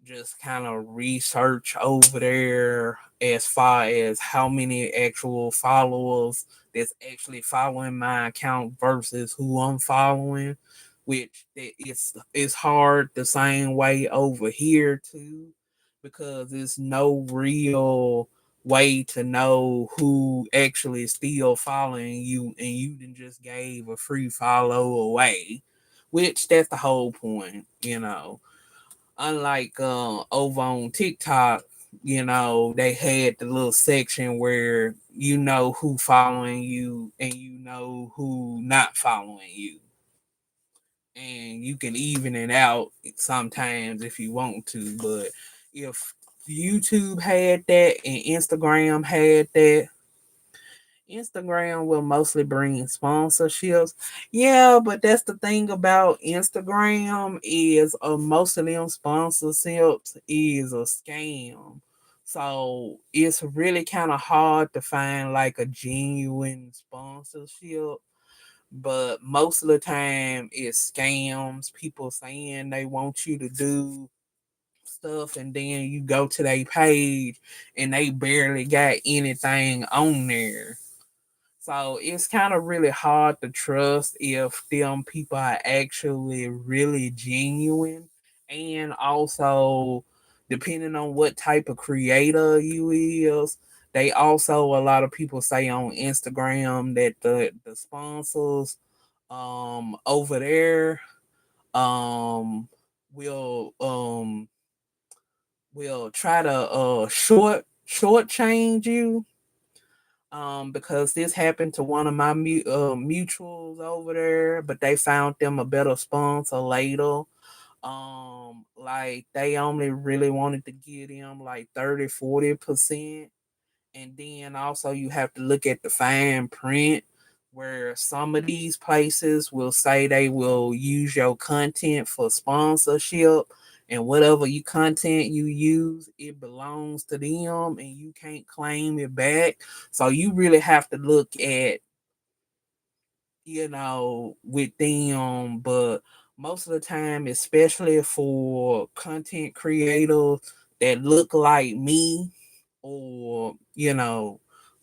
just kind of research over there as far as how many actual followers that's actually following my account versus who I'm following, which it's hard the same way over here too, because there's no real way to know who actually is still following you and you then just gave a free follow away, which that's the whole point. Unlike over on TikTok, they had the little section where you know who following you and you know who not following you. And you can even it out sometimes if you want to. But if YouTube had that and Instagram had that, Instagram will mostly bring sponsorships. Yeah, but that's the thing about Instagram is most of them sponsorships is a scam. So it's really kind of hard to find like a genuine sponsorship. But most of the time it's scams, people saying they want you to do stuff and then you go to their page and they barely got anything on there. So it's kind of really hard to trust if them people are actually really genuine. And also, depending on what type of creator you is, they also a lot of people say on Instagram that the sponsors over there um will try to short change you because this happened to one of my mutuals over there, but they found them a better sponsor later. Like they only really wanted to get him like 30-40%. And then also you have to look at the fine print where some of these places will say they will use your content for sponsorship and whatever you content you use it belongs to them and you can't claim it back. So you really have to look at with them. But most of the time, especially for content creators that look like me or,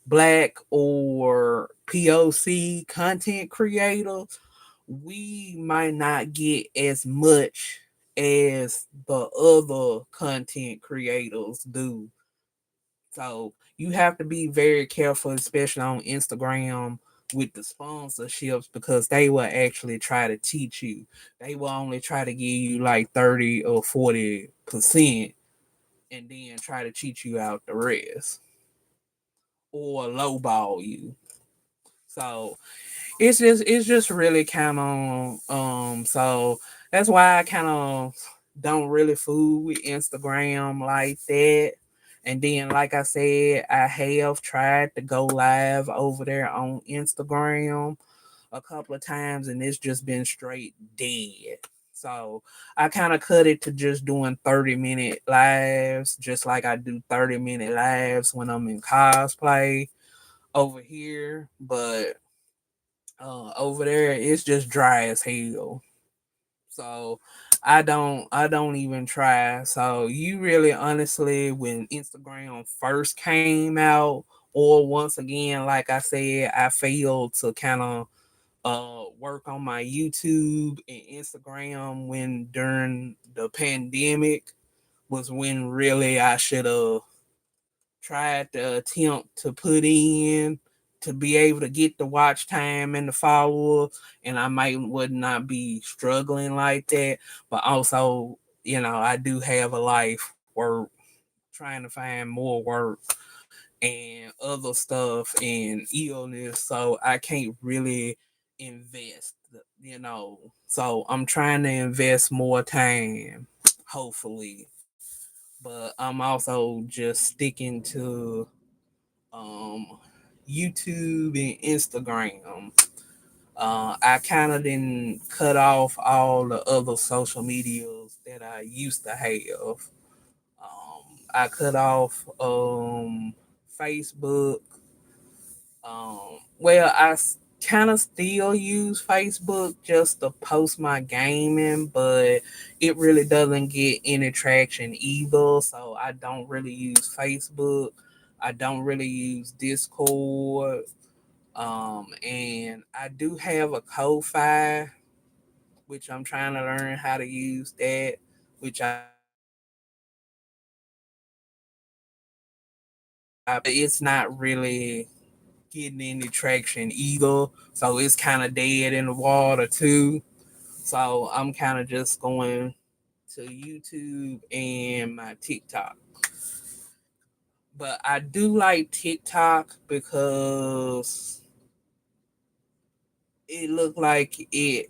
black or POC content creators, we might not get as much as the other content creators do So you have to be very careful, especially on Instagram with the sponsorships, because they will actually try to teach you. They will only try to give you like 30 or 40% and then try to cheat you out the rest or lowball you. So it's just really kind of so that's why I kind of don't really fool with Instagram like that. And then like I said, I have tried to go live over there on Instagram a couple of times and it's just been straight dead. So I kind of cut it to just doing 30-minute lives, just like I do 30-minute lives when I'm in cosplay over here. But over there it's just dry as hell. So I don't even try. So you really honestly, when Instagram first came out, or once again like I said, I failed to kind of work on my YouTube and Instagram when during the pandemic was when really I should have tried to attempt to put in to be able to get the watch time and the follower, and I might would not be struggling like that. But also, I do have a life work, trying to find more work and other stuff and illness, so I can't really invest, So I'm trying to invest more time, hopefully. But I'm also just sticking to um, YouTube and Instagram. I kind of didn't cut off all the other social medias that I used to have. I cut off Facebook. Well, kind of still use Facebook just to post my gaming, but it really doesn't get any traction either. So I don't really use Facebook. I don't really use Discord. And I do have a Ko-Fi, which I'm trying to learn how to use that, which I it's not really getting any traction either. So it's kind of dead in the water too. So I'm kind of just going to YouTube and my TikTok. But I do like TikTok because it looked like it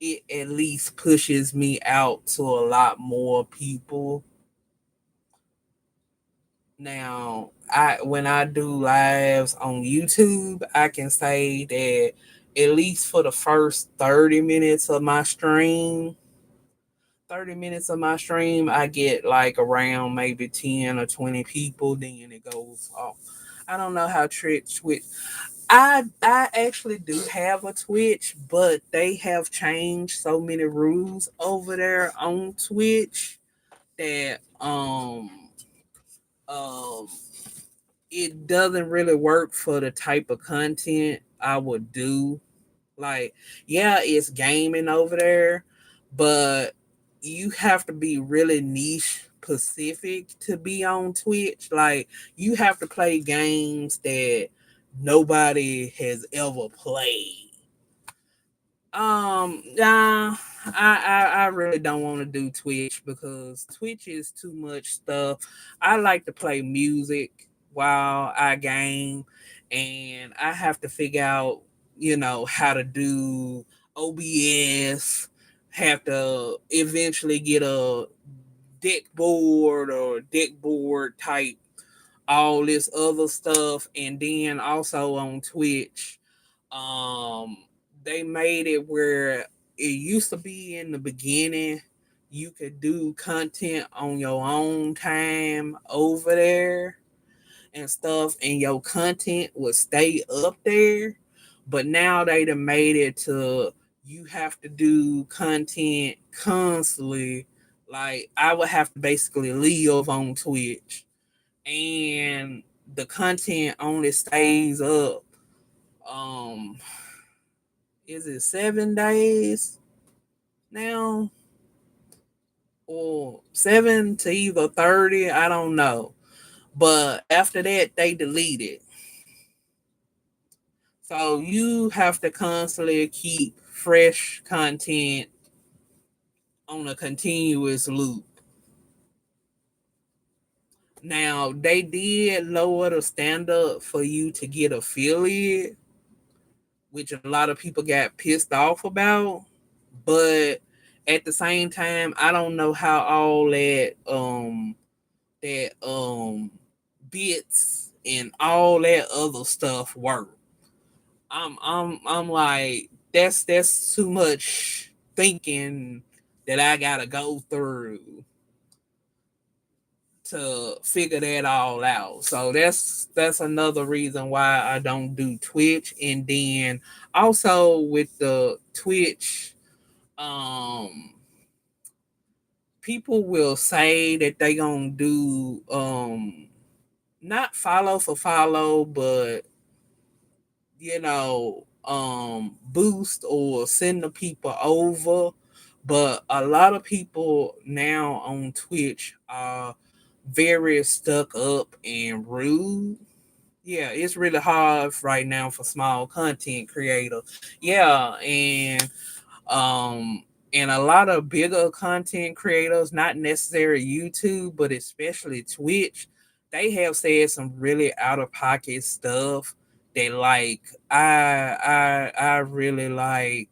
at least pushes me out to a lot more people. Now, I when I do lives on YouTube, I can say that at least for the first 30 minutes of my stream, 30 minutes of my stream, I get like around maybe 10 or 20 people, then it goes off. I don't know how Twitch. I actually do have a Twitch, but they have changed so many rules over there on Twitch that um it doesn't really work for the type of content I would do. Like, yeah, it's gaming over there, but you have to be really niche specific to be on Twitch. Like, you have to play games that nobody has ever played. Nah, I really don't want to do Twitch because Twitch is too much stuff. I like to play music while I game, and I have to figure out, how to do OBS. Have to eventually get a deck board or deck board type, all this other stuff, and then also on Twitch um they made it where it used to be in the beginning you could do content on your own time over there and stuff, and your content would stay up there. But now they done made it to you have to do content constantly. Like, I would have to basically live on Twitch, and the content only stays up um is it 7 days now, or 7 to either 30, I don't know. But after that, they delete it. So you have to constantly keep fresh content on a continuous loop. Now they did lower the standard for you to get affiliate, which a lot of people got pissed off about. But at the same time, I don't know how all that bits and all that other stuff work. I'm like that's too much thinking that I gotta go through to figure that all out. So that's another reason why I don't do Twitch. And then also with the Twitch, um people will say that they gonna do not follow for follow, but boost or send the people over. But a lot of people now on Twitch are very stuck up and rude. Yeah, it's really hard right now for small content creators. Yeah, um and a lot of bigger content creators, not necessarily YouTube, but especially Twitch, they have said some really out of pocket stuff that like I really like.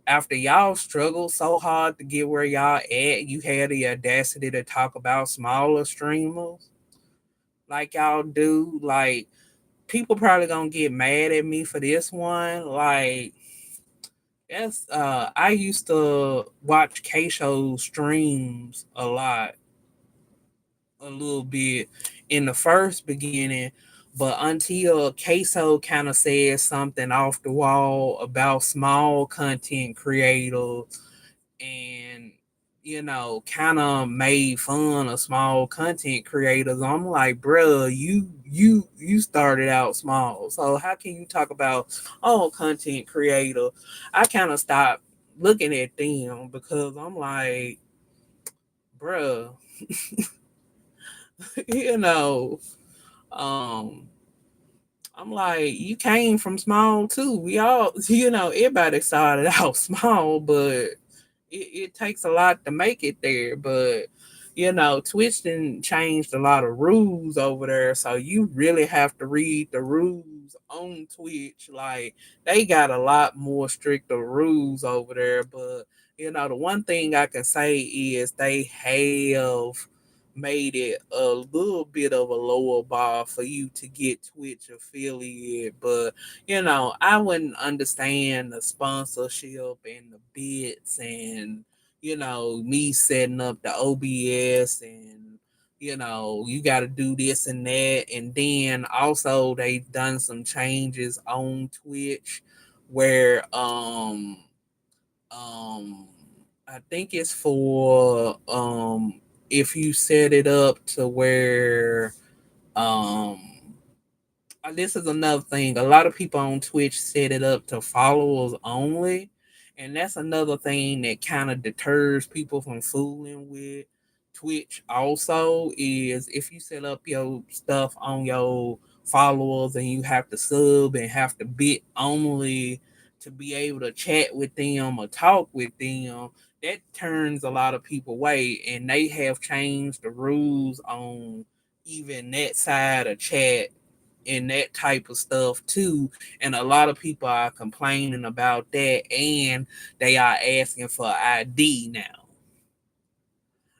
After y'all struggle so hard to get where y'all at, you had the audacity to talk about smaller streamers like y'all do. Like people probably gonna get mad at me for this one. Like yes, I used to watch K Show streams a little bit in the first beginning, but until Queso kind of said something off the wall about small content creators and kind of made fun of small content creators. I'm like, bruh, you started out small, so how can you talk about content creator? I kind of stopped looking at them because I'm like, bruh, you know, um, I'm like, you came from small too. We all, everybody started out small, but it takes a lot to make it there. But Twitch done changed a lot of rules over there, so you really have to read the rules on Twitch. Like they got a lot more stricter rules over there. But the one thing I can say is they have made it a little bit of a lower bar for you to get Twitch affiliate. But I wouldn't understand the sponsorship and the bits and me setting up the OBS and you got to do this and that. And then also they've done some changes on Twitch where um I think it's for if you set it up to where um this is another thing. A lot of people on Twitch set it up to followers only. And that's another thing that kind of deters people from fooling with Twitch also is if you set up your stuff on your followers and you have to sub and have to bit only to be able to chat with them or talk with them, that turns a lot of people away. And they have changed the rules on even that side of chat and that type of stuff too. And a lot of people are complaining about that and they are asking for ID now.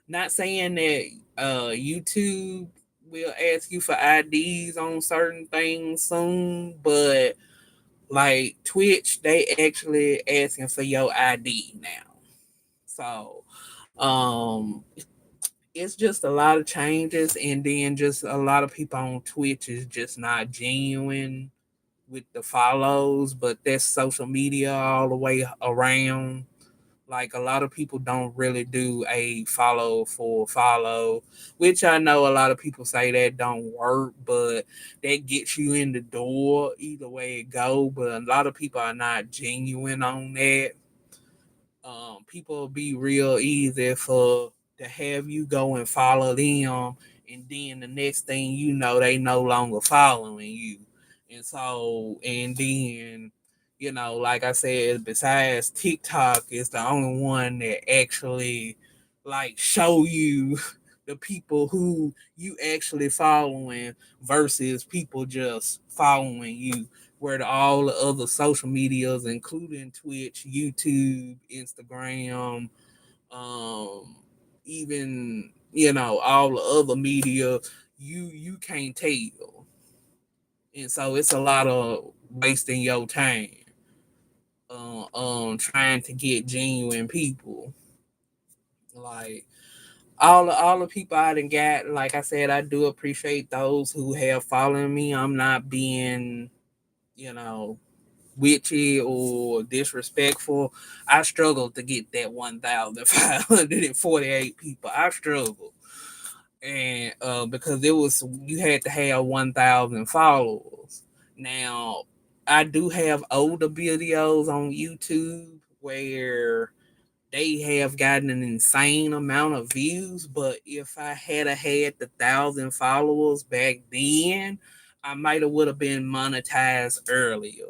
Not saying that YouTube will ask you for IDs on certain things soon, but like Twitch, they actually asking for your ID now. So it's just a lot of changes, and then just a lot of people on Twitch is just not genuine with the follows, but that's social media all the way around. Like a lot of people don't really do a follow for follow, which I know a lot of people say that don't work, but that gets you in the door either way it go. But a lot of people are not genuine on that. People be real easy for to have you go and follow them and then the next thing you know, they no longer following you. And so, and then, like I said, besides TikTok is the only one that actually like show you the people who you actually following versus people just following you. Where all the other social medias, including Twitch, YouTube, Instagram, um, even all the other media, you can't tell, and so it's a lot of wasting your time, trying to get genuine people. Like all the people I done got, like I said, I do appreciate those who have followed me. I'm not being, you know, witchy or disrespectful. I struggled to get that 1,548 people. I struggled. And because it was, you had to have 1,000 followers. Now, I do have older videos on YouTube where they have gotten an insane amount of views, but if I had had the 1,000 followers back then, I might have would have been monetized earlier.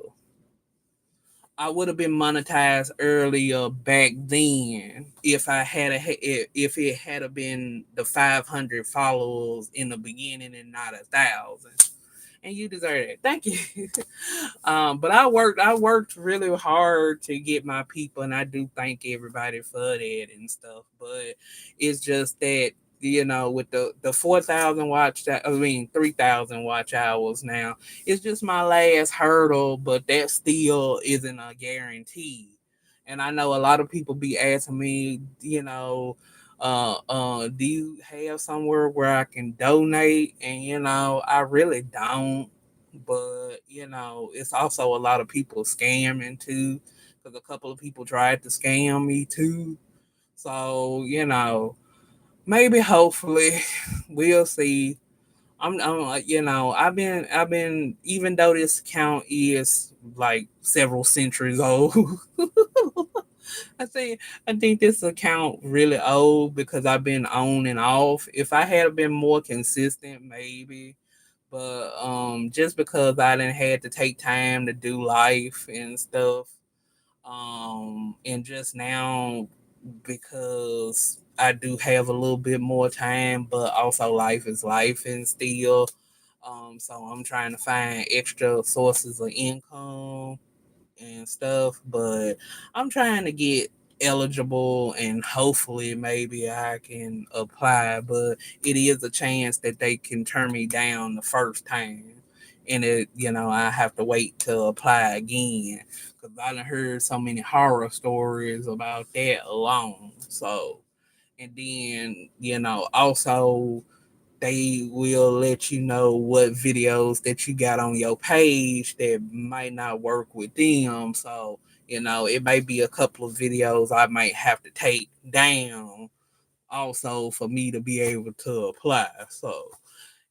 I would have been monetized earlier back then if I had if it had been the 500 followers in the beginning and not 1,000. And you deserve it. Thank you. But I worked really hard to get my people, and I do thank everybody for that and stuff. But it's just that, with the 4,000 I mean 3,000 watch hours now, it's just my last hurdle, but that still isn't a guarantee. And I know a lot of people be asking me, do you have somewhere where I can donate? And I really don't. But it's also a lot of people scamming too, because a couple of people tried to scam me too. So maybe, hopefully, we'll see. I've been, even though this account is like several centuries old. I think I think this account really old because I've been on and off. If I had been more consistent, maybe. But just because I didn't had to take time to do life and stuff, and just now because I do have a little bit more time, but also life is life and still. So I'm trying to find extra sources of income and stuff, but I'm trying to get eligible and hopefully maybe I can apply, but it is a chance that they can turn me down the first time. And I have to wait to apply again because I done heard so many horror stories about that alone. So, and then, also they will let you know what videos that you got on your page that might not work with them. So, it might be a couple of videos I might have to take down also for me to be able to apply. So,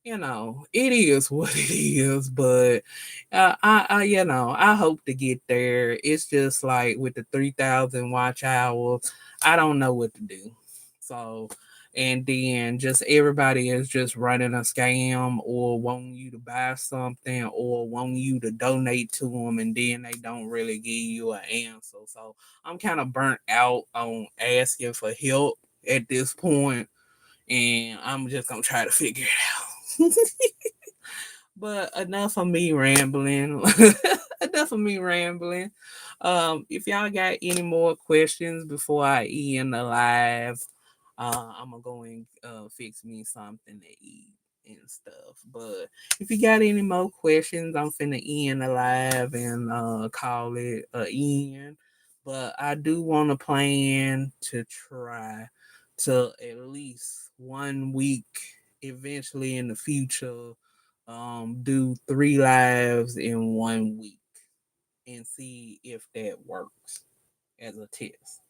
it is what it is, but I hope to get there. It's just like with the 3,000 watch hours, I don't know what to do. So, and then just everybody is just running a scam or wanting you to buy something or wanting you to donate to them, and then they don't really give you an answer. So, I'm kind of burnt out on asking for help at this point, and I'm just gonna try to figure it out. But enough of me rambling. Enough of me rambling. If y'all got any more questions before I end the live, I'm gonna go and fix me something to eat and stuff. But if you got any more questions, I'm finna end the live and call it a end. But I do want to plan to try to at least 1 week eventually in the future do 3 lives in 1 week and see if that works as a test.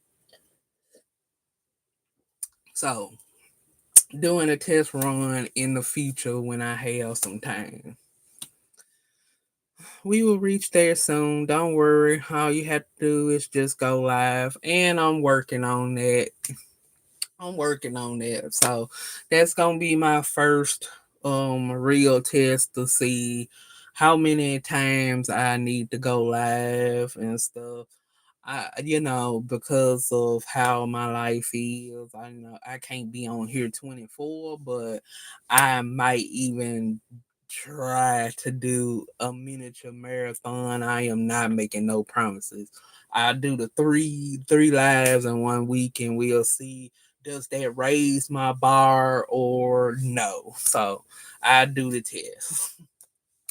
So doing a test run in the future when I have some time. We will reach there soon. Don't worry. All you have to do is just go live. And I'm working on that. I'm working on that. So that's gonna be my first real test to see how many times I need to go live and stuff. Because of how my life is, I know I can't be on here 24, but I might even try to do a miniature marathon. I am not making no promises. I'll do the three lives in 1 week and we'll see does that raise my bar or no. So I do the test.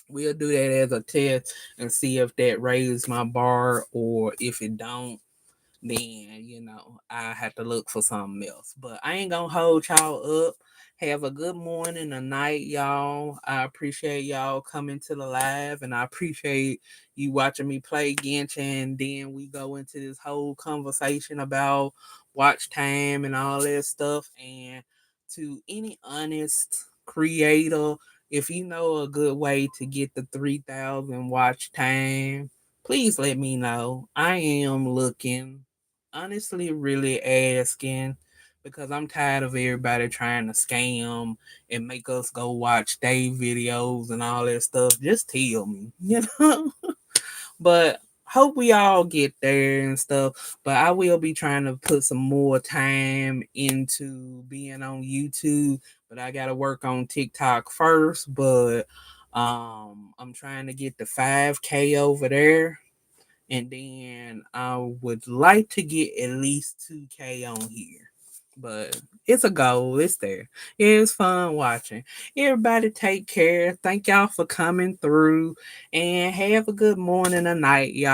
We'll do that as a test and see if that raises my bar, or if it don't, then I have to look for something else. But I ain't gonna hold y'all up. Have a good morning or night, y'all. I appreciate y'all coming to the live, and I appreciate you watching me play Genshin. And then we go into this whole conversation about watch time and all that stuff. And to any honest creator, if you know a good way to get the 3,000 watch time, please let me know. I am looking, honestly, really asking, because I'm tired of everybody trying to scam and make us go watch their videos and all that stuff. Just tell me, But hope we all get there and stuff. But I will be trying to put some more time into being on YouTube. But I gotta work on TikTok first. But I'm trying to get the 5K over there. And then I would like to get at least 2K on here. But it's a goal. It's there. It's fun watching. Everybody take care. Thank y'all for coming through. And have a good morning or night, y'all.